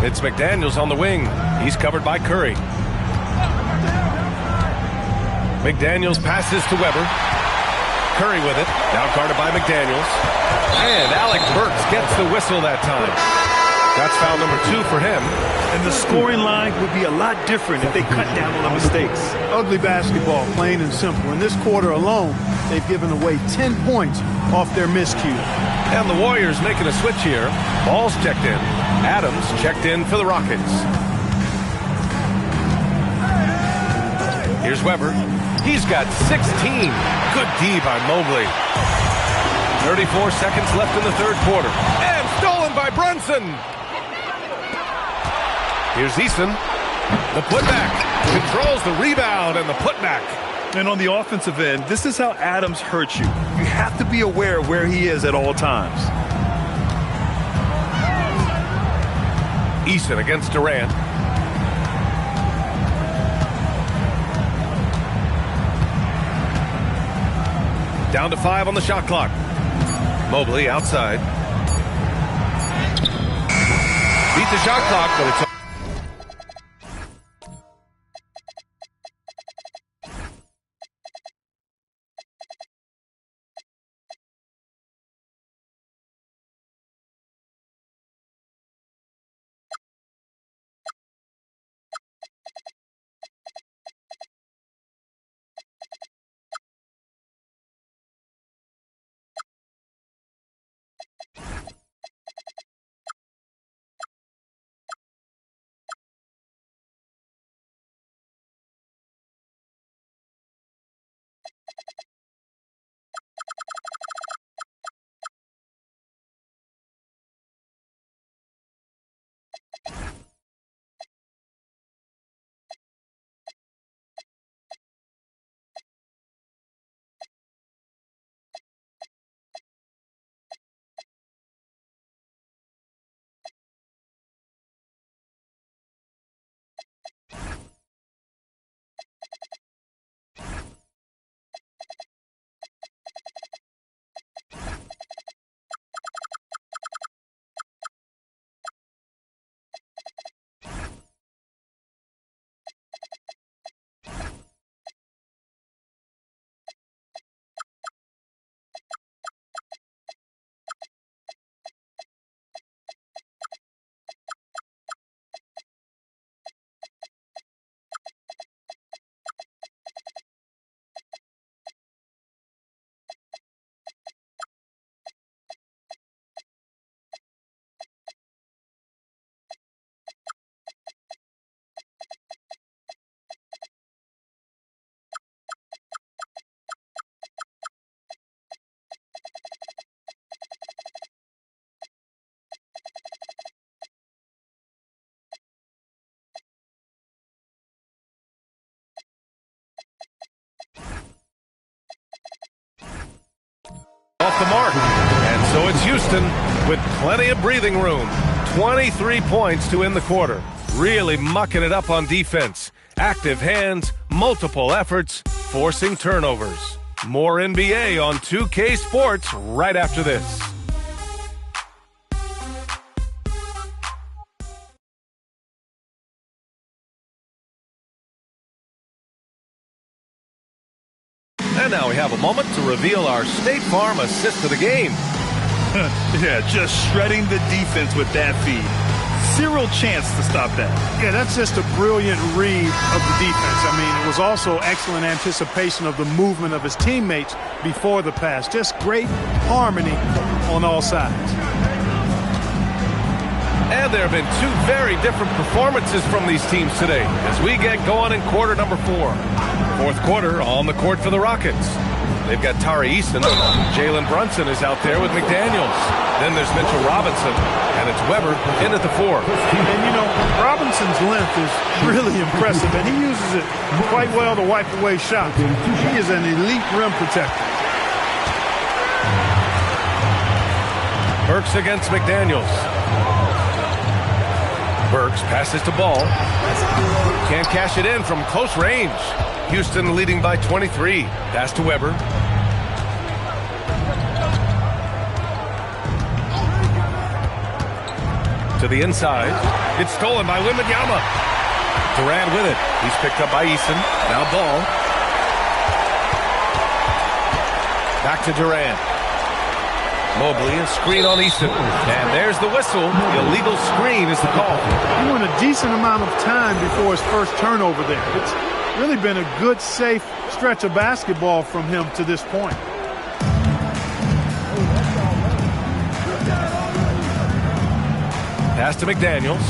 It's McDaniels on the wing. He's covered by Curry. McDaniels passes to Weber. Curry with it. Now guarded by McDaniels. And Alec Burks gets the whistle that time. That's foul number 2 for him. And the scoring line would be a lot different if they cut down on the mistakes. Ugly basketball, plain and simple. In this quarter alone, they've given away 10 points off their miscue. And the Warriors making a switch here. Ball's checked in. Adams checked in for the Rockets. Here's Weber. He's got 16. Good D by Mobley. 34 seconds left in the third quarter. And stolen by Brunson. Here's Eason. The putback. Controls the rebound and the putback. And on the offensive end, this is how Adams hurts you. You have to be aware of where he is at all times. Eason against Durant. Down to 5 on the shot clock. Mobley outside. Beat the shot clock, but it's off the mark. And so it's Houston with plenty of breathing room. 23 points to end the quarter. Really mucking it up on defense. Active hands, multiple efforts, forcing turnovers. More NBA on 2K Sports right after this. And now we have a moment to reveal our State Farm assist of the game. Yeah, just shredding the defense with that feed. Zero chance to stop that. Yeah, that's just a brilliant read of the defense. I mean, it was also excellent anticipation of the movement of his teammates before the pass. Just great harmony on all sides. And there have been 2 very different performances from these teams today as we get going in quarter number 4. Fourth quarter on the court for the Rockets. They've got Tari Eason. Jalen Brunson is out there with McDaniels. Then there's Mitchell Robinson, and it's Weber in at the 4. And, you know, Robinson's length is really impressive, and he uses it quite well to wipe away shots. He is an elite rim protector. Burks against McDaniels. Burks passes to Ball. Can't cash it in from close range. Houston leading by 23. Pass to Weber. To the inside. It's stolen by Wembanyama. Durant with it. He's picked up by Eason. Now Ball. Back to Durant. Mobley, a screen on Eason. And there's the whistle. The illegal screen is the call. He went a decent amount of time before his first turnover there. It's really been a good, safe stretch of basketball from him to this point. Pass to McDaniels.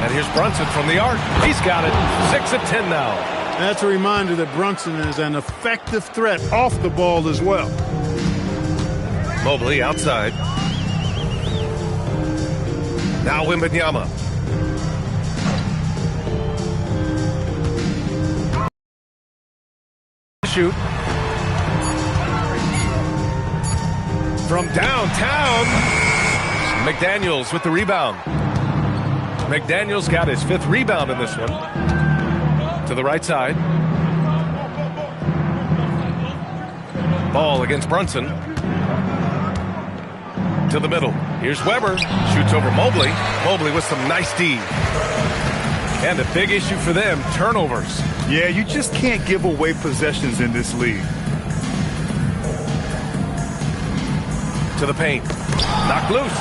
And here's Brunson from the arc. He's got it. 6 of 10 now. That's a reminder that Brunson is an effective threat off the ball as well. Mobley outside. Now Wembanyama. Shoot. From downtown. McDaniels with the rebound. McDaniels got his 5th rebound in this one. To the right side. Ball against Brunson. To the middle. Here's Weber. Shoots over Mobley. Mobley with some nice D. And a big issue for them, turnovers. Yeah, you just can't give away possessions in this league. To the paint. Knocked loose.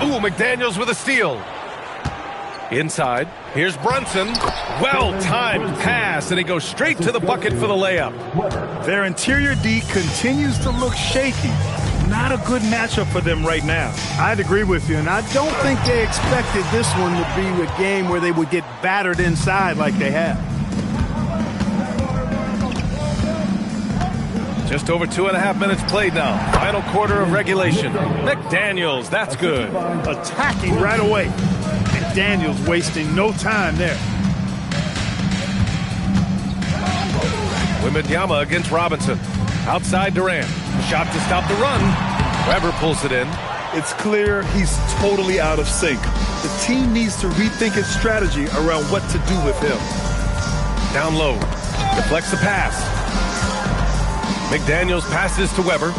Ooh, McDaniels with a steal. Inside. Here's Brunson. Well-timed pass, and he goes straight to the bucket for the layup. Their interior D continues to look shaky. Not a good matchup for them right now. I'd agree with you, and I don't think they expected this one to be a game where they would get battered inside like they have. Just over 2.5 minutes played now. Final quarter of regulation. McDaniels, that's good. Attacking right away. McDaniels wasting no time there. Wembanyama against Robinson. Outside Durant. Shot to stop the run. Weber pulls it in. It's clear he's totally out of sync. The team needs to rethink its strategy around what to do with him. Down low. Deflects the pass. McDaniels passes to Weber.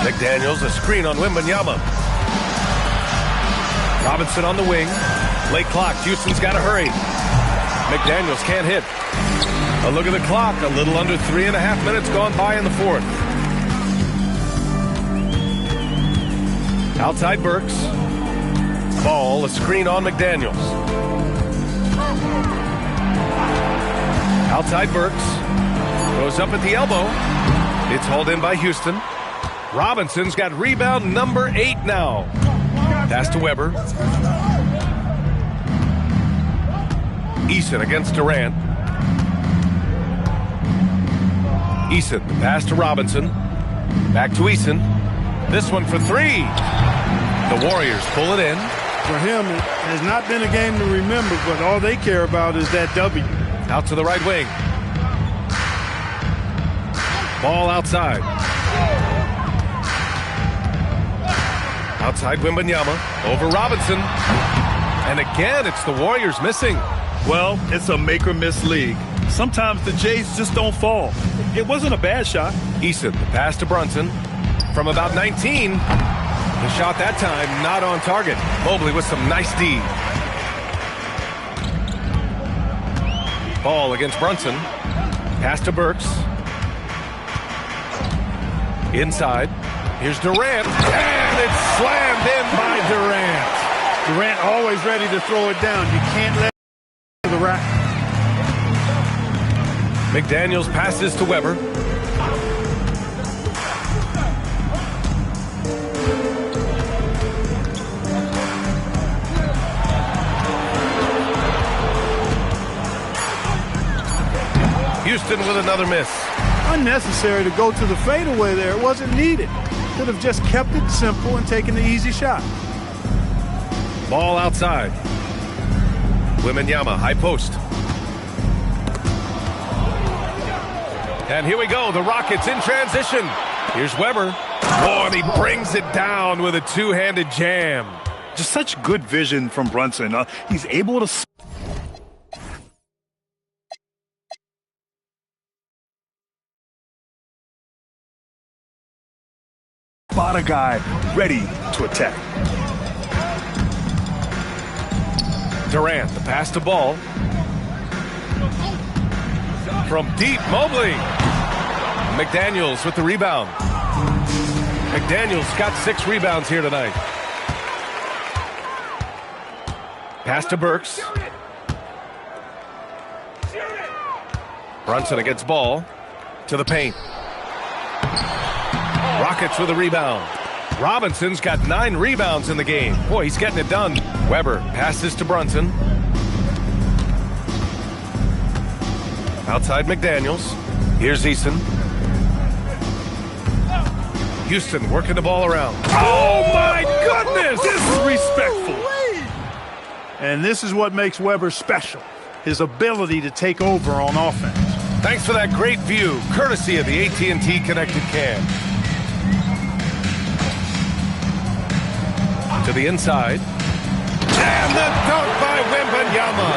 McDaniels a screen on Wembanyama. Robinson on the wing. Late clock. Houston's got to hurry. McDaniels can't hit. A look at the clock. A little under 3.5 minutes gone by in the 4th. Outside Burks. Ball, a screen on McDaniels. Outside Burks. Goes up at the elbow. It's hauled in by Houston. Robinson's got rebound number 8 now. Pass to Weber. Eason against Durant. Eason, the pass to Robinson. Back to Eason. This one for 3. The Warriors pull it in. For him, it has not been a game to remember, but all they care about is that W. Out to the right wing. Ball outside. Outside Wembanyama. Over Robinson. And again, it's the Warriors missing. Well, it's a make-or-miss league. Sometimes the Jays just don't fall. It wasn't a bad shot. Eason, the pass to Brunson. From about 19. The shot that time not on target. Mobley with some nice D. Ball against Brunson. Pass to Burks. Inside. Here's Durant. And it's slammed in by Durant. Durant always ready to throw it down. You can't let it to the rack. McDaniels passes to Weber. Houston with another miss. Unnecessary to go to the fadeaway there. It wasn't needed. Could have just kept it simple and taken the easy shot. Ball outside. Wembanyama, high post. And here we go. The Rockets in transition. Here's Weber. Oh, and he brings it down with a two-handed jam. Just such good vision from Brunson. He's able to spot a guy ready to attack. Durant, the pass to Ball. From deep, Mobley. McDaniels with the rebound. McDaniels got 6 rebounds here tonight. Pass to Burks. Brunson against Ball. To the paint. Rockets with a rebound. Robinson's got 9 rebounds in the game. Boy, he's getting it done. Weber passes to Brunson. Outside McDaniels. Here's Eason. Houston working the ball around. Oh, my goodness! Disrespectful. And this is what makes Weber special, his ability to take over on offense. Thanks for that great view, courtesy of the AT&T Connected Cam. To the inside. And the dunk by Wembanyama.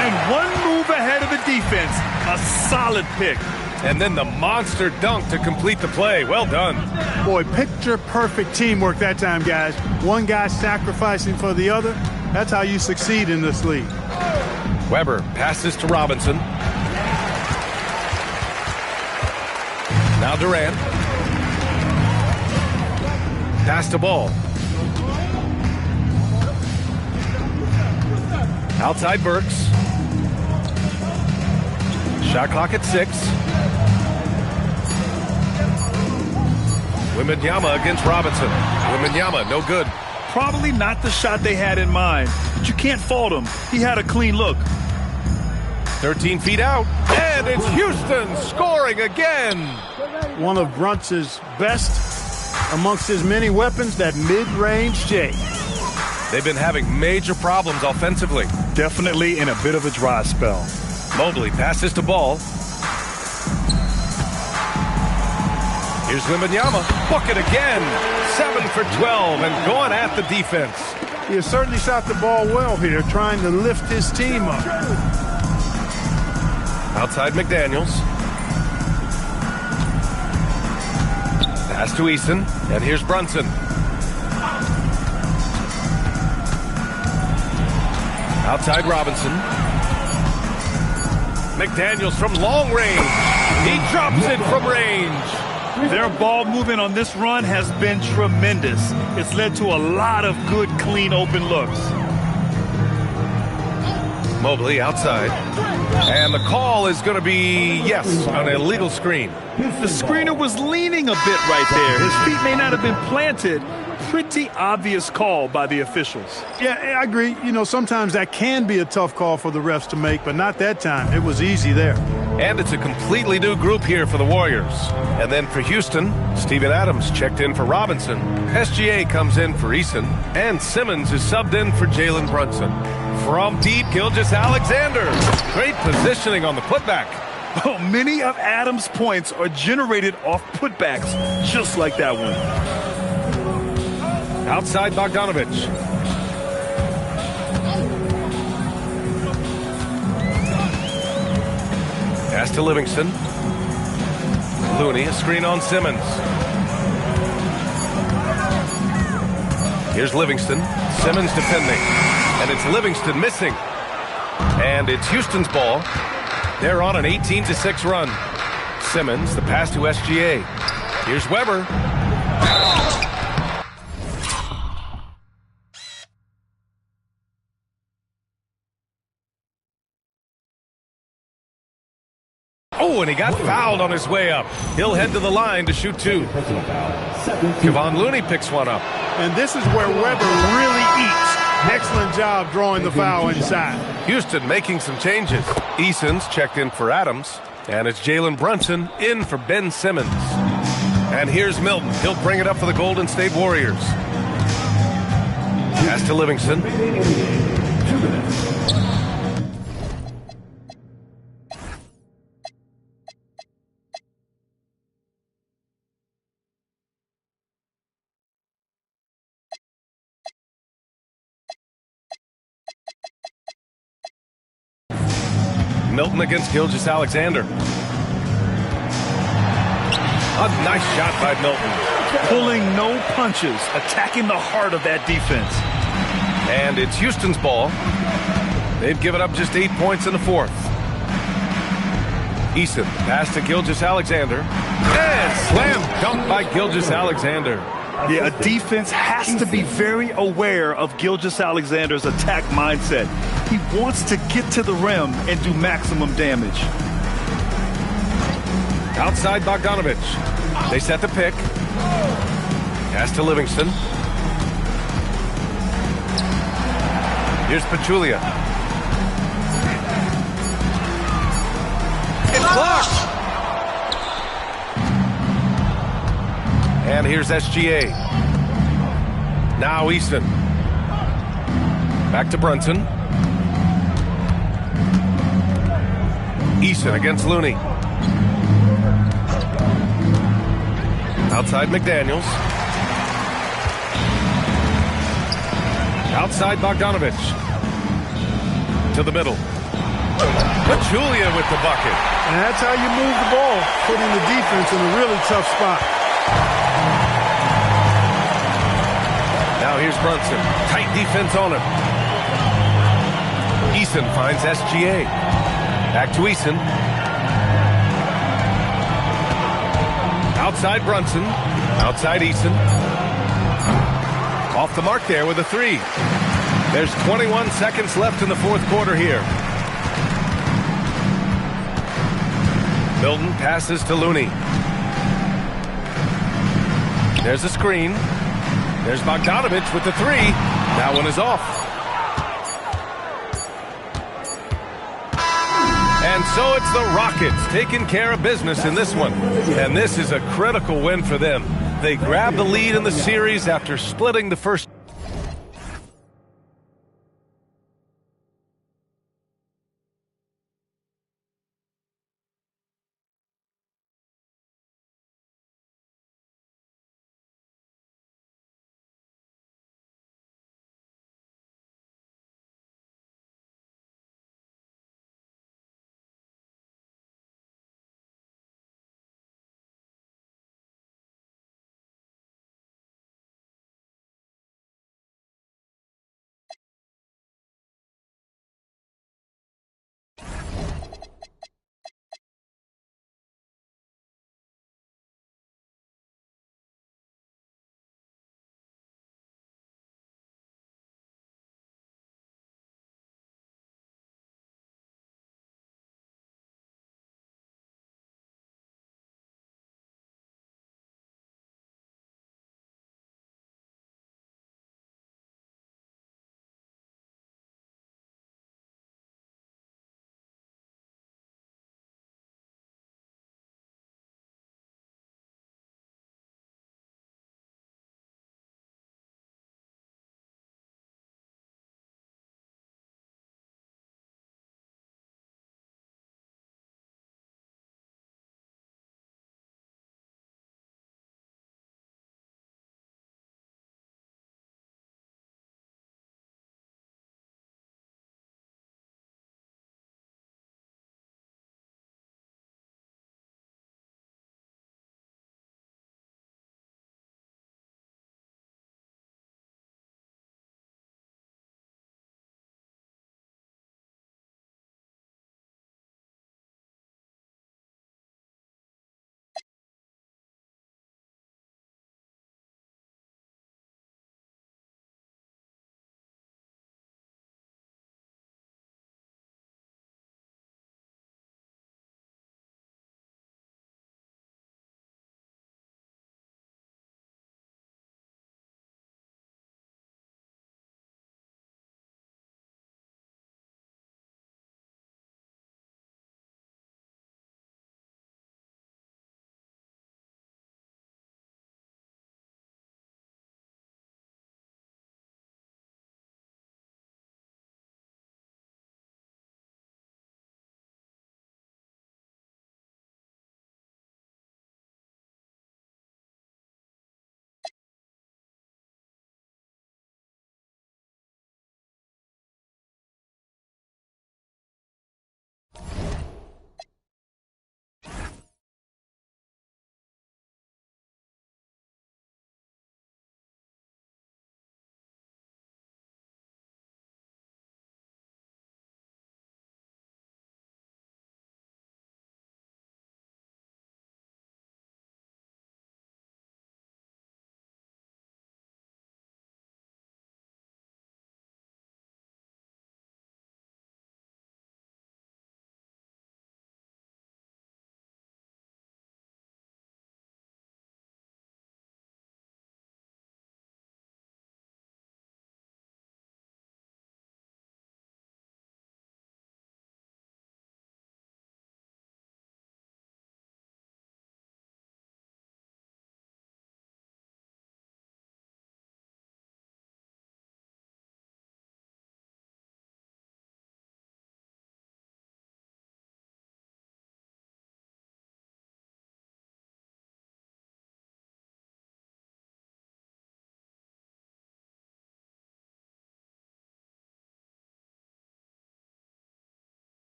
And one move ahead of the defense. A solid pick. And then the monster dunk to complete the play. Well done. Boy, picture-perfect teamwork that time, guys. One guy sacrificing for the other. That's how you succeed in this league. Weber passes to Robinson. Now Durant. Pass to Ball. Outside Burks. Shot clock at 6. Wembanyama against Robinson. Wembanyama, no good. Probably not the shot they had in mind, but you can't fault him. He had a clean look. 13 feet out, and it's Houston scoring again. One of Brunson's best amongst his many weapons, that mid-range J. They've been having major problems offensively. Definitely in a bit of a dry spell. Mobley passes to Ball. Here's Wembanyama. Book it again. 7 for 12 and going at the defense. He has certainly shot the ball well here, trying to lift his team up. Outside McDaniels. Pass to Eason. And here's Brunson. Outside Robinson. McDaniels from long range. He drops it from range. Their ball movement on this run has been tremendous. It's led to a lot of good, clean, open looks. Mobley outside. And the call is going to be, yes, an illegal screen. The screener was leaning a bit right there. His feet may not have been planted. Pretty obvious call by the officials. Yeah, I agree. You know, sometimes that can be a tough call for the refs to make, but not that time. It was easy there. And it's a completely new group here for the Warriors. And then for Houston, Steven Adams checked in for Robinson. SGA comes in for Eason. And Simmons is subbed in for Jalen Brunson. From deep, Gilgeous-Alexander. Great positioning on the putback. Oh, many of Adams' points are generated off putbacks, just like that one. Outside Bogdanovich. Pass to Livingston. Looney, a screen on Simmons. Here's Livingston. Simmons defending. And it's Livingston missing. And it's Houston's ball. They're on an 18-6 run. Simmons, the pass to SGA. Here's Weber. Oh, and he got fouled on his way up. He'll head to the line to shoot 2. Kevon Looney picks one up. And this is where Weber really eats. Excellent job drawing the foul inside. Houston making some changes. Eason's checked in for Adams. And it's Jalen Brunson in for Ben Simmons. And here's Milton. He'll bring it up for the Golden State Warriors. Pass to Livingston. 2 minutes. Milton against Gilgeous-Alexander. A nice shot by Milton. Pulling no punches, attacking the heart of that defense. And it's Houston's ball. They've given up just 8 points in the fourth. Eason pass to Gilgeous-Alexander. And slam dunk by Gilgeous-Alexander. Yeah, a defense has to be very aware of Gilgeous-Alexander's attack mindset. He wants to get to the rim and do maximum damage. Outside Bogdanovic. They set the pick. Pass to Livingston. Here's Pachulia. It's blocked. And here's SGA. Now Eason. Back to Brunson. Eason against Looney. Outside McDaniels. Outside Bogdanovic. To the middle. Pachulia with the bucket. And that's how you move the ball, putting the defense in a really tough spot. Now here's Brunson. Tight defense on him. Eason finds SGA. Back to Eason. Outside Brunson. Outside Eason. Off the mark there with a three. There's 21 seconds left in the fourth quarter here. Milton passes to Looney. There's a screen. There's Bogdanovic with the three. That one is off. And so it's the Rockets taking care of business in this one. And this is a critical win for them. They grab the lead in the series after splitting the first